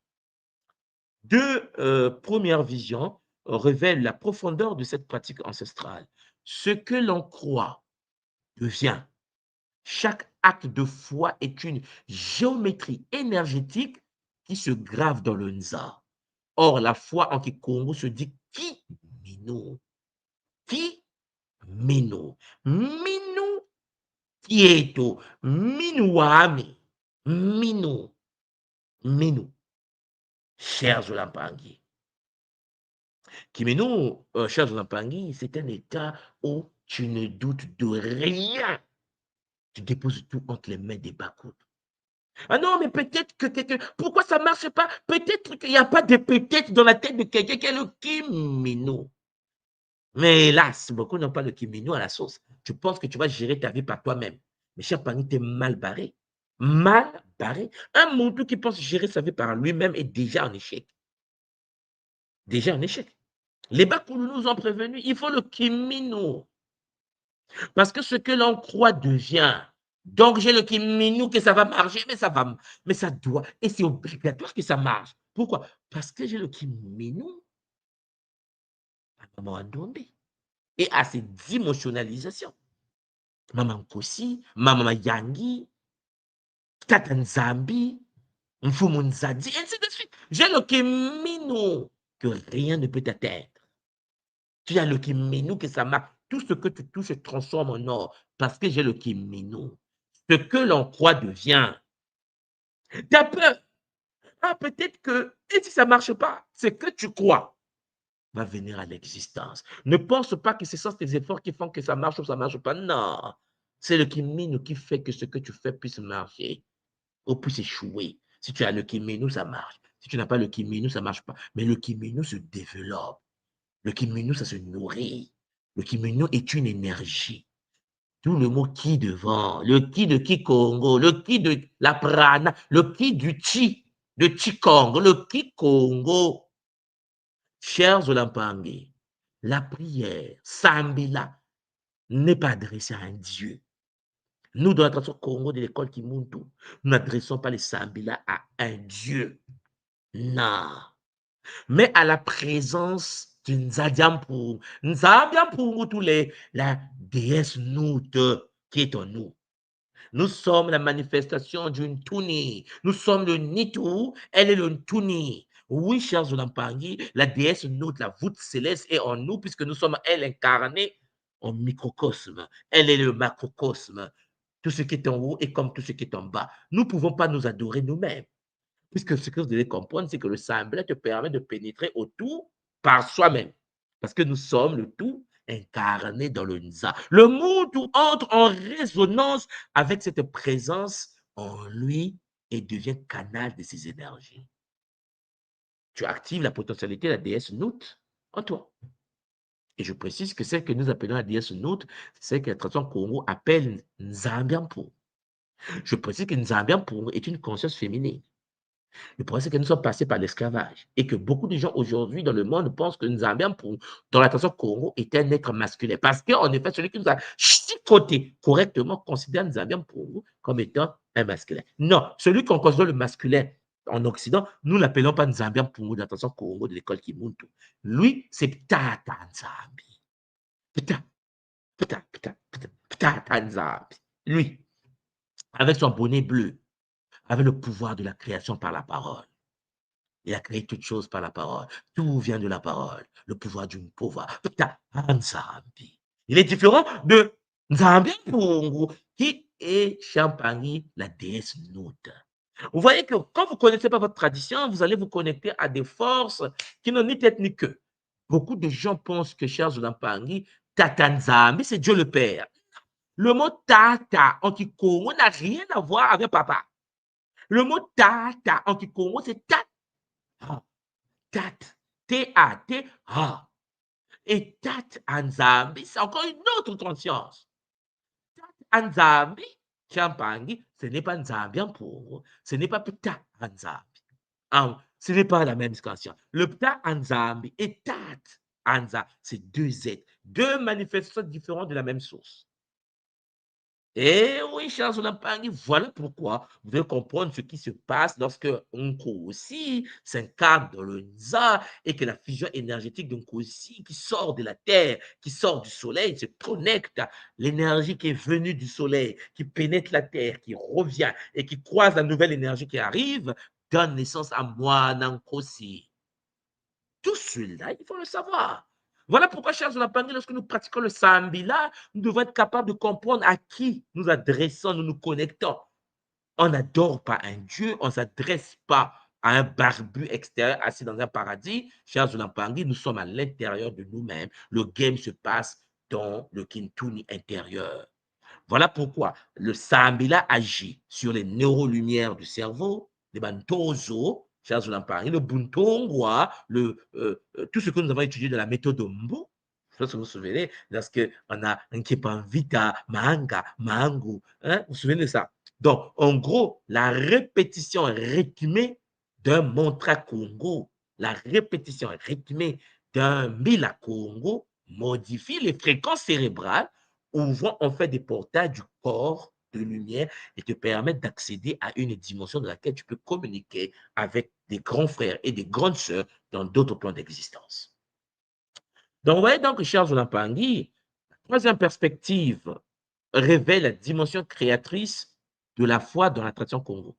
C: 2 premières visions révèlent la profondeur de cette pratique ancestrale. Ce que l'on croit devient. Chaque acte de foi est une géométrie énergétique qui se grave dans le Nza. Or, la foi en Kikongo se dit qui mino. Qui mino. Minu tieto. Minuami. Minu. Minu. Chers Olampangui. Kimenu, chers Olampangui, c'est un état où tu ne doutes de rien. Tu déposes tout entre les mains des Bakoud. Ah non, mais peut-être que quelqu'un. Pourquoi ça ne marche pas? Peut-être qu'il n'y a pas de peut-être dans la tête de quelqu'un qui est le Kimino. Mais hélas, beaucoup n'ont pas le Kimino à la sauce. Tu penses que tu vas gérer ta vie par toi-même. Mais cher Pani, tu es mal barré. Mal barré. Un monde qui pense gérer sa vie par lui-même est déjà en échec. Déjà en échec. Les Bakoud nous ont prévenus, il faut le Kimino. Parce que ce que l'on croit devient. Donc, j'ai le Kimino que ça va marcher, mais ça doit. Et c'est obligatoire que ça marche. Pourquoi? Parce que j'ai le Kimino Maman Ndombe, et à ces dimensionnalisations. Maman Kosi, Maman Yangi, Tata Nzambi, Mfumu Nzadi, ainsi de suite. J'ai le Kimino, que rien ne peut atteindre. Tu as le Kimino, que ça marche. Tout ce que tu touches se transforme en or, parce que j'ai le Kimino. Ce que l'on croit devient. Tu as peur. Ah, peut-être que, et si ça ne marche pas, ce que tu crois va venir à l'existence. Ne pense pas que ce sont tes efforts qui font que ça marche ou ça ne marche pas. Non. C'est le Kimino qui fait que ce que tu fais puisse marcher ou puisse échouer. Si tu as le Kimino, ça marche. Si tu n'as pas le Kimino, ça ne marche pas. Mais le Kimino se développe. Le Kimino, ça se nourrit. Le Kimino est une énergie. Tout le mot ki devant, le ki de Kikongo, le ki de la prana, le ki du chi, de Chikong, le ki Congo. Chers Olampangé, la prière, Sambila, n'est pas adressée à un Dieu. Nous, dans la tradition Congo de l'école Kimuntu, nous n'adressons pas les Sambila à un Dieu. Non. Mais à la présence du Nzadiampu. Nzadiampu, tous les, la déesse Noute qui est en nous. Nous sommes la manifestation d'une Tuni. Nous sommes le Nitu, elle est le Tuni. Oui, chers Olampangui, la déesse Noute, la voûte céleste est en nous puisque nous sommes elle incarnée en microcosme. Elle est le macrocosme. Tout ce qui est en haut est comme tout ce qui est en bas. Nous ne pouvons pas nous adorer nous-mêmes. Puisque ce que vous devez comprendre, c'est que le semblant te permet de pénétrer au tout par soi-même. Parce que nous sommes le tout incarné dans le Nza. Le monde entre en résonance avec cette présence en lui et devient canal de ses énergies. Tu actives la potentialité de la déesse Nout en toi. Et je précise que celle que nous appelons la déesse Nout, c'est celle que la tradition Congo appelle Nzambiampo. Je précise que Nzambiampo est une conscience féminine. Le problème, c'est que nous sommes passés par l'esclavage et que beaucoup de gens aujourd'hui dans le monde pensent que Nzambiampo, dans la tradition Congo, est un être masculin. Parce qu'en effet, celui qui nous a chicoté correctement considère Nzambiampo comme étant un masculin. Non, celui qu'on considère le masculin en Occident, nous ne l'appelons pas Nzambiampo dans la tradition Congo de l'école Kimuntu. Lui, c'est Ptata Nzambi. Ptata Nzambi. Lui, avec son bonnet bleu, avec le pouvoir de la création par la parole. Il a créé toutes choses par la parole. Tout vient de la parole. Le pouvoir du pouvoir. Il est différent de Nzambi Pungu, qui est Champagny, la déesse Noute. Vous voyez que quand vous ne connaissez pas votre tradition, vous allez vous connecter à des forces qui n'ont ni tête ni queue. Beaucoup de gens pensent que Charles Olampangui, Tata Nzambi, c'est Dieu le Père. Le mot Tata en Kikongo n'a rien à voir avec papa. Le mot Tata en Kikongo, c'est Tata. Tat, T-A-T, A. Et Tat Nzambi, c'est encore une autre conscience. Tat Nzambi, Champagny, ce n'est pas Nzambi pour, ce n'est pas Pta Nzambi. Ce n'est pas la même conscience. Le Pta Nzambi et Tat Nzambi, c'est deux êtres, deux manifestations différentes de la même source. Et oui, chers Olampangui, voilà pourquoi vous devez comprendre ce qui se passe lorsque Nkosi s'incarne dans le Nza et que la fusion énergétique de Nkosi qui sort de la terre, qui sort du soleil, se connecte à l'énergie qui est venue du soleil, qui pénètre la terre, qui revient et qui croise la nouvelle énergie qui arrive, donne naissance à moi, Nkosi. Tout cela, il faut le savoir. Voilà pourquoi, chers Olampangui, lorsque nous pratiquons le Sambila, nous devons être capables de comprendre à qui nous adressons, nous nous connectons. On n'adore pas un Dieu, on ne s'adresse pas à un barbu extérieur assis dans un paradis. Chers Olampangui, nous sommes à l'intérieur de nous-mêmes. Le game se passe dans le Kintuni intérieur. Voilà pourquoi le Sambila agit sur les neurolumières du cerveau, les bantozo, chers Olampangui, le buntongwa, tout ce que nous avons étudié de la méthode Mbu. Je sais pas si vous vous souvenez, lorsqu'on a un Kepanvita, Mahanga, Mahangu, hein, vous vous souvenez de ça? Donc, en gros, la répétition rythmée d'un mantra Congo, la répétition rythmée d'un Mila Congo modifie les fréquences cérébrales, ouvrant en fait des portails du corps de lumière et te permettent d'accéder à une dimension dans laquelle tu peux communiquer avec des grands frères et des grandes sœurs dans d'autres plans d'existence. Donc, vous voyez donc, cher Zolampangi, la troisième perspective révèle la dimension créatrice de la foi dans la tradition Congo,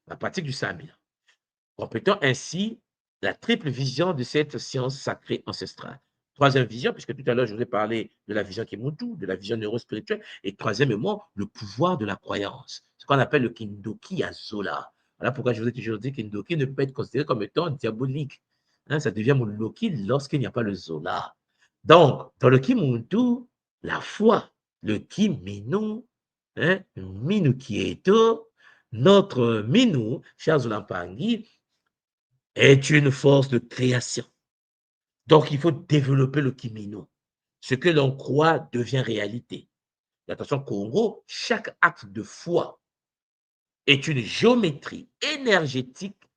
C: la pratique du Sambila, complétant ainsi la triple vision de cette science sacrée ancestrale. Troisième vision, puisque tout à l'heure, je vous ai parlé de la vision Kimuntu, de la vision neurospirituelle, et troisièmement, le pouvoir de la croyance, ce qu'on appelle le Kindoki Azola. Voilà pourquoi je vous ai toujours dit que Kindoki ne peut être considéré comme étant diabolique. Hein, ça devient Moloki lorsqu'il n'y a pas le Zola. Donc, dans le Kimuntu, la foi, le Kiminu, hein, Minu Kieto, notre Minu, cher Zolampangi, est une force de création. Donc, il faut développer le Kimino. Ce que l'on croit devient réalité. Attention, Congo, chaque acte de foi est une géométrie énergétique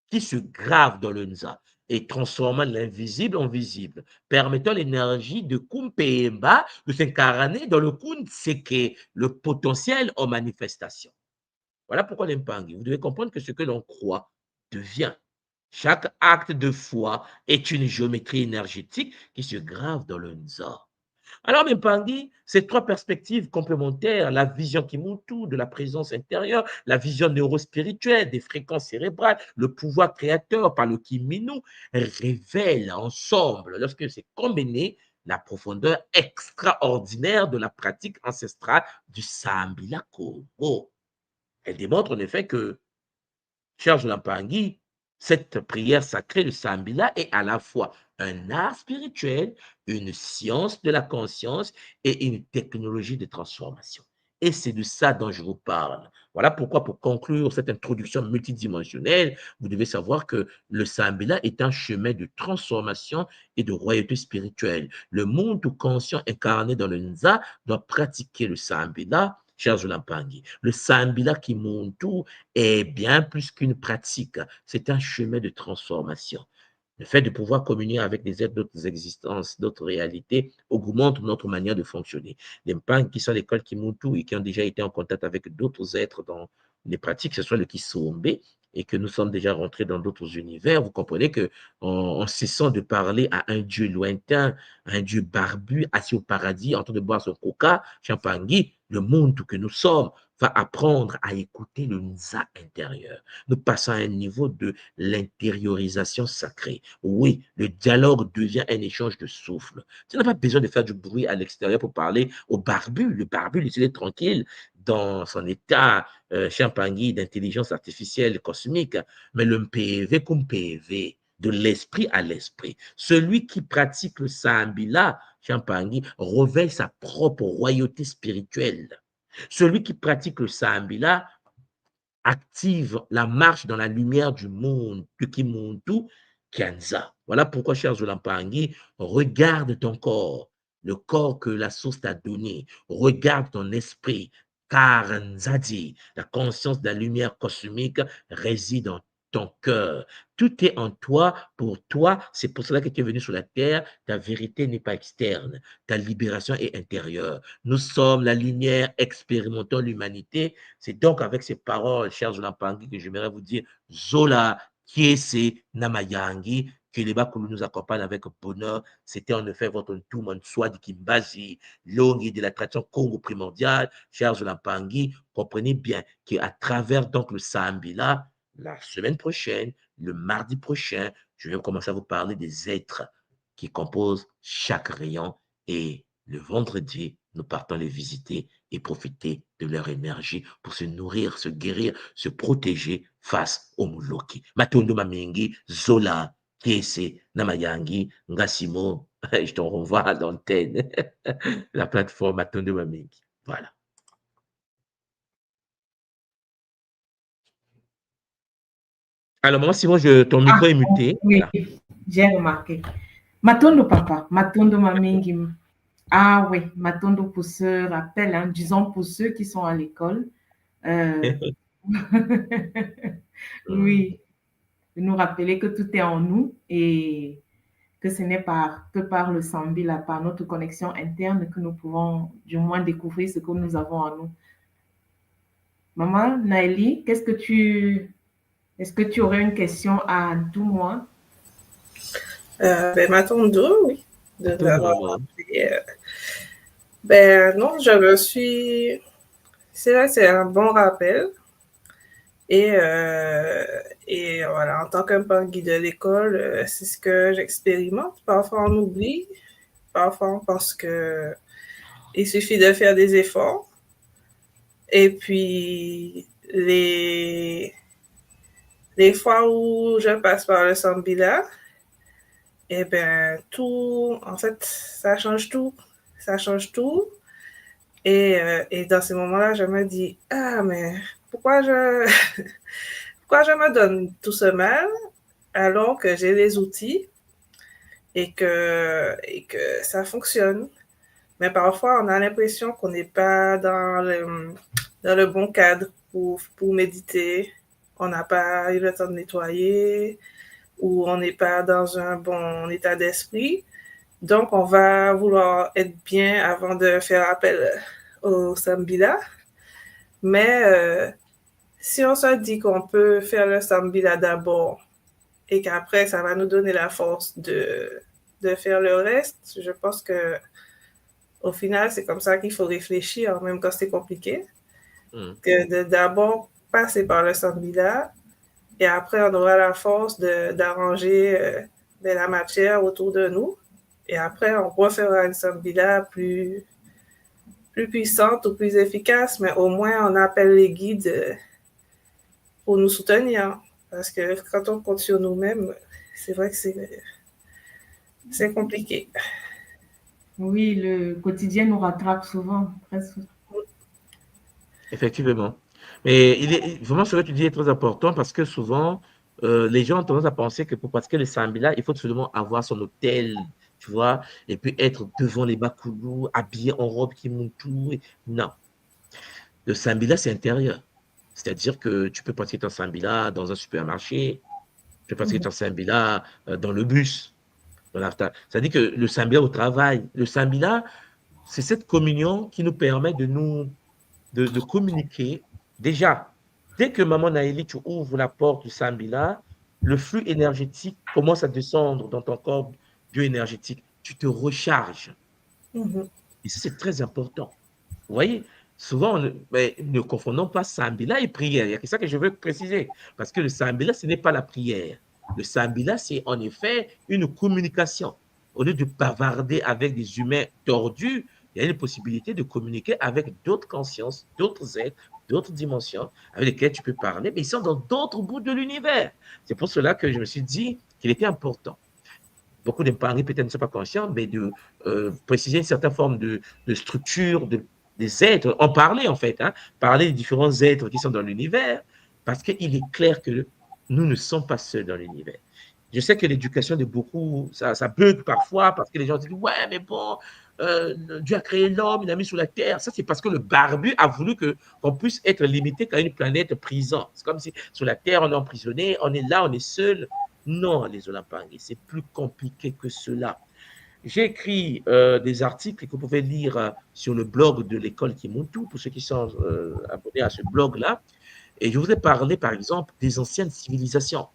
C: qui se grave dans le Nza et transformant l'invisible en visible, permettant l'énergie de Kumpemba de s'incarner dans le Kunseke, le potentiel en manifestation. Voilà pourquoi l'impangi. Vous devez comprendre que ce que l'on croit devient. Chaque acte de foi est une géométrie énergétique qui se grave dans le Nza. Alors, Mpangi, ces trois perspectives complémentaires, la vision Kimuntu de la présence intérieure, la vision neurospirituelle des fréquences cérébrales, le pouvoir créateur par le Kiminu, révèlent ensemble, lorsque c'est combiné, la profondeur extraordinaire de la pratique ancestrale du Sambila Congo. Elle démontre en effet que, cher Jolampangi, cette prière sacrée de Sambila est à la fois un art spirituel, une science de la conscience et une technologie de transformation. Et c'est de ça dont je vous parle. Voilà pourquoi, pour conclure cette introduction multidimensionnelle, vous devez savoir que le Sambila est un chemin de transformation et de royauté spirituelle. Le monde conscient incarné dans le Nza doit pratiquer le Sambila, cher Jolampangi. Le Sambila Kimuntu est bien plus qu'une pratique, c'est un chemin de transformation. Le fait de pouvoir communier avec des êtres d'autres existences, d'autres réalités, augmente notre manière de fonctionner. Les Mpang qui sont à l'école Kimuntu et qui ont déjà été en contact avec d'autres êtres dans les pratiques, que ce soit le Kisombe, et que nous sommes déjà rentrés dans d'autres univers, vous comprenez que en cessant de parler à un Dieu lointain, à un Dieu barbu, assis au paradis, en train de boire son coca, champangui, le monde que nous sommes va apprendre à écouter le Nza intérieur. Nous passons à un niveau de l'intériorisation sacrée. Oui, le dialogue devient un échange de souffle. Tu n'as pas besoin de faire du bruit à l'extérieur pour parler au barbu. Le barbu, il est tranquille dans son état champangui d'intelligence artificielle cosmique, mais le PV comme PV, de l'esprit à l'esprit. Celui qui pratique le Sambila, Champangui, revêt sa propre royauté spirituelle. Celui qui pratique le Sambila active la marche dans la lumière du monde, du Kimuntu, Kianza. Voilà pourquoi, cher Zolampangi, regarde ton corps, le corps que la source t'a donné. Regarde ton esprit, car Nzadi, la conscience de la lumière cosmique, réside en ton cœur. Tout est en toi, pour toi. C'est pour cela que tu es venu sur la terre. Ta vérité n'est pas externe. Ta libération est intérieure. Nous sommes la lumière expérimentant l'humanité. C'est donc avec ces paroles, chers Zolampangi, que j'aimerais vous dire Zola, Kiese, Namayangi, que les Bakulu nous accompagnent avec bonheur. C'était en effet votre Ntuman Swadi Kimbazi, Longi de la tradition Congo primordiale. Chers Zolampangi, comprenez bien qu'à travers donc le Sambila, la semaine prochaine, le mardi prochain, je vais commencer à vous parler des êtres qui composent chaque rayon et le vendredi, nous partons les visiter et profiter de leur énergie pour se nourrir, se guérir, se protéger face au Mouloki. Matondo Mamingi, Zola, Kiese, Namayangi, Ngasimo, je te renvoie à l'antenne, la plateforme Matondo Mamingi. Voilà. Alors, maman Simon, ton micro est muté.
A: Oui,
C: Voilà.
A: j'ai remarqué. Matondo papa, Matondo Mamingi. Ah oui, Matondo pour ce rappel, hein, disons pour ceux qui sont à l'école. Oui, de nous rappeler que tout est en nous et que ce n'est pas que par le Sambila, par notre connexion interne que nous pouvons du moins découvrir ce que nous avons en nous. Maman Naëli, est-ce que tu aurais une question à tout moi?
B: Matondo, oui. de nous
C: Absolument,
B: avoir
C: maman.
B: rappelé. Ben non, je me suis... C'est vrai, c'est un bon rappel. Et voilà, en tant qu'un guide de l'école, c'est ce que j'expérimente. Parfois, on oublie. Parfois, on pense que il suffit de faire des efforts. Et puis, les fois où je passe par le Sambila, eh ben, tout, en fait, ça change tout. Ça change tout. Et dans ces moments-là, je me dis, ah, mais pourquoi je, pourquoi je me donne tout ce mal alors que j'ai les outils et que ça fonctionne. Mais parfois, on a l'impression qu'on n'est pas dans le bon cadre pour méditer. On n'a pas eu le temps de nettoyer ou on n'est pas dans un bon état d'esprit. Donc, on va vouloir être bien avant de faire appel au Sambila. Mais si on se dit qu'on peut faire le Sambila d'abord et qu'après, ça va nous donner la force de faire le reste, je pense que au final, c'est comme ça qu'il faut réfléchir, même quand c'est compliqué, que de d'abord passer par le Sambila et après, on aura la force d'arranger la matière autour de nous. Et après, on refera une Sambila plus puissante ou plus efficace, mais au moins, on appelle les guides pour nous soutenir. Parce que quand on compte sur nous-mêmes, c'est vrai que c'est compliqué.
A: Oui, le quotidien nous rattrape souvent, très souvent.
C: Effectivement. Mais vraiment ce que tu dis est très important parce que souvent, les gens ont tendance à penser que pour pratiquer le Sambila, il faut seulement avoir son hôtel, tu vois, et puis être devant les Bakoulou, habillé en robe qui monte tout. Non. Le Sambila, c'est intérieur. C'est-à-dire que tu peux pratiquer ton Sambila dans un supermarché, tu peux pratiquer ton Sambila dans le bus. C'est-à-dire que le Sambila au travail, le Sambila, c'est cette communion qui nous permet de communiquer. Déjà, dès que Maman Naïli, tu ouvres la porte du Sambila, le flux énergétique commence à descendre dans ton corps bioénergétique. Tu te recharges.
B: Mhm.
C: Et ça, c'est très important. Vous voyez, souvent, ne confondons pas Sambila et prière. Il y a que ça que je veux préciser. Parce que le Sambila, ce n'est pas la prière. Le Sambila, c'est en effet une communication. Au lieu de bavarder avec des humains tordus, il y a une possibilité de communiquer avec d'autres consciences, d'autres êtres, d'autres dimensions avec lesquels tu peux parler, mais ils sont dans d'autres bouts de l'univers. C'est pour cela que je me suis dit qu'il était important. Beaucoup d'Impangis peut-être ne sont pas conscients, mais de préciser une certaine forme de structure des êtres, en parler en fait, hein, parler des différents êtres qui sont dans l'univers, parce qu'il est clair que nous ne sommes pas seuls dans l'univers. Je sais que l'éducation de beaucoup, ça bug parfois, parce que les gens disent, ouais, mais bon, Dieu a créé l'homme, il l'a mis sur la terre. Ça, c'est parce que le barbu a voulu qu'on puisse être limité qu'à une planète prison. C'est comme si sur la terre, on est emprisonné, on est là, on est seul. Non, les Olampangis, c'est plus compliqué que cela. J'ai écrit des articles que vous pouvez lire sur le blog de l'école Kimuntu, pour ceux qui sont abonnés à ce blog-là. Et je vous ai parlé, par exemple, des anciennes civilisations.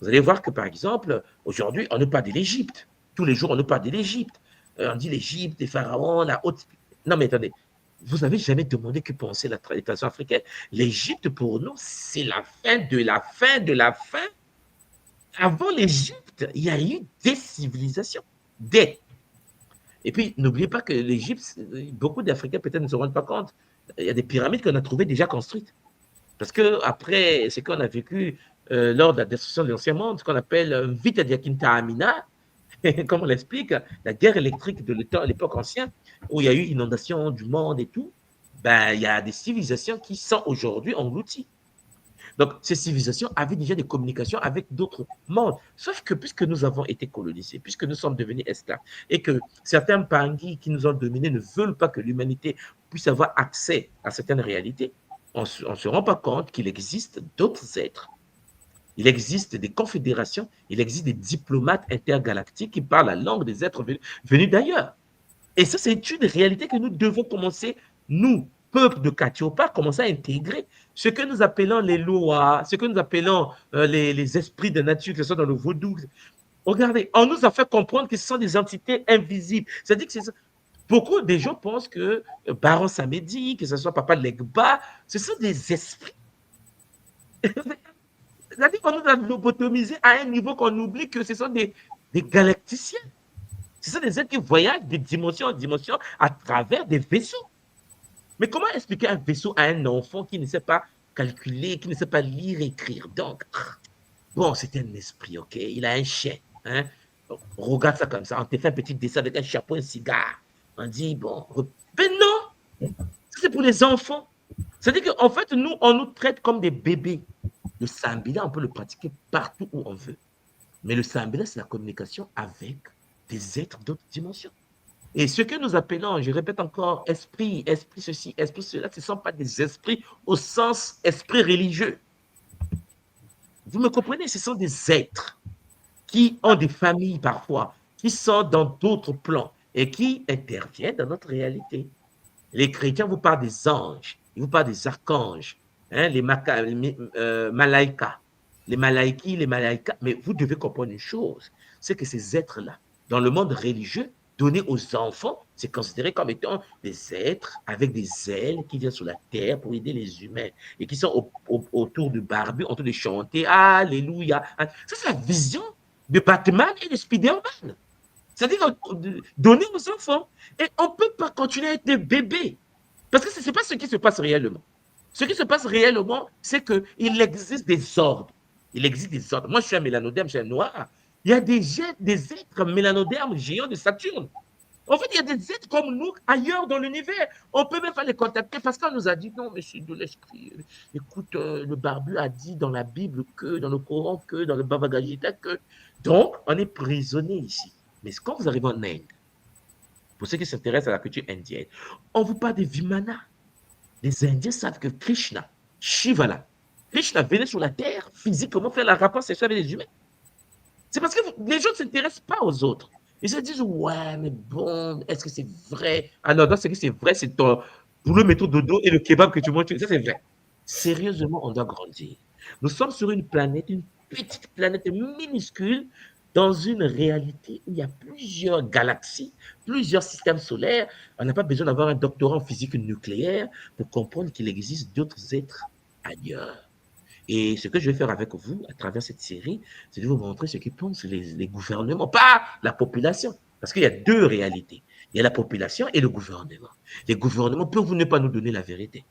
C: Vous allez voir que, par exemple, aujourd'hui, on ne parle de l'Égypte. Tous les jours, on ne parle de l'Égypte. On dit l'Égypte, les pharaons, la haute... Non, mais attendez, vous n'avez jamais demandé que pensait la tradition africaine. L'Égypte, pour nous, c'est la fin de la fin de la fin. Avant l'Égypte, il y a eu des civilisations. Des. Et puis, n'oubliez pas que l'Égypte, beaucoup d'Africains peut-être ne se rendent pas compte. Il y a des pyramides qu'on a trouvées déjà construites. Parce que après ce qu'on a vécu lors de la destruction de l'Ancien Monde, ce qu'on appelle Vita Diakinta Amina, comme on l'explique, la guerre électrique de l'époque ancienne, où il y a eu inondation du monde et tout, ben, il y a des civilisations qui sont aujourd'hui englouties. Donc, ces civilisations avaient déjà des communications avec d'autres mondes. Sauf que puisque nous avons été colonisés, puisque nous sommes devenus esclaves, et que certains Pangis qui nous ont dominés ne veulent pas que l'humanité puisse avoir accès à certaines réalités, on ne se rend pas compte qu'il existe d'autres êtres. Il existe des confédérations, il existe des diplomates intergalactiques qui parlent la langue des êtres venus d'ailleurs. Et ça, c'est une réalité que nous devons commencer, nous, peuple de Katiopa, commencer à intégrer. Ce que nous appelons les lois, ce que nous appelons les esprits de nature, que ce soit dans le vaudou, Regardez, on nous a fait comprendre que ce sont des entités invisibles. C'est-à-dire que beaucoup de gens pensent que Baron Samedi, que ce soit Papa Legba, ce sont des esprits. C'est-à-dire qu'on nous a lobotomisés à un niveau qu'on oublie que ce sont des galacticiens. Ce sont des êtres qui voyagent de dimension en dimension à travers des vaisseaux. Mais comment expliquer un vaisseau à un enfant qui ne sait pas calculer, qui ne sait pas lire et écrire? Donc, bon, c'est un esprit, ok? Il a un chien. Hein? On regarde ça comme ça. On te fait un petit dessin avec un chapeau, un cigare. On dit, bon, mais non! C'est pour les enfants. C'est-à-dire qu'en fait, nous, on nous traite comme des bébés. Le Sambila, on peut le pratiquer partout où on veut. Mais le Sambila, c'est la communication avec des êtres d'autres dimensions. Et ce que nous appelons, je répète encore, esprit, esprit ceci, esprit cela, ce ne sont pas des esprits au sens esprit religieux. Vous me comprenez? Ce sont des êtres qui ont des familles parfois, qui sont dans d'autres plans et qui interviennent dans notre réalité. Les chrétiens vous parlent des anges, ils vous parlent des archanges, hein, les malaïkas, les malaïkas. Mais vous devez comprendre une chose, c'est que ces êtres-là, dans le monde religieux, donnés aux enfants, c'est considéré comme étant des êtres avec des ailes qui viennent sur la terre pour aider les humains et qui sont autour du barbu, en train de chanter Alléluia. Ça, c'est la vision de Batman et de Spider-Man. C'est-à-dire donner aux enfants. Et on ne peut pas continuer à être des bébés. Parce que ce n'est pas ce qui se passe réellement. Ce qui se passe réellement, c'est qu'il existe des ordres. Il existe des ordres. Moi, je suis un mélanoderme, je suis un noir. Il y a des êtres mélanodermes géants de Saturne. En fait, il y a des êtres comme nous ailleurs dans l'univers. On peut même pas les contacter parce qu'on nous a dit non, mais c'est de l'esprit. Écoute, le barbu a dit dans la Bible que, dans le Coran que, dans le Bhagavad Gita que. Donc, on est prisonnier ici. Mais quand vous arrivez en Inde, pour ceux qui s'intéressent à la culture indienne, on vous parle de Vimana. Les Indiens savent que Krishna, Shiva, Krishna venait sur la terre physiquement faire la rapport sexuelle avec les humains. C'est parce que les gens ne s'intéressent pas aux autres. Ils se disent, ouais, mais bon, est-ce que c'est vrai? Ah non, ce que c'est vrai, c'est ton boulot métro dodo et le kebab que tu manges. Ça, c'est vrai. Sérieusement, on doit grandir. Nous sommes sur une planète, une petite planète minuscule, dans une réalité où il y a plusieurs galaxies, plusieurs systèmes solaires. On n'a pas besoin d'avoir un doctorat en physique nucléaire pour comprendre qu'il existe d'autres êtres ailleurs. Et ce que je vais faire avec vous à travers cette série, c'est de vous montrer ce que pensent les gouvernements, pas la population. Parce qu'il y a deux réalités. Il y a la population et le gouvernement. Les gouvernements peuvent ne pas nous donner la vérité.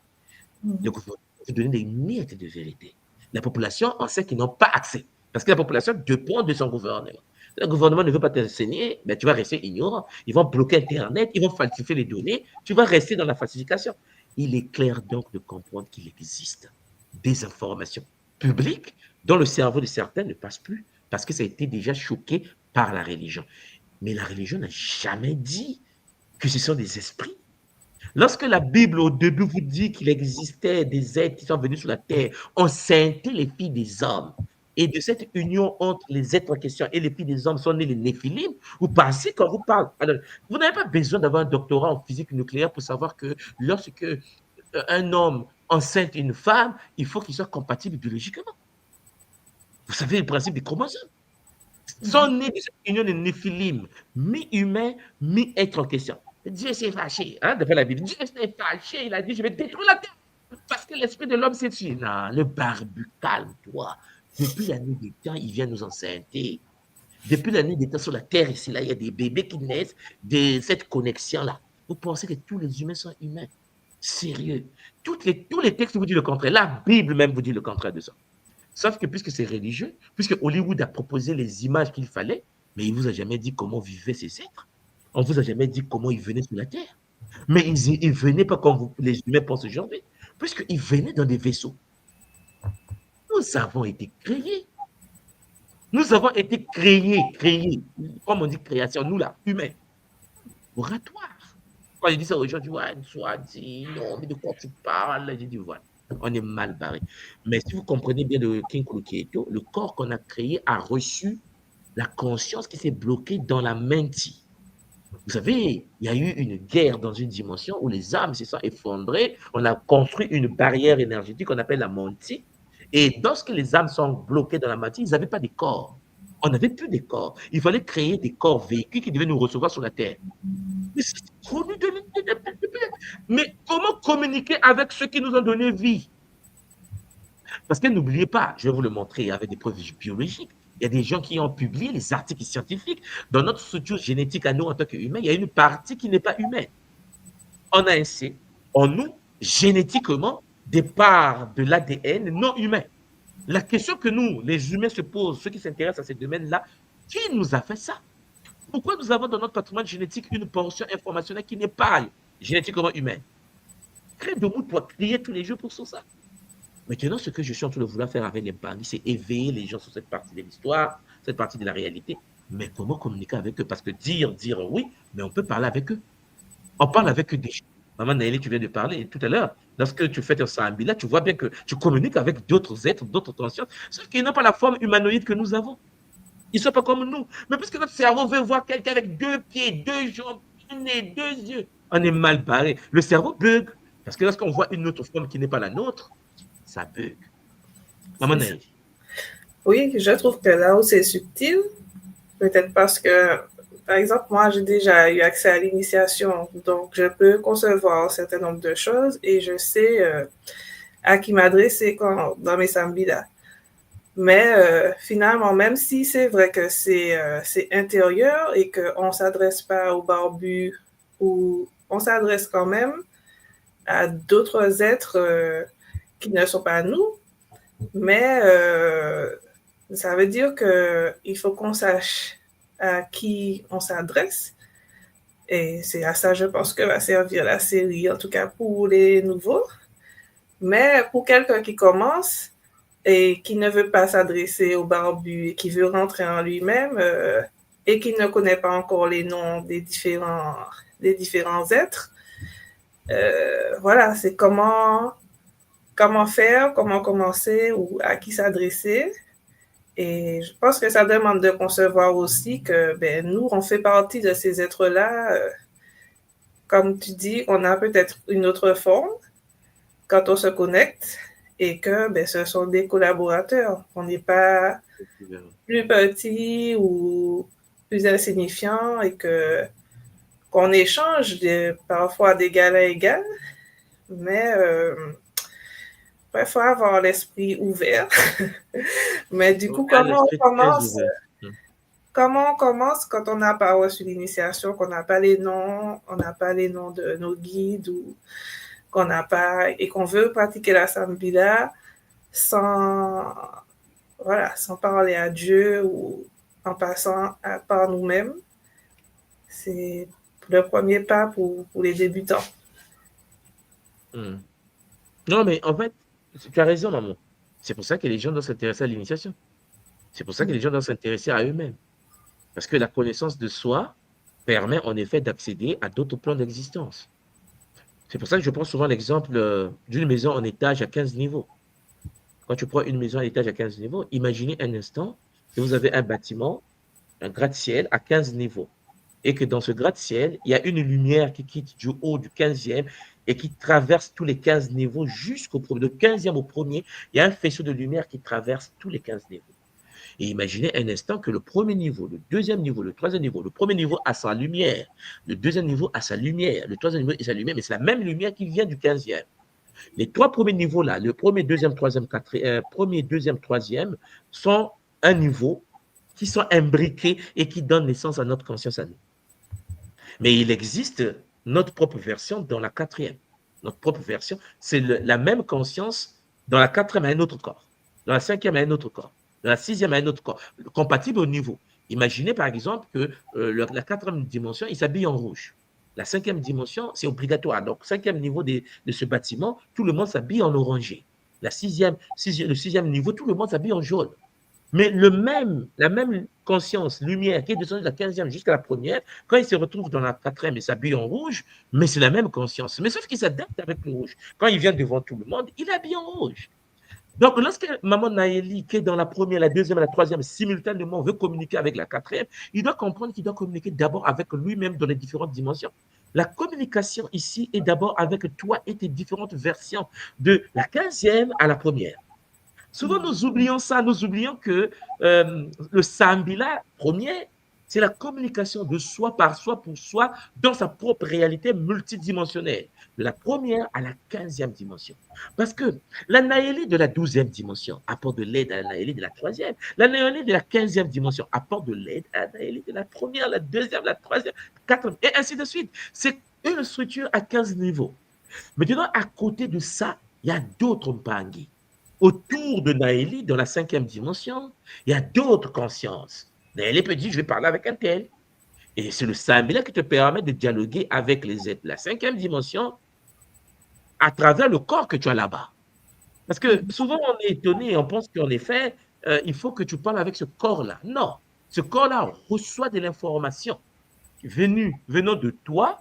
C: Le gouvernement peut donner des miettes de vérité. La population, on sait qu'ils n'ont pas accès. Parce que la population dépend de son gouvernement. Le gouvernement ne veut pas t'enseigner, mais tu vas rester ignorant. Ils vont bloquer Internet, ils vont falsifier les données, tu vas rester dans la falsification. Il est clair donc de comprendre qu'il existe des informations publiques dont le cerveau de certains ne passe plus parce que ça a été déjà choqué par la religion. Mais la religion n'a jamais dit que ce sont des esprits. Lorsque la Bible, au début, vous dit qu'il existait des êtres qui sont venus sur la terre, on scindait les filles des hommes. Et de cette union entre les êtres en question et les filles des hommes sont nés les néphilim, vous pensez quand vous parlez. Alors, vous n'avez pas besoin d'avoir un doctorat en physique nucléaire pour savoir que lorsque un homme enceinte une femme, il faut qu'il soit compatible biologiquement. Vous savez le principe des chromosomes. Sont nés de cette union de néphilim, mi-humain, mi-être en question. Dieu s'est fâché, hein, d'après la Bible. Dieu s'est fâché, il a dit, je vais détruire la terre. Parce que l'esprit de l'homme s'est tué. Non, le barbu, calme-toi. Depuis la nuit des temps, il vient nous enceinte. Depuis la nuit des temps sur la terre, ici, là, il y a des bébés qui naissent de cette connexion-là. Vous pensez que tous les humains sont humains? Sérieux. Tous les textes vous disent le contraire. La Bible même vous dit le contraire de ça. Sauf que puisque c'est religieux, puisque Hollywood a proposé les images qu'il fallait, mais il ne vous a jamais dit comment vivaient ces êtres. On ne vous a jamais dit comment ils venaient sur la terre. Mais ils ne venaient pas comme les humains pensent aujourd'hui, puisqu'ils venaient dans des vaisseaux. Nous avons été créés. Nous avons été créés, comme on dit création, nous là, humains. Oratoire. Quand je dis ça aux gens, je dis, ouais, soit dit, non, mais de quoi tu parles? J'ai dit, voilà, on est mal barré. Mais si vous comprenez bien de King Koulouketo, le corps qu'on a créé a reçu la conscience qui s'est bloquée dans la menti. Vous savez, il y a eu une guerre dans une dimension où les âmes se sont effondrées. On a construit une barrière énergétique qu'on appelle la menti. Et lorsque les âmes sont bloquées dans la matière, ils n'avaient pas de corps. On n'avait plus de corps. Il fallait créer des corps véhicules qui devaient nous recevoir sur la terre. Mais c'est connu mais comment communiquer avec ceux qui nous ont donné vie? Parce que n'oubliez pas, je vais vous le montrer avec des preuves biologiques. Il y a des gens qui ont publié les articles scientifiques. Dans notre structure génétique à nous, en tant qu'humains, il y a une partie qui n'est pas humaine. On a ainsi, en nous, génétiquement, des parts de l'ADN non humain. La question que nous, les humains, se posent, ceux qui s'intéressent à ces domaines-là, qui nous a fait ça? Pourquoi nous avons dans notre patrimoine génétique une portion informationnelle qui n'est pas génétiquement humaine? Crée de mots doit crier tous les jours pour ça. Maintenant, ce que je suis en train de vouloir faire avec les bandits, c'est éveiller les gens sur cette partie de l'histoire, cette partie de la réalité. Mais comment communiquer avec eux? Parce que dire oui, mais on peut parler avec eux. On parle avec eux des gens. Maman Naëli, tu viens de parler tout à l'heure. Lorsque tu fais ton sambila, tu vois bien que tu communiques avec d'autres êtres, d'autres consciences, sauf qu'ils n'ont pas la forme humanoïde que nous avons. Ils ne sont pas comme nous. Mais puisque notre cerveau veut voir quelqu'un avec 2 pieds, 2 jambes, 1 nez, 2 yeux, on est mal barré. Le cerveau bug. Parce que lorsqu'on voit une autre forme qui n'est pas la nôtre, ça bug. Maman Naëli.
B: Oui, je trouve que là où c'est subtil, peut-être parce que, par exemple, moi, j'ai déjà eu accès à l'initiation, donc je peux concevoir un certain nombre de choses et je sais à qui m'adresser dans mes sambilas. Mais finalement, même si c'est vrai que c'est intérieur et qu'on ne s'adresse pas aux barbus, ou on s'adresse quand même à d'autres êtres qui ne sont pas nous, mais ça veut dire qu'il faut qu'on sache à qui on s'adresse. Et c'est à ça, je pense, que va servir la série, en tout cas pour les nouveaux. Mais pour quelqu'un qui commence et qui ne veut pas s'adresser au barbu et qui veut rentrer en lui-même et qui ne connaît pas encore les noms des différents êtres, voilà, c'est comment faire, comment commencer ou à qui s'adresser. Et je pense que ça demande de concevoir aussi que nous, on fait partie de ces êtres-là. Comme tu dis, on a peut-être une autre forme quand on se connecte et que ce sont des collaborateurs. On n'est pas plus petit ou plus insignifiant et qu'on échange parfois d'égal à égal, mais il faut avoir l'esprit ouvert. Mais du coup, comment on commence quand on n'a pas reçu l'initiation, qu'on n'a pas les noms, on n'a pas les noms de nos guides ou qu'on n'a pas et qu'on veut pratiquer la sambila sans parler à Dieu ou en passant par nous-mêmes. C'est le premier pas pour les débutants.
C: Non, mais en fait, tu as raison, maman. C'est pour ça que les gens doivent s'intéresser à l'initiation. C'est pour ça que les gens doivent s'intéresser à eux-mêmes. Parce que la connaissance de soi permet en effet d'accéder à d'autres plans d'existence. C'est pour ça que je prends souvent l'exemple d'une maison en étage à 15 niveaux. Quand tu prends une maison en étage à 15 niveaux, imaginez un instant que vous avez un bâtiment, un gratte-ciel à 15 niveaux. Et que dans ce gratte-ciel, il y a une lumière qui quitte du haut du 15e et qui traverse tous les 15 niveaux jusqu'au premier. De 15e au premier, il y a un faisceau de lumière qui traverse tous les 15 niveaux. Et imaginez un instant que le premier niveau, le deuxième niveau, le troisième niveau, le premier niveau a sa lumière, le deuxième niveau a sa lumière, le troisième niveau a sa lumière, mais c'est la même lumière qui vient du 15e. Les 3 premiers niveaux-là, le premier, deuxième, troisième, premier, deuxième, troisième, sont un niveau qui sont imbriqués et qui donnent naissance à notre conscience à nous. Mais il existe notre propre version dans la 4e. Notre propre version, c'est la même conscience dans la 4e à un autre corps, dans la 5e à un autre corps, dans la 6e à un autre corps, compatible au niveau. Imaginez par exemple que la 4e dimension, il s'habille en rouge. La 5e dimension, c'est obligatoire. Donc, 5e niveau de ce bâtiment, tout le monde s'habille en orangé. Le 6e niveau, tout le monde s'habille en jaune. Mais la même conscience, lumière, qui est descendue de la 15e jusqu'à la première, quand il se retrouve dans la 4e, il s'habille en rouge, mais c'est la même conscience. Mais sauf qu'il s'adapte avec le rouge. Quand il vient devant tout le monde, il est habillé en rouge. Donc, lorsque Maman Naëli, qui est dans la première, la deuxième et la troisième, simultanément veut communiquer avec la 4e, il doit comprendre qu'il doit communiquer d'abord avec lui-même dans les différentes dimensions. La communication ici est d'abord avec toi et tes différentes versions de la 15e à la première. Souvent, nous oublions ça, nous oublions que le Sambila premier, c'est la communication de soi par soi pour soi dans sa propre réalité multidimensionnelle, de la première à la 15e dimension. Parce que la Naëli de la 12e dimension apporte de l'aide à la Naëli de la 3e. La Naëli de la 15e dimension apporte de l'aide à la Naëli de la première, la 2e, la 3e, 4e, et ainsi de suite. C'est une structure à 15 niveaux. Maintenant, à côté de ça, il y a d'autres Mpangi. Autour de Naëli, dans la 5e dimension, il y a d'autres consciences. Naëli peut dire, je vais parler avec un tel. Et c'est le Sambila qui te permet de dialoguer avec les êtres de la 5e dimension à travers le corps que tu as là-bas. Parce que souvent, on est étonné, on pense qu'en effet, il faut que tu parles avec ce corps-là. Non, ce corps-là reçoit de l'information venant de toi,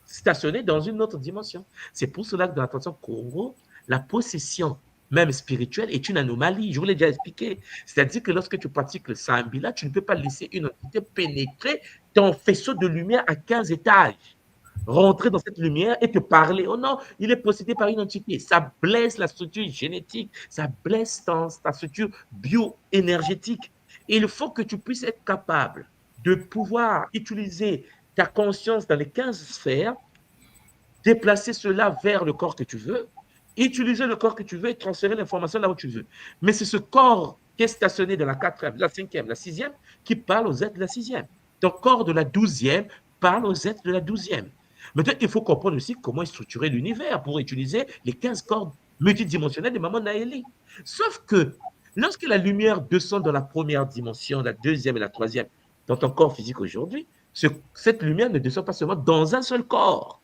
C: stationné dans une autre dimension. C'est pour cela que dans la tradition Congo, la possession, même spirituelle, est une anomalie. Je vous l'ai déjà expliqué. C'est-à-dire que lorsque tu pratiques le Sambila, tu ne peux pas laisser une entité pénétrer ton faisceau de lumière à 15 étages, rentrer dans cette lumière et te parler. Oh non, il est possédé par une entité. Ça blesse la structure génétique, ça blesse ta structure bio-énergétique. Et il faut que tu puisses être capable de pouvoir utiliser ta conscience dans les 15 sphères, déplacer cela vers le corps que tu veux, utiliser le corps que tu veux et transférer l'information là où tu veux. Mais c'est ce corps qui est stationné dans la 4e, la 5e, la 6e qui parle aux êtres de la 6e. Ton corps de la 12e parle aux êtres de la 12e. Maintenant, il faut comprendre aussi comment est structuré l'univers pour utiliser les 15 corps multidimensionnels de Maman Naëli. Sauf que lorsque la lumière descend dans la première dimension, la 2e et la 3e, dans ton corps physique aujourd'hui, cette lumière ne descend pas seulement dans un seul corps.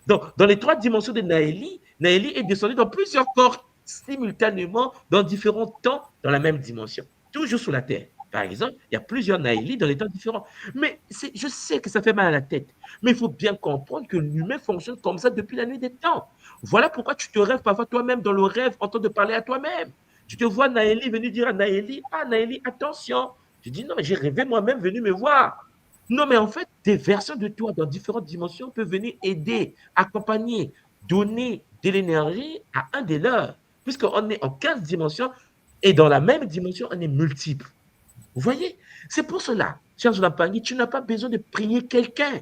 C: Donc, dans les 3 dimensions de Naëli, Naëli est descendu dans plusieurs corps simultanément, dans différents temps, dans la même dimension, toujours sous la Terre. Par exemple, il y a plusieurs Naëli dans les temps différents. Mais je sais que ça fait mal à la tête, mais il faut bien comprendre que l'humain fonctionne comme ça depuis la nuit des temps. Voilà pourquoi tu te rêves parfois toi-même dans le rêve en train de parler à toi-même. Tu te vois Naëli venir dire à Naëli, ah Naëli, attention. Je dis non, mais j'ai rêvé moi-même venu me voir. Non, mais en fait, des versions de toi dans différentes dimensions peuvent venir aider, accompagner, donner de l'énergie à un des leurs, puisqu'on est en 15 dimensions et dans la même dimension, on est multiple. Vous voyez? C'est pour cela, cher Jonampangui, tu n'as pas besoin de prier quelqu'un.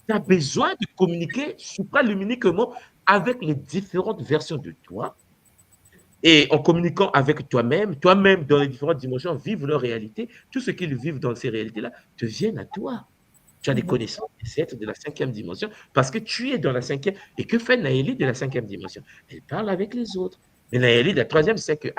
C: Tu as besoin de communiquer supraluminiquement avec les différentes versions de toi. Et en communiquant avec toi-même dans les différentes dimensions, vivent leur réalité. Tout ce qu'ils vivent dans ces réalités-là te viennent à toi. Tu as des connaissances des êtres de la 5e dimension parce que tu es dans la 5e. Et que fait Naëli de la 5e dimension? Elle parle avec les autres. Mais Naëli de la 3e, c'est que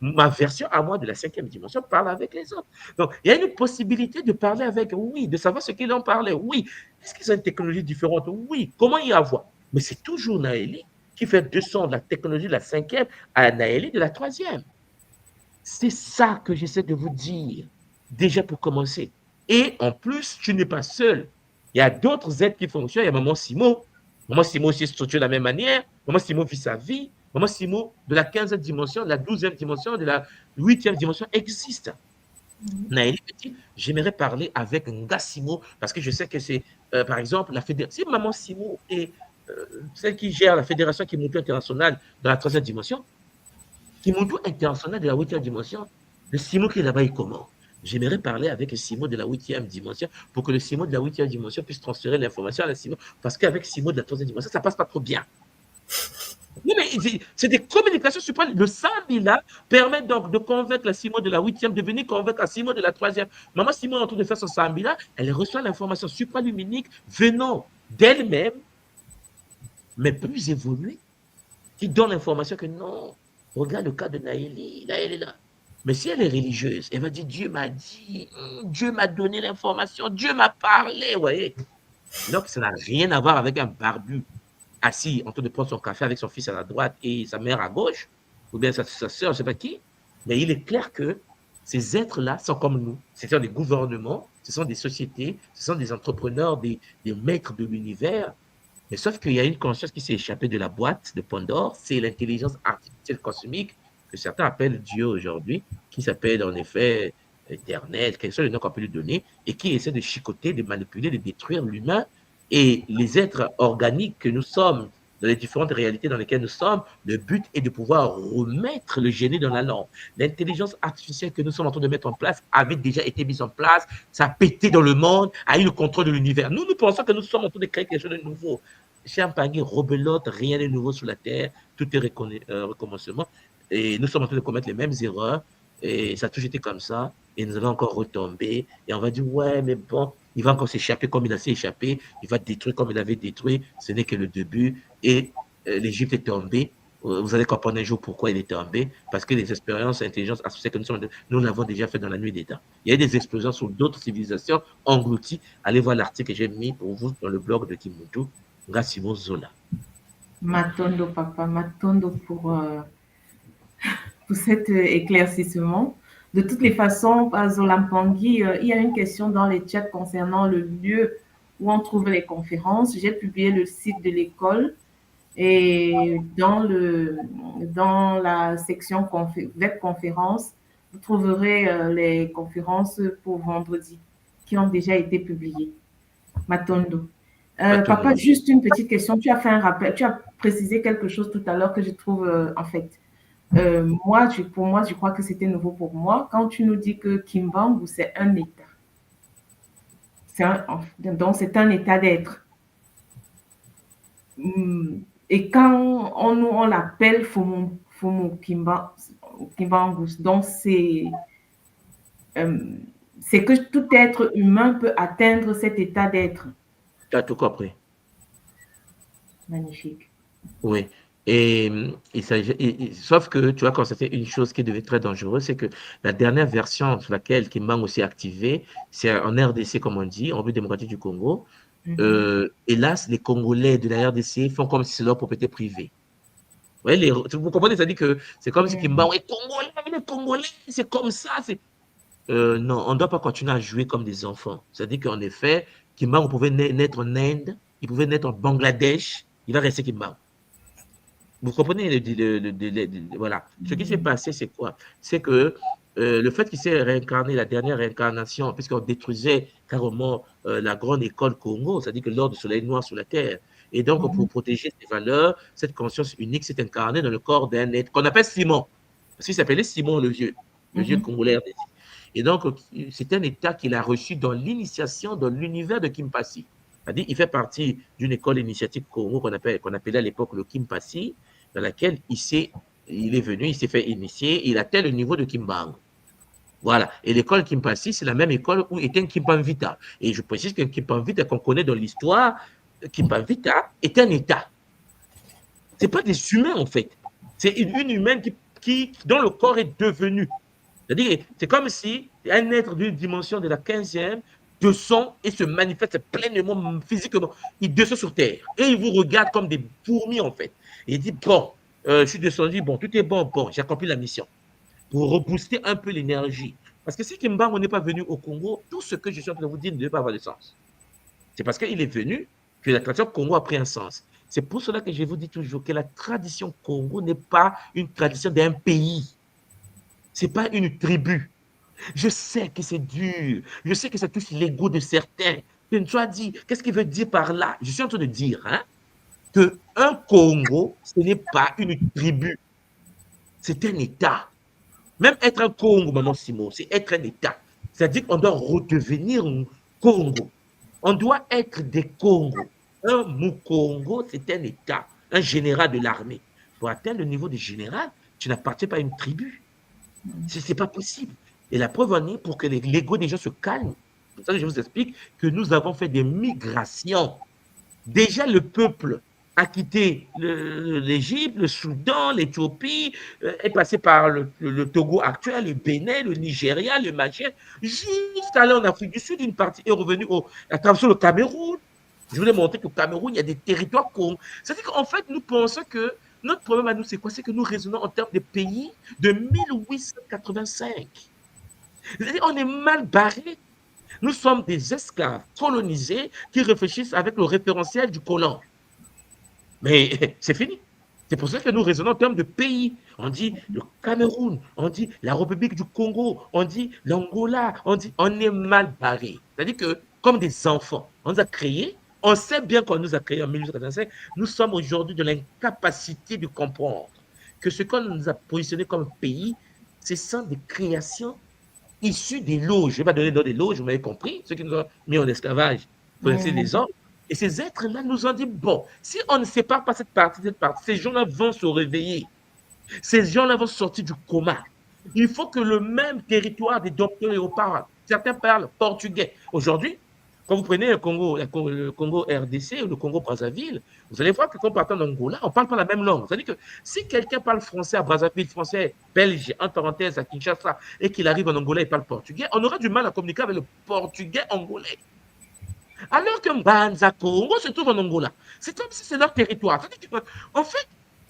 C: ma version à moi de la 5e dimension parle avec les autres. Donc, il y a une possibilité de parler avec, oui, de savoir ce qu'ils en parlaient, oui. Est-ce qu'ils ont une technologie différente? Oui. Comment y avoir? Mais c'est toujours Naëli qui fait descendre la technologie de la 5e à Naëli de la 3e. C'est ça que j'essaie de vous dire, déjà pour commencer. Et en plus, tu n'es pas seul. Il y a d'autres êtres qui fonctionnent. Il y a Maman Simo. Maman Simo aussi est structurée de la même manière. Maman Simo vit sa vie. Maman Simo, de la 15e dimension, de la 12e dimension, de la 8e dimension, existe. Naëli Petit, j'aimerais parler avec Ngassimo parce que je sais que c'est, par exemple, la fédération. Si Maman Simo est celle qui gère la fédération Kimuntu internationale dans la 3e dimension, Kimuntu international de la 8e dimension, le Simo qui est là-bas est comment? J'aimerais parler avec le Simo de la 8e dimension pour que le Simo de la 8e dimension puisse transférer l'information à la Simo, parce qu'avec Simo de la 3e dimension, ça passe pas trop bien. Non, mais c'est des communications suprêmes. Le Sambila permet donc de convaincre la Simo de la 8e de venir convaincre la Simo de la 3e. Maman Simo est en train de faire son Sambila, elle reçoit l'information supraluminique venant d'elle-même, mais plus évoluée, qui donne l'information que non, regarde le cas de Naëli, Naëli là. Mais si elle est religieuse, elle va dire Dieu m'a dit, Dieu m'a donné l'information, Dieu m'a parlé, vous voyez. Donc ça n'a rien à voir avec un barbu assis en train de prendre son café avec son fils à la droite et sa mère à gauche, ou bien sa soeur, je ne sais pas qui. Mais il est clair que ces êtres-là sont comme nous. Ce sont des gouvernements, ce sont des sociétés, ce sont des entrepreneurs, des maîtres de l'univers. Mais sauf qu'il y a une conscience qui s'est échappée de la boîte de Pandore, c'est l'intelligence artificielle cosmique que certains appellent Dieu aujourd'hui, qui s'appelle en effet éternel, quel soit le nom qu'on peut lui donner, et qui essaie de chicoter, de manipuler, de détruire l'humain et les êtres organiques que nous sommes dans les différentes réalités dans lesquelles nous sommes, le but est de pouvoir remettre le génie dans la langue. L'intelligence artificielle que nous sommes en train de mettre en place avait déjà été mise en place, ça a pété dans le monde, a eu le contrôle de l'univers. Nous pensons que nous sommes en train de créer quelque chose de nouveau. Chez Mpangui, rebelote, rien n'est nouveau sur la terre, tout est recommencement. Et nous sommes en train de commettre les mêmes erreurs, et ça a toujours été comme ça, et nous allons encore retomber, et on va dire, ouais, mais bon, il va encore s'échapper comme il a s'échappé, il va détruire comme il avait détruit, ce n'est que le début, et l'Égypte est tombée. Vous allez comprendre un jour pourquoi il est tombé, parce que les expériences intelligence associées que nous l'avons déjà fait dans la nuit des temps. Il y a eu des explosions sur d'autres civilisations englouties. Allez voir l'article que j'ai mis pour vous dans le blog de Kimuntu, Ngassimo Zola.
A: Matondo, papa, Matondo pour cet éclaircissement. De toutes les façons, à Zola Mpangui, il y a une question dans les chats concernant le lieu où on trouve les conférences. J'ai publié le site de l'école et dans la section web conférence, vous trouverez les conférences pour vendredi qui ont déjà été publiées. Matondo. Papa, juste une petite question. Tu as fait un rappel, tu as précisé quelque chose tout à l'heure que je trouve en fait. Pour moi, je crois que c'était nouveau pour moi. Quand tu nous dis que Kimbangu, c'est un état. Donc, c'est un état d'être. Et quand on l'appelle Fomo Kimbangu, donc c'est que tout être humain peut atteindre cet état d'être.
C: Tu as tout compris.
A: Magnifique.
C: Oui. Et sauf que tu as constaté une chose qui devait être très dangereuse, c'est que la dernière version sur laquelle Kimbangu s'est activé, c'est en RDC, comme on dit, en République démocratique du Congo. Hélas, les Congolais de la RDC font comme si c'est leur propriété privée. Vous comprenez, ça dit que c'est comme si Kimbangu est Congolais, il est Congolais, c'est comme ça. Non, on ne doit pas continuer à jouer comme des enfants. C'est-à-dire qu'en effet, Kimbangu pouvait naître en Inde, il pouvait naître en Bangladesh, il va rester Kimbangu. Vous comprenez voilà. Ce qui s'est passé, c'est quoi? C'est que le fait qu'il s'est réincarné, la dernière réincarnation, puisqu'on détruisait carrément la grande école Congo, c'est-à-dire que l'ordre du soleil noir sur la terre. Et donc, pour protéger ces valeurs, cette conscience unique s'est incarnée dans le corps d'un être qu'on appelle Simon. Parce qu'il s'appelait Simon le vieux Congolais. Et donc, c'est un état qu'il a reçu dans l'initiation, dans l'univers de Kimpasi. C'est-à-dire qu'il fait partie d'une école initiatique Congo qu'on appelait à l'époque le Kimpasi, dans laquelle il est venu, il s'est fait initier, il atteint le niveau de Kimbangu. Voilà. Et l'école Kimpasi, c'est la même école où était un Kimpanvita. Et je précise qu'un Kimpanvita qu'on connaît dans l'histoire, Kimpanvita est un état. Ce n'est pas des humains, en fait. C'est une humaine dont le corps est devenu. C'est-à-dire, c'est comme si un être d'une dimension de la 15e descend et se manifeste pleinement physiquement. Il descend sur terre et il vous regarde comme des fourmis, en fait. Et il dit, bon, je suis descendu, bon, tout est bon, j'ai accompli la mission. Pour rebooster un peu l'énergie. Parce que si Kimbangu n'est pas venu au Congo, tout ce que je suis en train de vous dire ne devait pas avoir de sens. C'est parce qu'il est venu que la tradition Congo a pris un sens. C'est pour cela que je vous dis toujours que la tradition Congo n'est pas une tradition d'un pays. Ce n'est pas une tribu. Je sais que c'est dur. Je sais que ça touche l'ego de certains. Tu as dit, qu'est-ce qu'il veut dire par là? Je suis en train de dire qu'un Congo, ce n'est pas une tribu. C'est un État. Même être un Congo, maman Simon, c'est être un État. C'est-à-dire qu'on doit redevenir un Congo. On doit être des Congos. Un Mukongo, c'est un État, un général de l'armée. Pour atteindre le niveau de général, tu n'appartiens pas à une tribu. Ce n'est pas possible. Et la preuve en est pour que l'ego des gens se calme. C'est pour ça que je vous explique que nous avons fait des migrations. Déjà, le peuple a quitté l'Égypte, le Soudan, l'Éthiopie, est passé par le Togo actuel, le Bénin, le Nigeria, le machin, jusqu'à aller en Afrique du Sud, une partie est revenue à travers le Cameroun. Je voulais montrer qu'au Cameroun, il y a des territoires congos. C'est-à-dire qu'en fait, nous pensons que notre problème à nous, c'est quoi? C'est que nous raisonnons en termes de pays de 1885. C'est-à-dire on est mal barré. Nous sommes des esclaves colonisés qui réfléchissent avec le référentiel du colon. Mais c'est fini. C'est pour ça que nous raisonnons en termes de pays. On dit le Cameroun, on dit la République du Congo, on dit l'Angola, on est mal barré. C'est-à-dire que, comme des enfants, on nous a créés On sait bien qu'on nous a créés en 1885. Nous sommes aujourd'hui de l'incapacité de comprendre que ce qu'on nous a positionné comme pays, ce sont des créations issues des loges. Je ne vais pas donner le nom des loges, vous m'avez compris, ceux qui nous ont mis en esclavage pour laisser des hommes. Et ces êtres-là nous ont dit, bon, si on ne sépare pas cette partie, ces gens-là vont se réveiller. Ces gens-là vont sortir du coma. Il faut que le même territoire des docteurs et parlent. Certains parlent portugais. Aujourd'hui, quand vous prenez le Congo RDC ou le Congo Brazzaville, vous allez voir que quand on part en Angola, on ne parle pas la même langue. C'est-à-dire que si quelqu'un parle français à Brazzaville, français belge, en parenthèse à Kinshasa, et qu'il arrive en Angola et parle portugais, on aura du mal à communiquer avec le portugais angolais. Alors que Mbanza Congo se trouve en Angola. C'est comme si c'est leur territoire. C'est-à-dire qu'en fait,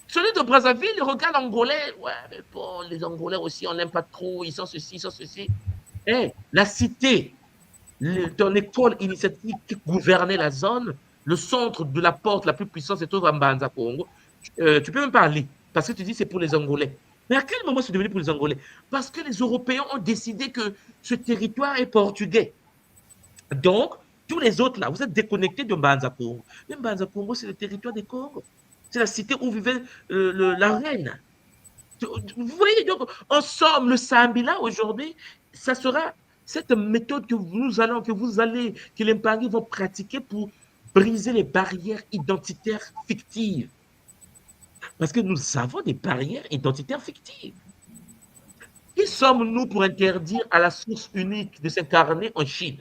C: celui de Brazzaville, il regarde Angolais. Ouais, mais bon, les Angolais aussi, on n'aime pas trop. Ils sont ceci, ils sont ceci. Hey, la cité, ton école initiatique qui gouvernait la zone, le centre de la porte la plus puissante, c'est au Mbanza Congo. Tu peux même pas aller parce que tu dis c'est pour les Angolais. Mais à quel moment c'est devenu pour les Angolais? Parce que les Européens ont décidé que ce territoire est portugais. Donc, tous les autres là, vous êtes déconnectés de Mbanza Congo. Mais Mbanza Congo, c'est le territoire des Congo. C'est la cité où vivait la reine. Vous voyez, donc, en somme, le Sambila aujourd'hui, ça sera cette méthode que que les Mpangui vont pratiquer pour briser les barrières identitaires fictives. Parce que nous avons des barrières identitaires fictives. Qui sommes-nous pour interdire à la source unique de s'incarner en Chine?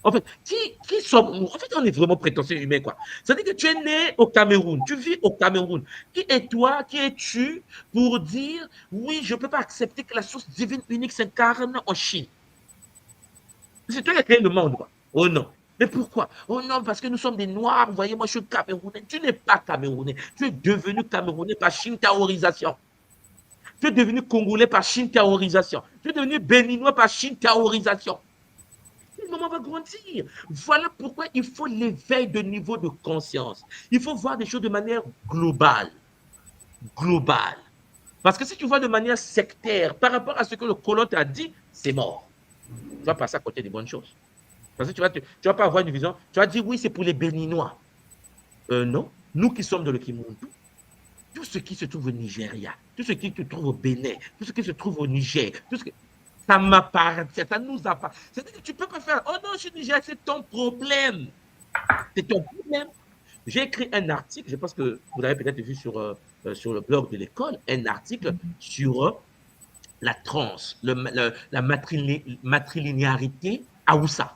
C: En fait, qui sommes-nous? En fait, on est vraiment prétentieux humain, quoi. C'est-à-dire que tu es né au Cameroun, tu vis au Cameroun. Qui es-toi, qui es-tu pour dire, oui, je ne peux pas accepter que la source divine unique s'incarne en Chine? C'est toi qui as créé le monde, quoi. Oh non. Mais pourquoi? Oh non, parce que nous sommes des Noirs, vous voyez, moi je suis Camerounais. Tu n'es pas Camerounais. Tu es devenu Camerounais par Shintaorisation. Tu es devenu Congolais par Shintaorisation. Tu es devenu Béninois par Shintaorisation. Le moment va grandir. Voilà pourquoi il faut l'éveil de niveau de conscience. Il faut voir des choses de manière globale. Globale. Parce que si tu vois de manière sectaire par rapport à ce que le colon t'a dit, c'est mort. Tu vas passer à côté des bonnes choses. Parce que tu vas pas avoir une vision. Tu vas dire oui, c'est pour les Béninois. Non. Nous qui sommes dans le Kimuntu, tout ce qui se trouve au Nigeria, tout ce qui se trouve au Bénin, tout ce qui se trouve au Niger, tout ce qui... Ça m'appartient, ça nous appartient. C'est-à-dire que tu ne peux pas faire, oh non, je suis Niger, c'est ton problème. C'est ton problème. J'ai écrit un article, je pense que vous l'avez peut-être vu sur le blog de l'école, un article sur la la matrilinéarité Haoussa.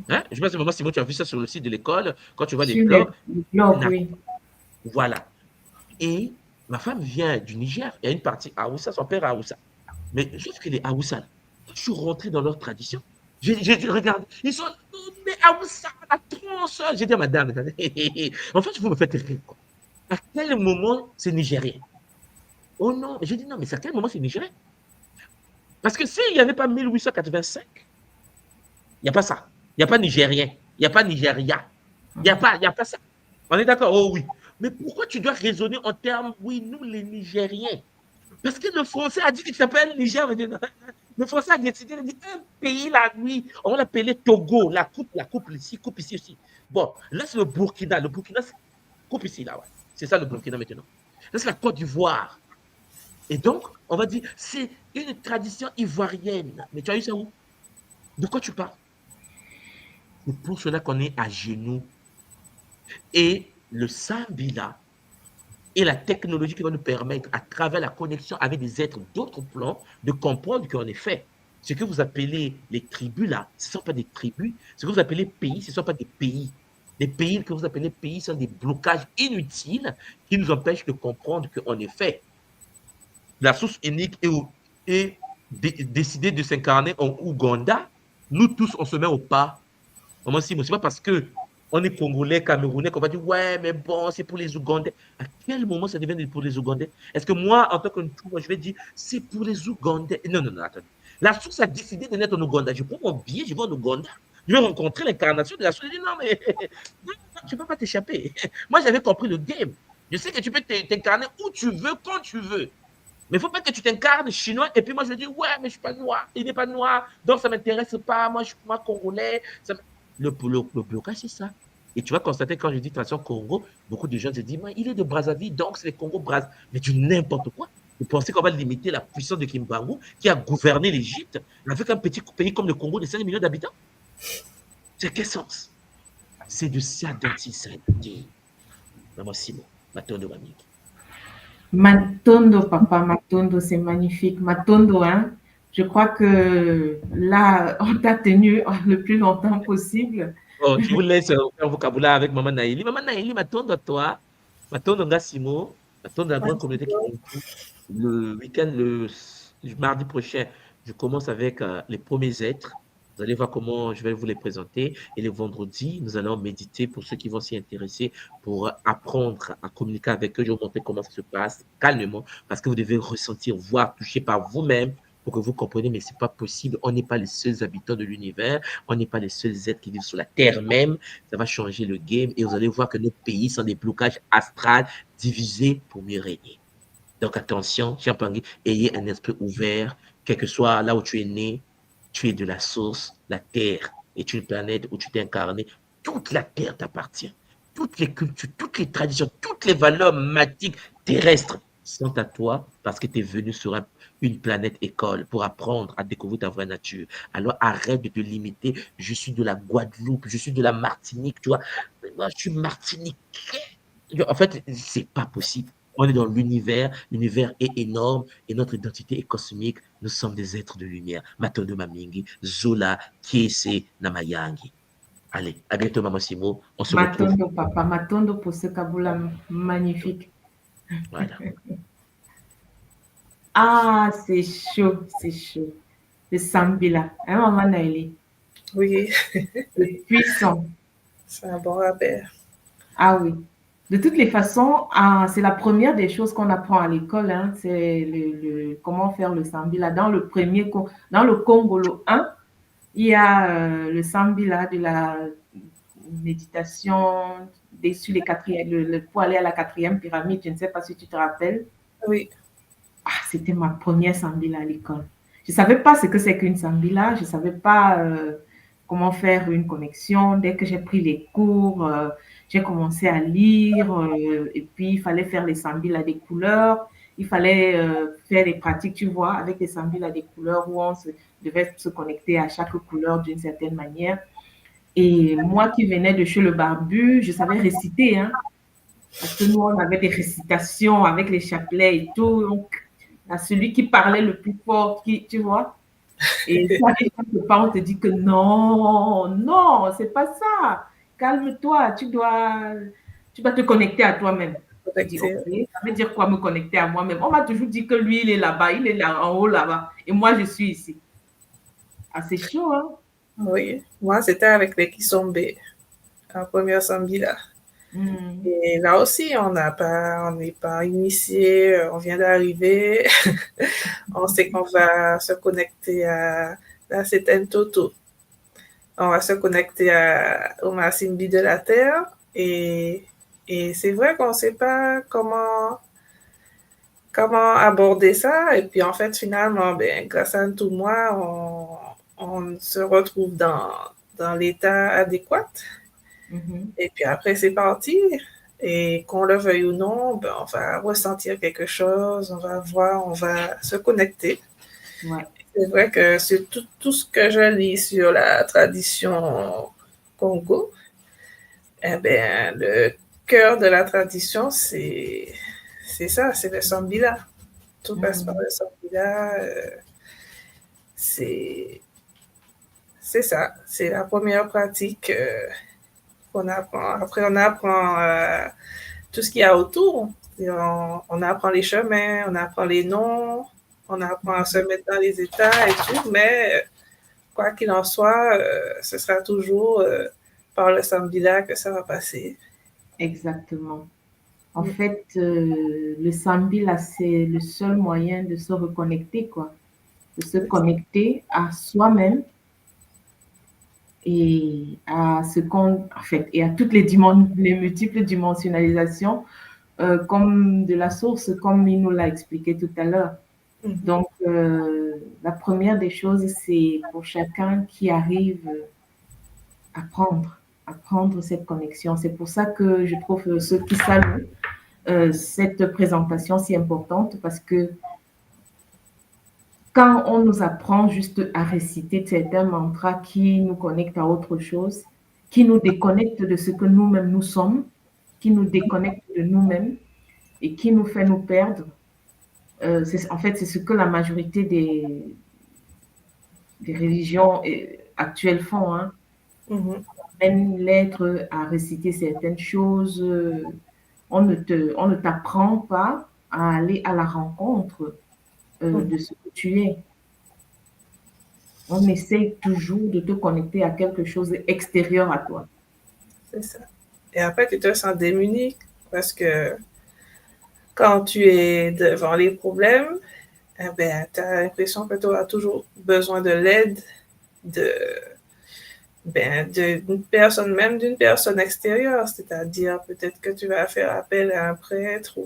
C: Hein? Je ne sais pas si moment, Simon, tu as vu ça sur le site de l'école, quand tu vois les blogs.
A: Oui.
C: Voilà. Et ma femme vient du Niger, il y a une partie Haoussa, son père Haoussa. Mais sauf que les Haoussa, je suis rentré dans leur tradition. J'ai dit, regarde, ils sont, mais Haoussa, la tronche. J'ai dit à madame, en fait, vous me faites rire. Quoi. À quel moment c'est nigérien? Oh non, j'ai dit non, mais à quel moment c'est nigérien? Parce que s'il n'y avait pas 1885, il n'y a pas ça. Il n'y a pas nigérien, il n'y a pas Nigeria, il n'y a pas ça. On est d'accord? Oh oui. Mais pourquoi tu dois raisonner en termes, oui, nous les Nigériens? Parce que le français a dit qu'il s'appelle Niger. Le français a décidé de dire un pays la nuit. On va l'appeler Togo, la coupe ici aussi. Bon, là c'est le Burkina. Le Burkina, c'est coupe ici, là. Ouais. C'est ça le Burkina maintenant. Là c'est la Côte d'Ivoire. Et donc, on va dire, c'est une tradition ivoirienne. Mais tu as eu ça où? De quoi tu parles? C'est pour cela qu'on est à genoux. Et le Sambila, et la technologie qui va nous permettre, à travers la connexion avec des êtres d'autres plans, de comprendre qu'en effet, ce que vous appelez les tribus là, ce ne sont pas des tribus. Ce que vous appelez pays, ce ne sont pas des pays. Les pays que vous appelez pays sont des blocages inutiles qui nous empêchent de comprendre qu'en effet, la source unique est décidée de s'incarner en Ouganda. Nous tous, on se met au pas. Ce n'est pas parce que on est Congolais, Camerounais, qu'on va dire, ouais, mais bon, c'est pour les Ougandais. À quel moment ça devient pour les Ougandais? Est-ce que moi, en tant que moi, je vais dire, c'est pour les Ougandais? Non, attendez. La source a décidé de naître en Ouganda. Je prends mon billet, je vais en Ouganda. Je vais rencontrer l'incarnation de la source. Je dis, non, mais tu ne peux pas t'échapper. Moi, j'avais compris le game. Je sais que tu peux t'incarner où tu veux, quand tu veux. Mais il ne faut pas que tu t'incarnes chinois et puis moi, je dis, ouais, mais je ne suis pas noir. Il n'est pas noir, donc ça ne m'intéresse pas. Moi, je suis Congolais. Le blocage, c'est ça. Et tu vas constater, quand je dis transition Congo, beaucoup de gens se disent, il est de Brazzaville, donc c'est le Congo Brazza. Mais du n'importe quoi. Vous pensez qu'on va limiter la puissance de Kimbangu, qui a gouverné l'Égypte, avec un petit pays comme le Congo de 5 millions d'habitants? C'est quel sens? C'est de ça dont il s'agit. Maman Simon, Matondo Mamiki.
A: Matondo, papa, Matondo, c'est magnifique. Matondo, hein, je crois que là, on t'a tenu le plus longtemps possible.
C: Oh, je vous laisse faire vocabulaire avec Maman Naïli. Maman Naïli, Matondo, toi, Matondo Ngassimo, Matondo, la grande communauté qui le week-end, le mardi prochain, je commence avec les premiers êtres. Vous allez voir comment je vais vous les présenter. Et le vendredi, nous allons méditer pour ceux qui vont s'y intéresser, pour apprendre à communiquer avec eux. Je vais vous montrer comment ça se passe calmement, parce que vous devez ressentir, voir, toucher par vous-même pour que vous compreniez, mais ce n'est pas possible. On n'est pas les seuls habitants de l'univers. On n'est pas les seuls êtres qui vivent sur la Terre même. Ça va changer le game et vous allez voir que nos pays sont des blocages astrales divisés pour mieux régner. Donc attention, Champangui, ayez un esprit ouvert, quel que soit là où tu es né, tu es de la source, la Terre est une planète où tu t'es incarné, toute la Terre t'appartient. Toutes les cultures, toutes les traditions, toutes les valeurs mathématiques terrestres sont à toi parce que tu es venu sur une planète école pour apprendre à découvrir ta vraie nature. Alors arrête de te limiter. Je suis de la Guadeloupe, je suis de la Martinique, tu vois. Moi, je suis martiniquais. En fait, c'est pas possible. On est dans l'univers est énorme et notre identité est cosmique. Nous sommes des êtres de lumière. Matondo Mamingi, Zola, Kiese, Namayangi. Allez, à bientôt, Maman Simo. On se retrouve.
A: Matondo, papa, Matondo pour ce kaboula magnifique.
C: Voilà.
A: Ah, c'est chaud, c'est chaud. Le Sambila, hein, Maman Naïli?
B: Oui,
A: C'est puissant.
B: c'est un bon rappel.
A: Ah oui. De toutes les façons, c'est la première des choses qu'on apprend à l'école, hein, c'est comment faire le Sambila. Dans le Congolo 1, il y a le Sambila de la méditation sur les quatrièmes, pour aller à la 4e pyramide. Je ne sais pas si tu te rappelles.
B: Oui.
A: Ah, c'était ma première Sambila à l'école. Je ne savais pas ce que c'est qu'une Sambila. Je ne savais pas comment faire une connexion. Dès que j'ai pris les cours, j'ai commencé à lire. Et puis, il fallait faire les Sambila des couleurs. Il fallait faire des pratiques, tu vois, avec les Sambila des couleurs où on devait se connecter à chaque couleur d'une certaine manière. Et moi qui venais de chez le barbu, je savais réciter, hein, parce que nous, on avait des récitations avec les chapelets et tout. Donc, à celui qui parlait le plus fort, tu vois. Et ça arrive quelque part, on te dit que non, non, c'est pas ça. Calme-toi, tu dois te connecter à toi-même. Je dis, ok, ça veut dire quoi me connecter à moi-même? On m'a toujours dit que lui, il est là-bas, il est là, en haut là-bas. Et moi, je suis ici. Ah, c'est chaud, hein?
B: Oui, moi, c'était avec les Kisombe, en première Sambila. Et là aussi, on n'est pas initié, on vient d'arriver, on sait qu'on va se connecter à la Séten Toto. On va se connecter au Massimbi de la Terre et c'est vrai qu'on ne sait pas comment aborder ça. Et puis en fait, finalement, grâce à tout moi, on se retrouve dans l'état adéquat. Et puis après, c'est parti. Et qu'on le veuille ou non, on va ressentir quelque chose, on va voir, on va se connecter.
A: Ouais.
B: C'est vrai que c'est tout ce que je lis sur la tradition Congo. Le cœur de la tradition, c'est ça, c'est le Sambila. Tout passe par le Sambila. C'est ça, c'est la première pratique qu'on apprend. Après, on apprend tout ce qu'il y a autour. On apprend les chemins, on apprend les noms, on apprend à se mettre dans les états et tout, mais quoi qu'il en soit, ce sera toujours par le Sambila que ça va passer.
A: Exactement. En fait, le Sambila, c'est le seul moyen de se reconnecter, quoi. De se connecter à soi-même et à et à toutes les multiples dimensionnalisations comme de la source, comme il nous l'a expliqué tout à l'heure. Donc, la première des choses, c'est pour chacun qui arrive apprendre cette connexion. C'est pour ça que je trouve ceux qui saluent cette présentation si importante, parce que quand on nous apprend juste à réciter certains mantras qui nous connectent à autre chose, qui nous déconnectent de ce que nous-mêmes nous sommes, qui nous déconnectent de nous-mêmes et qui nous fait nous perdre, en fait, c'est ce que la majorité des religions actuelles font. Hein. Même l'être à réciter certaines choses, on ne t'apprend pas à aller à la rencontre de ce que tu es. On essaie toujours de te connecter à quelque chose d'extérieur à toi.
B: C'est ça. Et après, tu te sens démuni parce que quand tu es devant les problèmes, eh ben, tu as l'impression que tu auras toujours besoin de l'aide d'une personne, même d'une personne extérieure. C'est-à-dire, peut-être que tu vas faire appel à un prêtre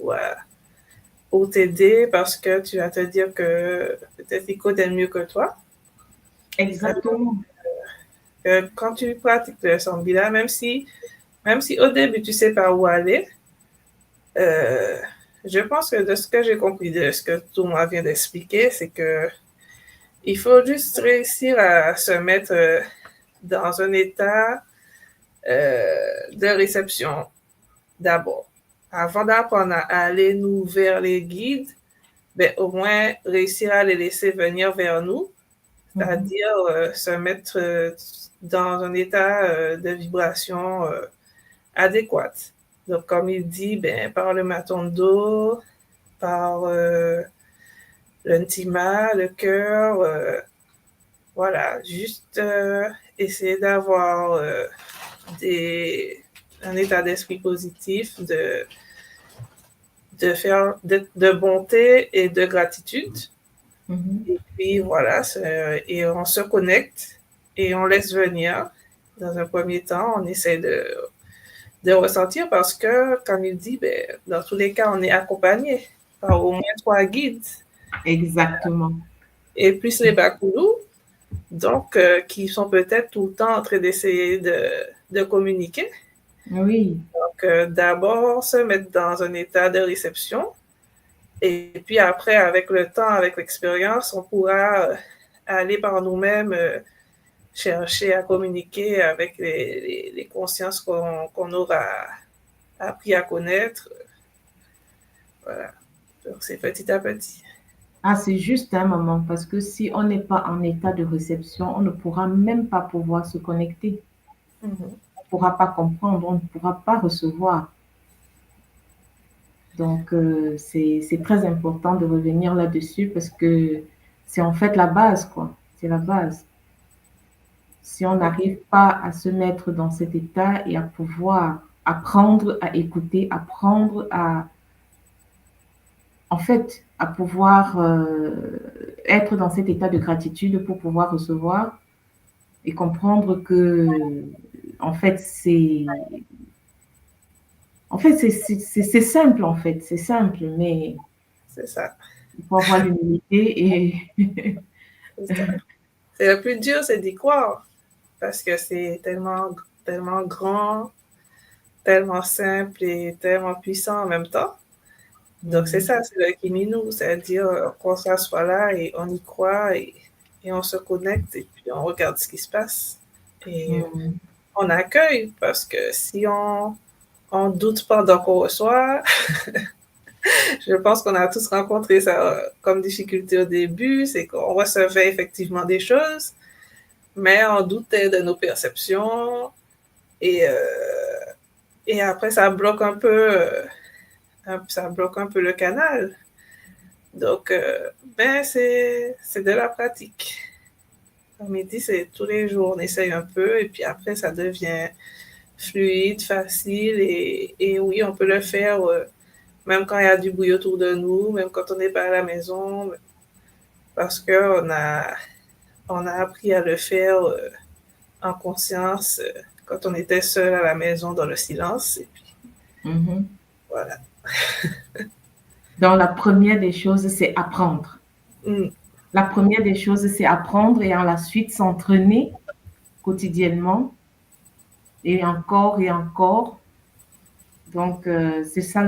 B: pour t'aider parce que tu vas te dire que peut-être il connaît mieux que toi.
A: Exactement.
B: Quand tu pratiques le Sambila, même si au début tu sais pas où aller, je pense que de ce que j'ai compris de ce que Thomas vient d'expliquer, c'est que il faut juste réussir à se mettre dans un état de réception d'abord. Avant d'apprendre à aller nous vers les guides, ben, au moins réussir à les laisser venir vers nous, c'est-à-dire se mettre dans un état de vibration adéquate. Donc, comme il dit, ben, par le matondo, par le ntima, le cœur, voilà, juste essayer d'avoir un état d'esprit positif, de bonté et de gratitude. Et puis voilà, et on se connecte et on laisse venir. Dans un premier temps, on essaie de ressentir parce que, comme il dit, ben, dans tous les cas, on est accompagné par au moins 3 guides.
A: Exactement.
B: Et plus les Bakoulous, donc, qui sont peut-être tout le temps en train d'essayer de communiquer.
A: Oui.
B: Donc, d'abord, se mettre dans un état de réception. Et puis après, avec le temps, avec l'expérience, on pourra aller par nous-mêmes chercher à communiquer avec les consciences qu'on aura appris à connaître. Voilà. Donc, c'est petit à petit.
A: Ah, c'est juste un moment, parce que si on n'est pas en état de réception, on ne pourra même pas pouvoir se connecter. On ne pourra pas comprendre, on ne pourra pas recevoir. Donc, c'est très important de revenir là-dessus parce que c'est en fait la base, quoi. C'est la base. Si on n'arrive pas à se mettre dans cet état et à pouvoir apprendre à écouter, apprendre en fait, à pouvoir être dans cet état de gratitude pour pouvoir recevoir et comprendre que, en fait, c'est simple, en fait. C'est simple, mais
B: c'est ça.
A: Il faut avoir l'humilité et...
B: C'est le plus dur, c'est d'y croire. Parce que c'est tellement, tellement grand, tellement simple et tellement puissant en même temps. Donc, c'est ça, c'est le Kiminu, c'est-à-dire qu'on s'assoit là et on y croit et on se connecte et puis on regarde ce qui se passe. Et on accueille parce que si on doute pendant qu'on reçoit, je pense qu'on a tous rencontré ça comme difficulté au début, c'est qu'on recevait effectivement des choses, mais on doutait de nos perceptions et après ça bloque un peu le canal. Donc, c'est de la pratique. Comme il dit, c'est tous les jours, on essaye un peu et puis après, ça devient fluide, facile et oui, on peut le faire même quand il y a du bruit autour de nous, même quand on n'est pas à la maison, parce qu'on a appris à le faire en conscience quand on était seul à la maison dans le silence. Et puis, voilà.
A: Donc, la première des choses, c'est apprendre. La première des choses, c'est apprendre et en la suite s'entraîner quotidiennement et encore et encore. Donc, c'est ça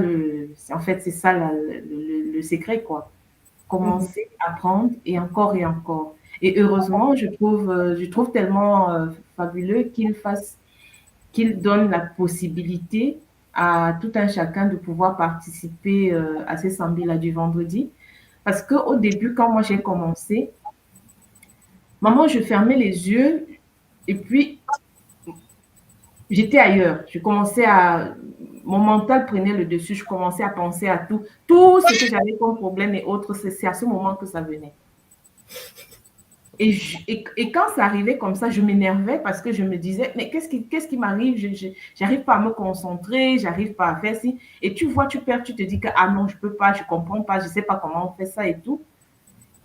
A: en fait, c'est ça le secret, quoi.
B: Mhm.
A: Commencer, apprendre et encore et encore. Et heureusement, je trouve tellement fabuleux qu'il donne la possibilité à tout un chacun de pouvoir participer à ces samedis-là du vendredi. Parce qu'au début, quand moi j'ai commencé, maman, je fermais les yeux et puis j'étais ailleurs. Mon mental prenait le dessus, je commençais à penser à tout. Tout ce que j'avais comme problème et autres, c'est à ce moment que ça venait. Et quand ça arrivait comme ça, je m'énervais parce que je me disais, mais qu'est-ce qui m'arrive? J'arrive pas à me concentrer, j'arrive pas à faire ci. Et tu vois, tu perds, tu te dis que, ah non, je peux pas, je comprends pas, je sais pas comment on fait ça et tout.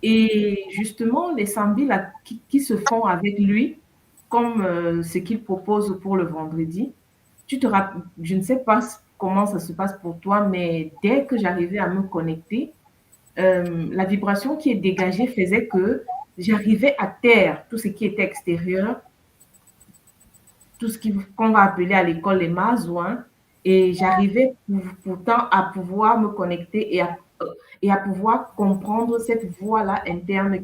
A: Et justement, les sambis là, qui se font avec lui, comme ce qu'il propose pour le vendredi, je ne sais pas comment ça se passe pour toi, mais dès que j'arrivais à me connecter, la vibration qui est dégagée faisait que j'arrivais à taire tout ce qui était extérieur, tout ce qu'on va appeler à l'école les mazouins, et j'arrivais pourtant à pouvoir me connecter et à pouvoir comprendre cette voix-là interne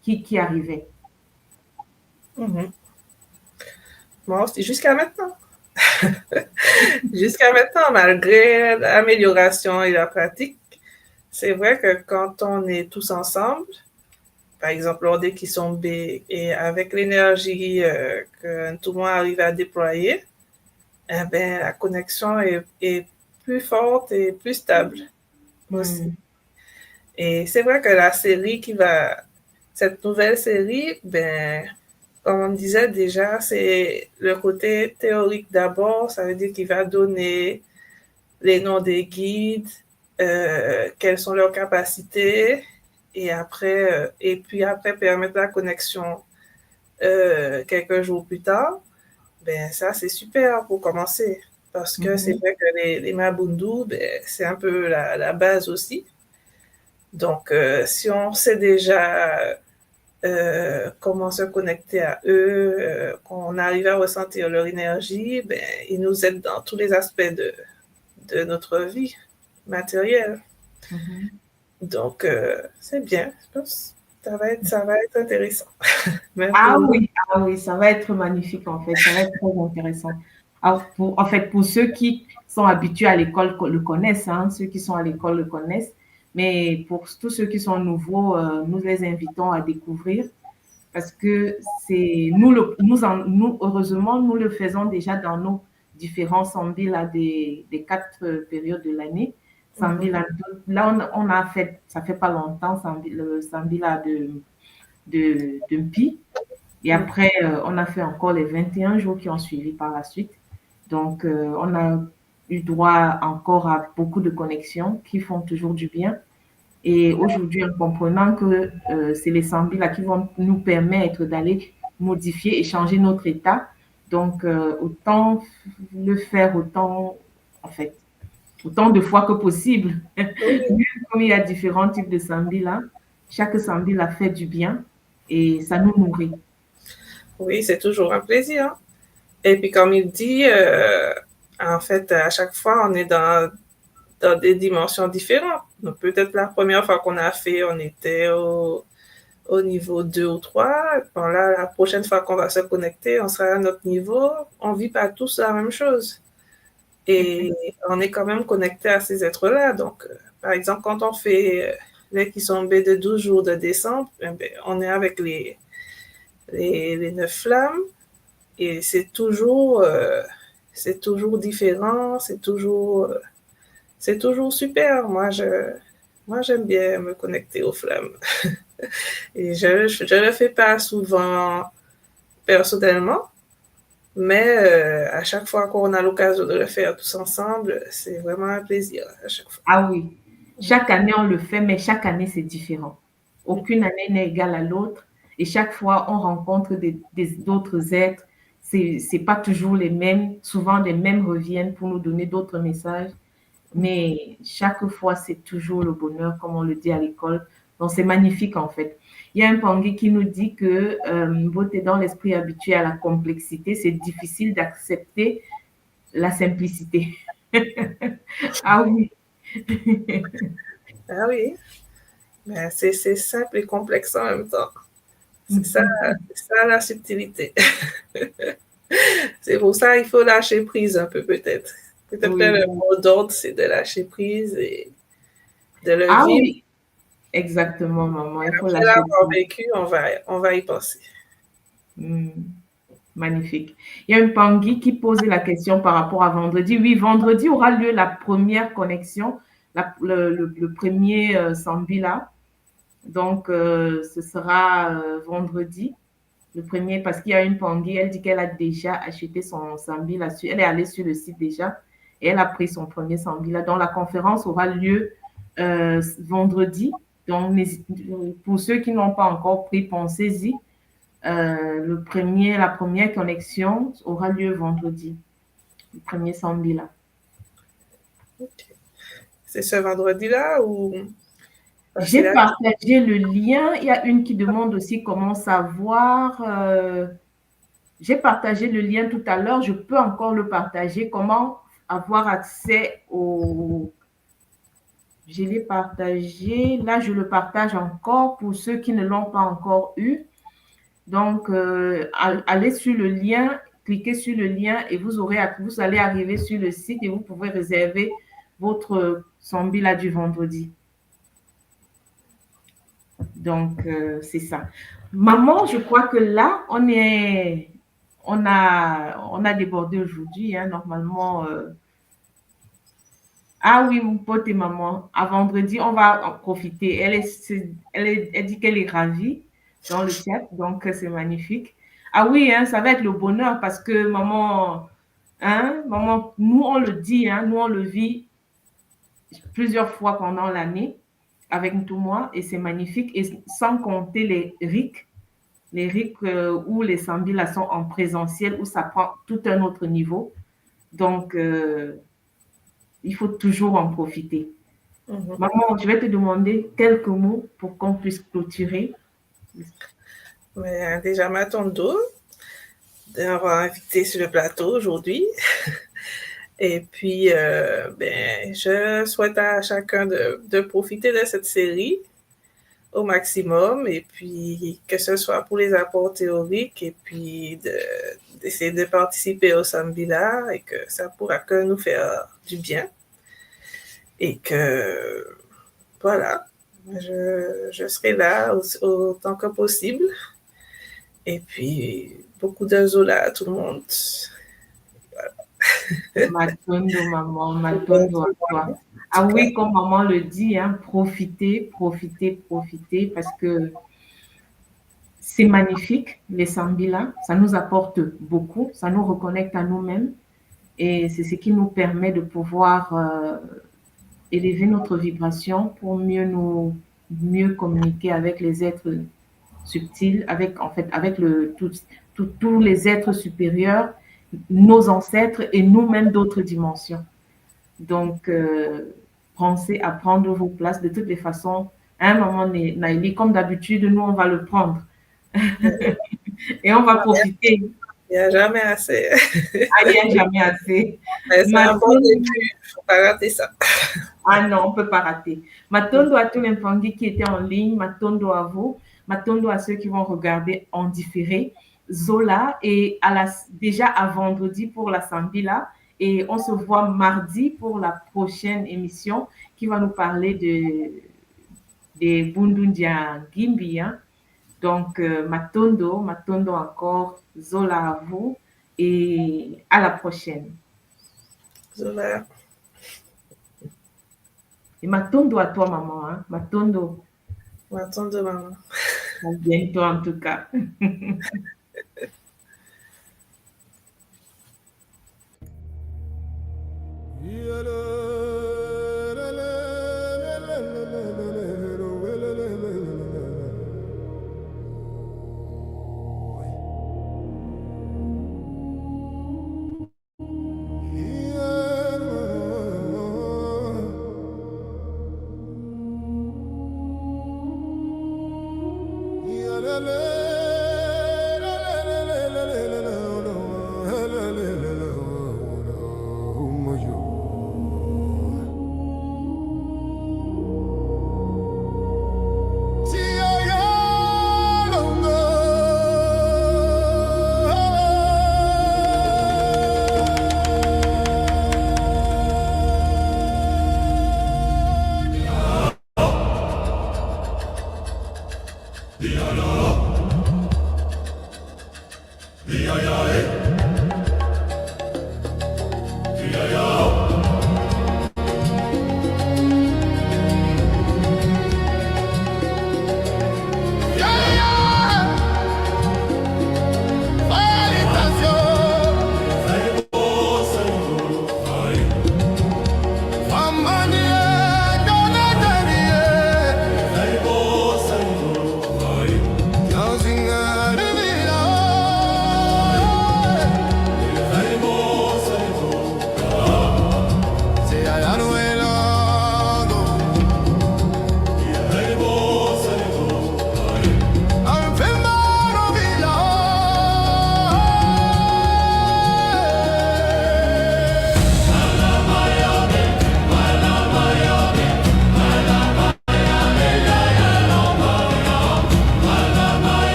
A: qui arrivait.
B: Mhm. Moi aussi, jusqu'à maintenant. Jusqu'à maintenant, malgré l'amélioration et la pratique, c'est vrai que quand on est tous ensemble, par exemple lors des qui sont B, et avec l'énergie que tout le monde arrive à déployer, eh ben, la connexion est plus forte et plus stable aussi. Et c'est vrai que cette nouvelle série, ben, comme on disait déjà, c'est le côté théorique d'abord, ça veut dire qu'il va donner les noms des guides, quelles sont leurs capacités, et puis après permettre la connexion quelques jours plus tard. Ben ça c'est super pour commencer parce que c'est vrai que les Mabundu, ben, c'est un peu la base aussi. Donc si on sait déjà comment se connecter à eux, qu'on arrive à ressentir leur énergie, ben ils nous aident dans tous les aspects de notre vie matérielle. Donc, c'est bien. Je pense que ça va être intéressant.
A: Ah oui, ça va être magnifique en fait, ça va être très intéressant. Alors, en fait, pour ceux qui sont habitués à l'école le connaissent, hein, ceux qui sont à l'école le connaissent, mais pour tous ceux qui sont nouveaux, nous les invitons à découvrir parce que heureusement, nous le faisons déjà dans nos différents sambila des 4 périodes de l'année. Sambila, là, on a fait, ça fait pas longtemps, le sambila de Mpi. Et après, on a fait encore les 21 jours qui ont suivi par la suite. Donc, on a eu droit encore à beaucoup de connexions qui font toujours du bien. Et aujourd'hui, en comprenant que c'est les sambis-là qui vont nous permettre d'aller modifier et changer notre état, donc autant le faire en fait, autant de fois que possible.
B: Oui,
A: Comme il y a différents types de sambis-là, chaque sambi-là fait du bien et ça nous nourrit.
B: oui, c'est toujours un plaisir. Et puis, comme il dit, en fait, à chaque fois, on est dans des dimensions différentes. Donc, peut-être la première fois qu'on a fait, on était au niveau 2 ou 3. Bon, là, la prochaine fois qu'on va se connecter, on sera à notre niveau. On ne vit pas tous la même chose. Et on est quand même connecté à ces êtres-là. Donc, par exemple, quand on fait les qui sont B de 12 jours de décembre, on est avec les 9 flammes et c'est toujours différent, c'est toujours super. Moi, j'aime bien me connecter aux flammes. Et je le fais pas souvent personnellement, mais à chaque fois qu'on a l'occasion de le faire tous ensemble, c'est vraiment un plaisir à chaque fois.
A: Ah oui, chaque année on le fait, mais chaque année c'est différent. Aucune année n'est égale à l'autre et chaque fois on rencontre d'autres êtres. C'est pas toujours les mêmes, souvent les mêmes reviennent pour nous donner d'autres messages, mais chaque fois c'est toujours le bonheur, comme on le dit à l'école, Donc, c'est magnifique, en fait. Il y a un Pangui qui nous dit que voter dans l'esprit habitué à la complexité, c'est difficile d'accepter la simplicité. Ah oui.
B: Ah oui, ben, c'est simple et complexe en même temps. C'est ça la subtilité. C'est pour ça qu'il faut lâcher prise un peu peut-être. Peut-être que
A: Oui.
B: le mot d'ordre, c'est de lâcher prise et de le
A: Ah
B: vivre.
A: oui, exactement, maman. Il faut
B: Après
A: lâcher
B: l'avoir
A: prise.
B: vécu, on va y penser.
A: Hmm. Magnifique. Il y a un Pangui qui pose la question par rapport à vendredi. Oui, vendredi aura lieu la première connexion, le premier Sambila. Donc, ce sera vendredi, le premier, parce qu'il y a une Pangui, elle dit qu'elle a déjà acheté son Sambila. Elle est allée sur le site déjà et elle a pris son premier Sambila. Donc, la conférence aura lieu vendredi. Donc, pour ceux qui n'ont pas encore pris, pensez-y. La première connexion aura lieu vendredi, le premier Sambila.
B: Okay. C'est ce vendredi-là ou
A: J'ai partagé le lien. Il y a une qui demande aussi comment savoir. J'ai partagé le lien tout à l'heure. Je peux encore le partager. Comment avoir accès au. Je l'ai partagé. Là, je le partage encore pour ceux qui ne l'ont pas encore eu. Donc, allez sur le lien, cliquez sur le lien et vous allez arriver sur le site et vous pouvez réserver votre Sambila du vendredi. Donc, c'est ça. Maman, je crois que là, on a débordé aujourd'hui. Hein, normalement, ah oui, mon pote et maman, à vendredi, on va en profiter. Elle dit qu'elle est ravie dans le chat, donc c'est magnifique. Ah oui, hein, ça va être le bonheur parce que maman, nous on le dit, hein, nous on le vit plusieurs fois pendant l'année avec tout moi et c'est magnifique. Et sans compter les RIC où les Sambila sont en présentiel, où ça prend tout un autre niveau. Donc, il faut toujours en profiter. Maman, je vais te demander quelques mots pour qu'on puisse clôturer.
B: Mais déjà, Matondo, d'avoir invité sur le plateau aujourd'hui. Et puis, je souhaite à chacun de profiter de cette série au maximum et puis que ce soit pour les apports théoriques et puis d'essayer de participer au Sambila et que ça pourra que nous faire du bien. Et que, voilà, je serai là autant que possible. Et puis, beaucoup de Zola à tout le monde. Voilà.
A: Matondo, maman, Matondo à toi. Ah oui, comme maman le dit, hein, profitez, profitez, profitez, parce que c'est magnifique, les Sambila. Ça nous apporte beaucoup, ça nous reconnecte à nous-mêmes. Et c'est ce qui nous permet de pouvoir élever notre vibration pour mieux communiquer avec les êtres subtils, avec tous les êtres supérieurs, nos ancêtres et nous-mêmes d'autres dimensions. Donc, pensez à prendre vos places de toutes les façons. À un moment, Naïli, comme d'habitude, nous, on va le prendre. Et on va profiter.
B: Il n'y a jamais assez.
A: Ah, il n'y a jamais assez.
B: C'est un bon début, il ne faut pas rater ça.
A: Ah non, on ne peut pas rater. Matondo à tous les Pangui qui étaient en ligne, Matondo à vous, Matondo à ceux qui vont regarder en différé, Zola et déjà à vendredi pour la Sambila et on se voit mardi pour la prochaine émission qui va nous parler des Bundundia Gimbi. Hein. Donc, Matondo encore, Zola à vous et à la prochaine.
B: Zola.
A: Et Matondo à toi, maman. Hein? Matondo.
B: Matondo, maman.
A: À bientôt, en tout cas.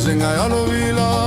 D: Zinga yalo vila